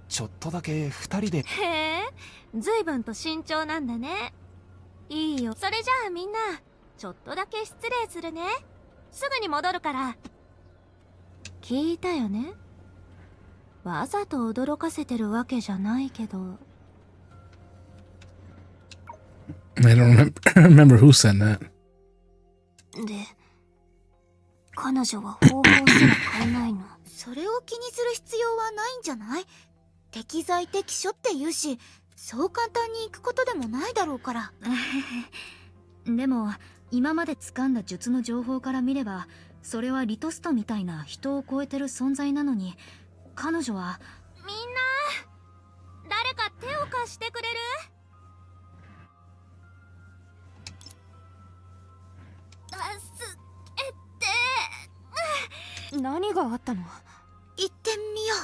ちょっとだけ二人で。へえ、随分と慎重なんだね。いいよ。それじゃあみんなちょっとだけ失礼するね。すぐに戻るから。聞いたよね。わざと驚かせてるわけじゃないけど。 I don't remember who said that. で、彼女は方法すら変えないの。それを気にする必要はないんじゃない？適材適所って言うし、そう簡単に行くことでもないだろうから。でも今まで掴んだ術の情報から見れば、それはリトストみたいな人を超えてる存在なのに、彼女は。みんな誰か手を貸してくれる？何があったの？行ってみよ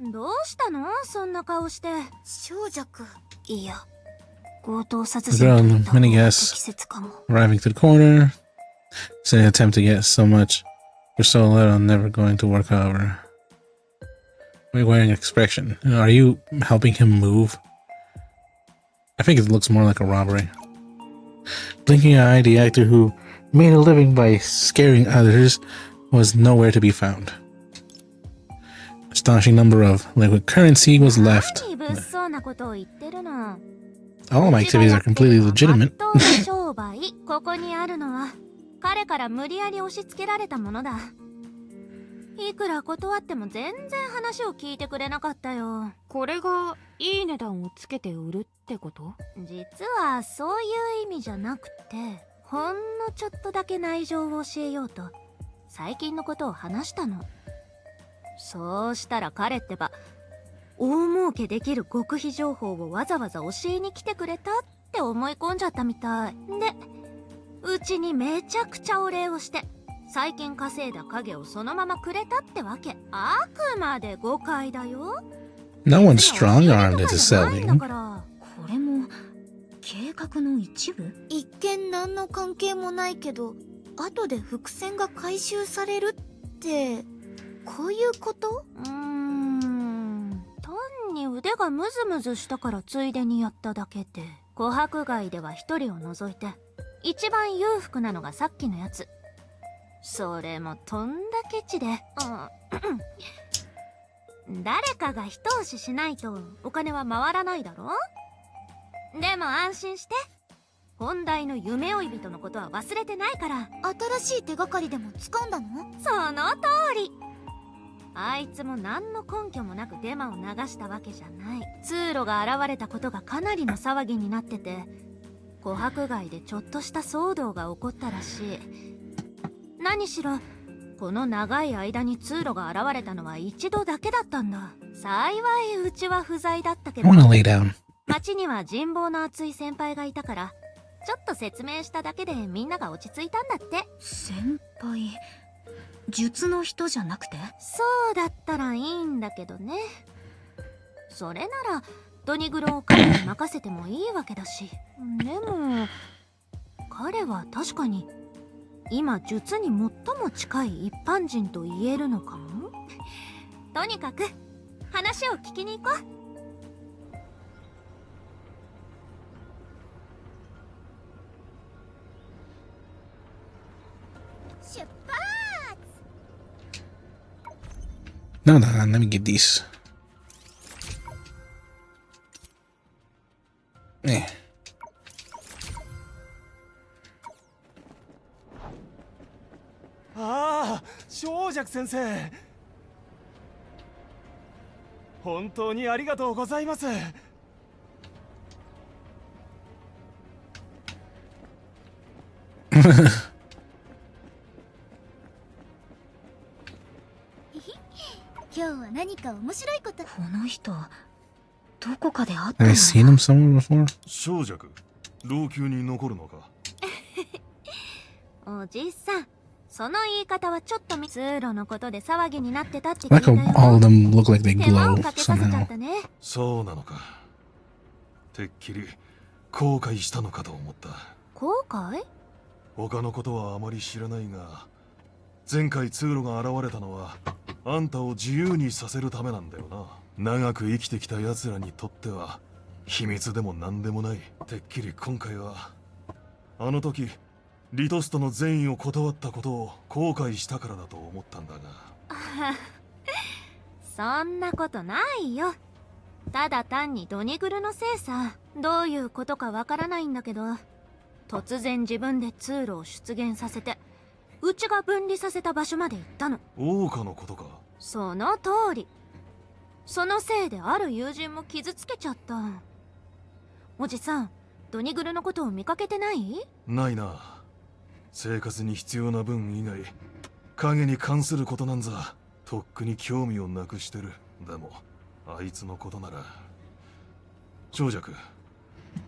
う。どうしたの？そんな顔して。小弱。いや、強盗殺 The 人 girl と in 言っ the た方が mini 適 gas 切かも。 arriving to the corner. It's an attempt to get so much for so little, never going to work, however. Wearing expression. Are you helping him move? I think it looks more like a robbery. Blinking eye, the actor who made a living by scaring others, was nowhere to be found. Astonishing number of liquid currency was left. 何物騒なことを言ってるの。 All my activities are completely legitimate. まっとうな商売。ここにあるのは彼から無理やり押し付けられたものだ。いくら断っても全然話を聞いてくれなかったよ。これがいい値段をつけて売るってこと？実はそういう意味じゃなくて、ほんのちょっとだけ内情を教えようと最近のことを話したの。そうしたら彼ってば大儲けできる極秘情報をわざわざ教えに来てくれたって思い込んじゃったみたいで、うちにめちゃくちゃお礼をして最近稼いだ影をそのままくれたってわけ。あくまで誤解だよ。 No one's strong-armed into selling. だから。これも計画の一部？一見何の関係もないけど、後で伏線が回収されるってこういうこと？単に腕がムズムズしたからついでにやっただけで。琥珀街では一人を除いて一番裕福なのがさっきのやつ。それもとんだケチで、誰かが一押ししないとお金は回らないだろ。でも安心して、本題の夢追い人のことは忘れてないから。新しい手がかりでも掴んだの？その通り。あいつも何の根拠もなくデマを流したわけじゃない。通路が現れたことがかなりの騒ぎになってて、琥珀街でちょっとした騒動が起こったらしい。何しろこの長い間に通路が現れたのは一度だけだったんだ。幸いうちは不在だったけ I ど、 wanna lay down. 町には人望の厚い先輩がいたからちょっと説明しただけでみんなが落ち着いたんだって。先輩、術の人じゃなくて？そうだったらいいんだけどね。それならドニグロを彼に任せてもいいわけだし。でも彼は確かに今術に最も近い一般人と言えるのかも。とにかく話を聞きに行こう。出発。 No, no, no, let me get these. Eh. ああ、正尺先生。本当にありがとうございます。今日は何か面白いこと。この人どこかで会ったの Have I seen him somewhere before? 正尺、老朽に残るのか。おじさん、その言い方はちょっと通路のことで騒ぎになってたって聞い Like た how よ。 all of them look like they 手間を glow かけさせちゃっ somehow. たね。そうなのか。てっきり後悔したのかと思った。後悔？他のことはあまり知らないが、前回通路が現れたのはあんたを自由にさせるためなんだよな。長く生きてきた奴らにとっては秘密でも何でもない。てっきり今回はあの時リトストの善意を断ったことを後悔したからだと思ったんだが。そんなことないよ。ただ単にドニグルのせいさ。どういうことかわからないんだけど、突然自分で通路を出現させて、うちが分離させた場所まで行ったの。桜花のことか。その通り。そのせいである友人も傷つけちゃった。おじさん、ドニグルのことを見かけてない？ないな。生活に必要な分以外影に関することなんざとっくに興味をなくしてる。でもあいつのことなら。長尺、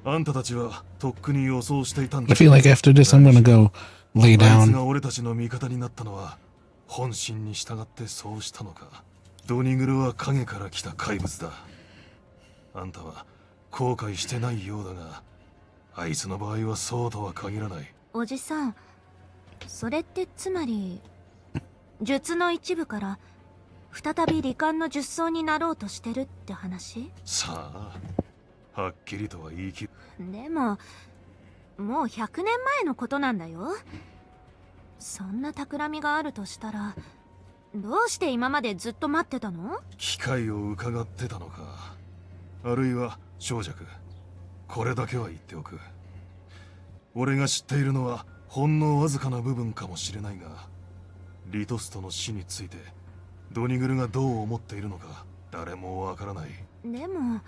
あんたたちはとっくに予想していたん I だ。 feel like after this, I'm gonna go lay あいつ down. が俺たちの味方になったのは本心に従ってそうしたのか。ドニグルは影から来た怪物だ。あんたは後悔してないようだが、あいつの場合はそうとは限らない。おじさん、それってつまり術の一部から再び罹患の術僧になろうとしてるって話？さあ、はっきりとは言い切る。でももう100年前のことなんだよ。そんな企みがあるとしたら、どうして今までずっと待ってたの？機会を伺ってたのか。あるいは正尺、これだけは言っておく。俺が知っているのはほんのわずかな部分かもしれないが、リトストの死についてドニグルがどう思っているのか誰もわからない。でも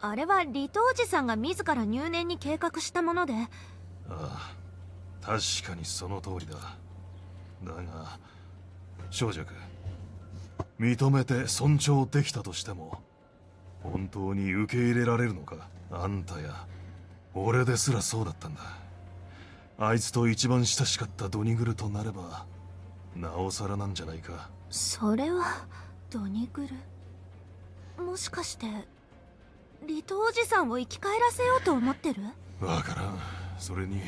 あれはリトおじさんが自ら入念に計画したもので。ああ、確かにその通りだ。だが正尺、認めて尊重できたとしても本当に受け入れられるのか。あんたや俺ですらそうだったんだ。あいつと一番親しかったドニグルとなればなおさらなんじゃないか。それはドニグル、もしかしてリトおじさんを生き返らせようと思ってる？わからん。それに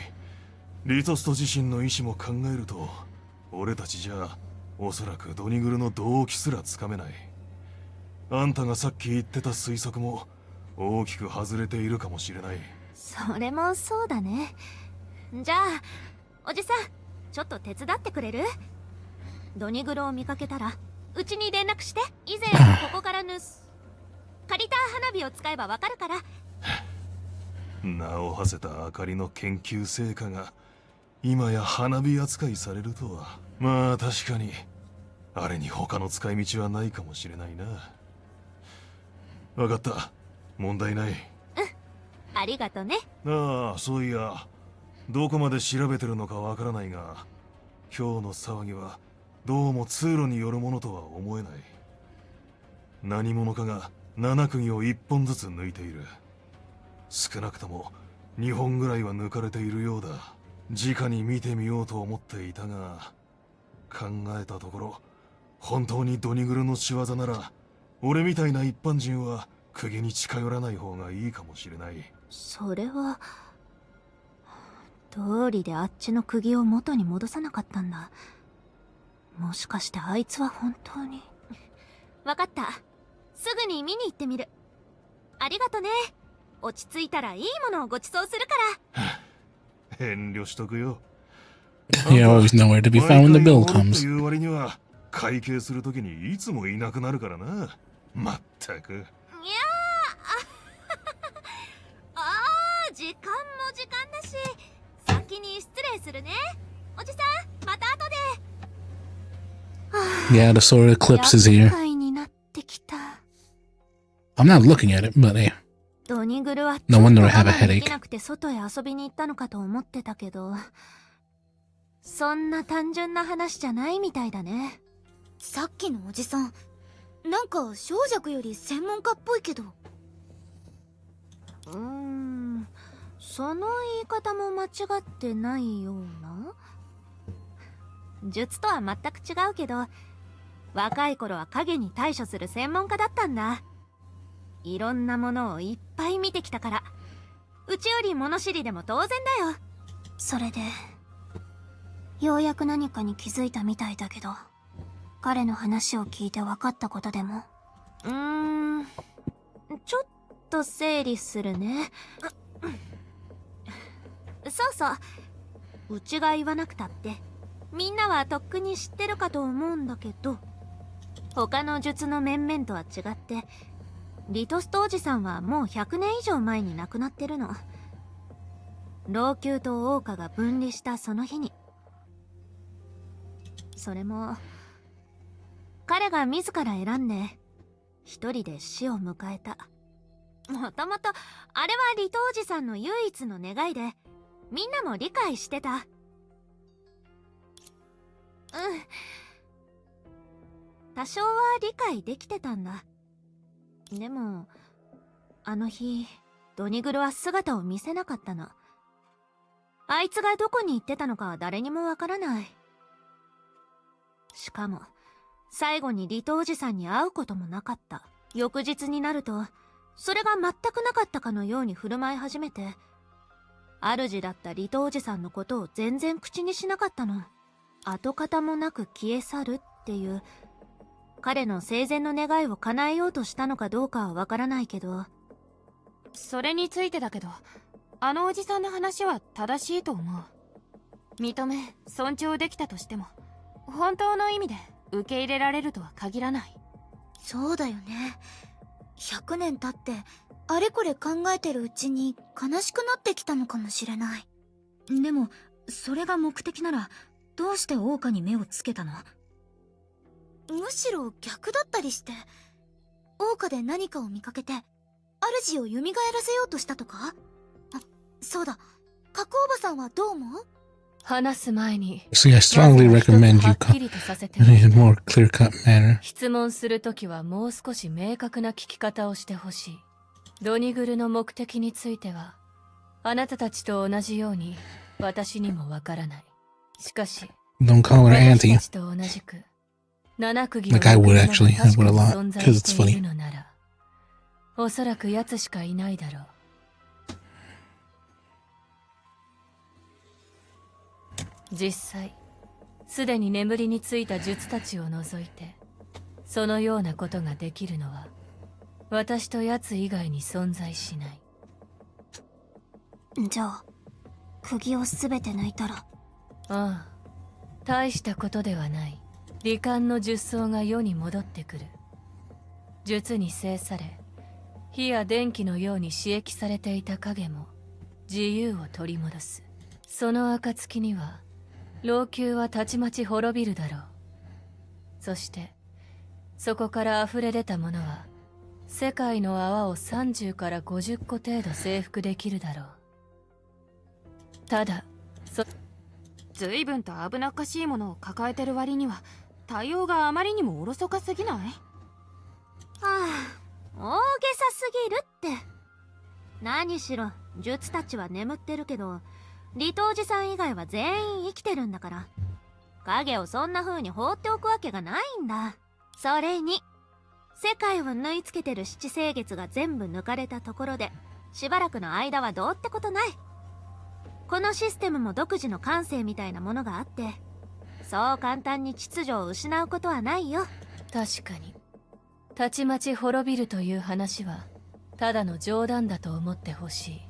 リトスト自身の意志も考えると、俺たちじゃおそらくドニグルの動機すらつかめない。あんたがさっき言ってた推測も大きく外れているかもしれない。それもそうだね。じゃあおじさん、ちょっと手伝ってくれる？ドニグルを見かけたらうちに連絡して。以前ここから借りた花火を使えばわかるから。名を馳せた明かりの研究成果が今や花火扱いされるとは。まあ確かにあれに他の使い道はないかもしれないな。わかった、問題ない。ありがとね。ああ、そういやどこまで調べてるのかわからないが、今日の騒ぎはどうも通路によるものとは思えない。何者かが7釘を1本ずつ抜いている。少なくとも2本ぐらいは抜かれているようだ。直に見てみようと思っていたが、考えたところ本当にドニグルの仕業なら俺みたいな一般人は釘に近寄らない方がいいかもしれない。それは通りであっちの釘を元に戻さなかったんだ。もしかしてあいつは本当に。わかった。すぐに見に行ってみる。ありがとね。落ち着いたらいいものをご馳走するから。遠慮しとくよ。 You're always nowhere to be found when the bill と comes. いう割には会計するときにいつもいなくなるからな。まったく。いやー時間も時間だし、先に失礼するね。おじさん、また後で。 Yeah, the solar eclipse is here. 厄介になってきた。 I'm not looking at it, but hey. ドニグルは No wonder I have a 我慢で headache. きなくて外へ遊びに行ったのかと思ってたけど、そんな単純な話じゃないみたいだね。さっきのおじさん、なんか小弱より専門家っぽいけど。その言い方も間違ってないような。術とは全く違うけど、若い頃は影に対処する専門家だったんだ。いろんなものをいっぱい見てきたから、うちより物知りでも当然だよ。それでようやく何かに気づいたみたいだけど、彼の話を聞いて分かったことでも。ちょっと整理するね。そうそう、うちが言わなくたってみんなはとっくに知ってるかと思うんだけど、他の術の面々とは違って、リトストおじさんはもう100年以上前に亡くなってるの。老朽と桜花が分離したその日に。それも彼が自ら選んで一人で死を迎えた。もともとあれはリトおじさんの唯一の願いで、みんなも理解してた。多少は理解できてたんだ。でもあの日ドニグルは姿を見せなかったの。あいつがどこに行ってたのかは誰にもわからない。しかも最後にリトおじさんに会うこともなかった。翌日になるとそれが全くなかったかのように振る舞い始めて、主だったリトおじさんのことを全然口にしなかったの。跡形もなく消え去るっていう彼の生前の願いを叶えようとしたのかどうかはわからないけど。それについてだけど、あのおじさんの話は正しいと思う。認め尊重できたとしても、本当の意味で受け入れられるとは限らない。そうだよね。100年経ってあれこれ考えてるうちに悲しくなってきたのかもしれない。でもそれが目的ならどうして桜花に目をつけたの？むしろ逆だったりして、桜花で何かを見かけて主を蘇らせようとしたとか？あ、そうだ、加工おばさんはどう思う？話す前に See, I strongly まずは recommend 一つ you はっきりとさせて in a more clear-cut manner. 質問するときはもう少し明確な聞き方をしてほしい。ドニグルの目的についてはあなたたちと同じように私にもわからない。しかし Don't call her 私 auntie. たちと同じく七釘の Like I would 六人 actually. が I 確 would か a に lot 存在 because it's している funny. のなら、おそらく奴しかいないだろう。実際すでに眠りについた術たちを除いてそのようなことができるのは私と奴以外に存在しない。じゃあ釘をすべて抜いたら。ああ、大したことではない。罹患の術草が世に戻ってくる。術に制され火や電気のように刺激されていた影も自由を取り戻す。その暁には老朽はたちまち滅びるだろう。そしてそこから溢れ出たものは世界の泡を30から50個程度征服できるだろう。ただ随分と危なっかしいものを抱えてる割には対応があまりにもおろそかすぎない？大げさすぎるって。何しろ術たちは眠ってるけど、リトおじさん以外は全員生きてるんだから、影をそんな風に放っておくわけがないんだ。それに世界を縫い付けてる七星月が全部抜かれたところでしばらくの間はどうってことない。このシステムも独自の感性みたいなものがあって、そう簡単に秩序を失うことはないよ。確かにたちまち滅びるという話はただの冗談だと思ってほしい。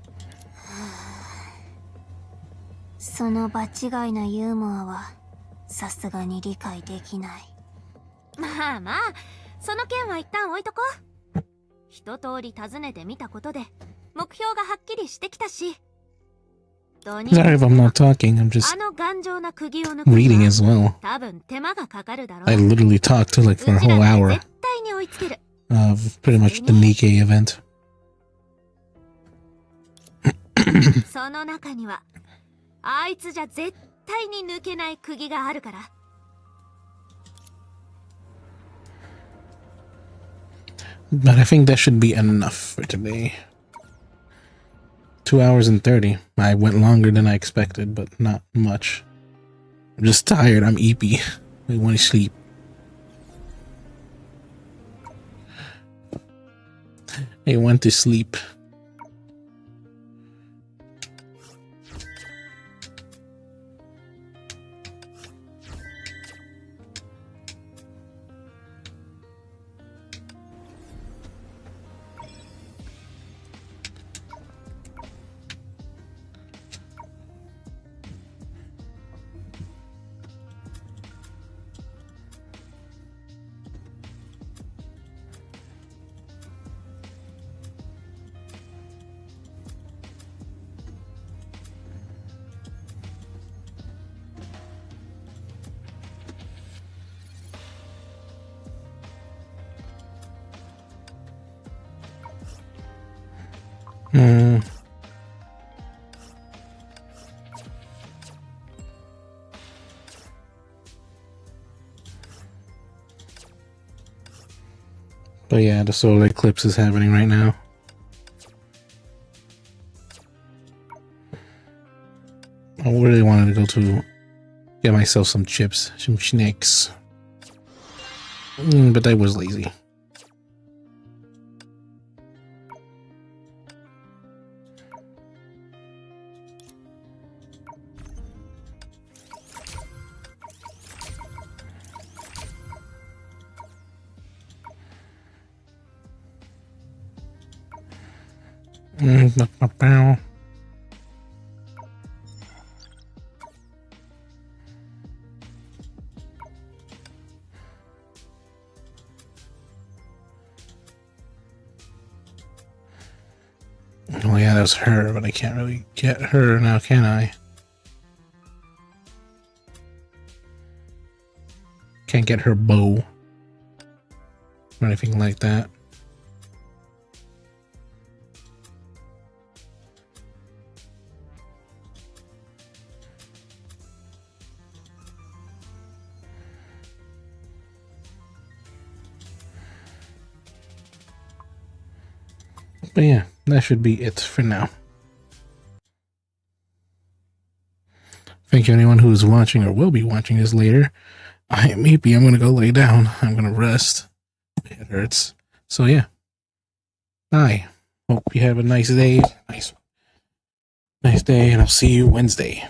その場違いなユーモアはさすがに理解できない。まあまあ、その件は一旦置いとこう。一通り訪ねてみたことで目標がはっきりしてきたし。Sorry if I'm not talking, I'm just あの頑丈な釘を抜く reading as well. 多分手間がかかるだろう。 I literally talked to like for a うちら whole が hour 絶対に追いつける。 of pretty much the Nikkei event. その中にはあいつじゃ絶対に抜けない釘があるから。But I think that should be enough for today. 2 hours and 30. I went longer than I expected, but not much. I'm just tired. I'm Eepy. I want to sleep. I want to sleep. But yeah, the solar eclipse is happening right now. I really wanted to go to get myself some chips, some snacks. But I was lazy. Oh yeah, that was her, but I can't really get her now, can I? Can't get her bow or anything like that. But yeah, that should be it for now. Thank you anyone who's watching or will be watching this later. I am Eepy. I'm gonna go lay down. I'm gonna rest. It hurts. So yeah. Bye. Hope you have a nice day. Nice day, and I'll see you Wednesday.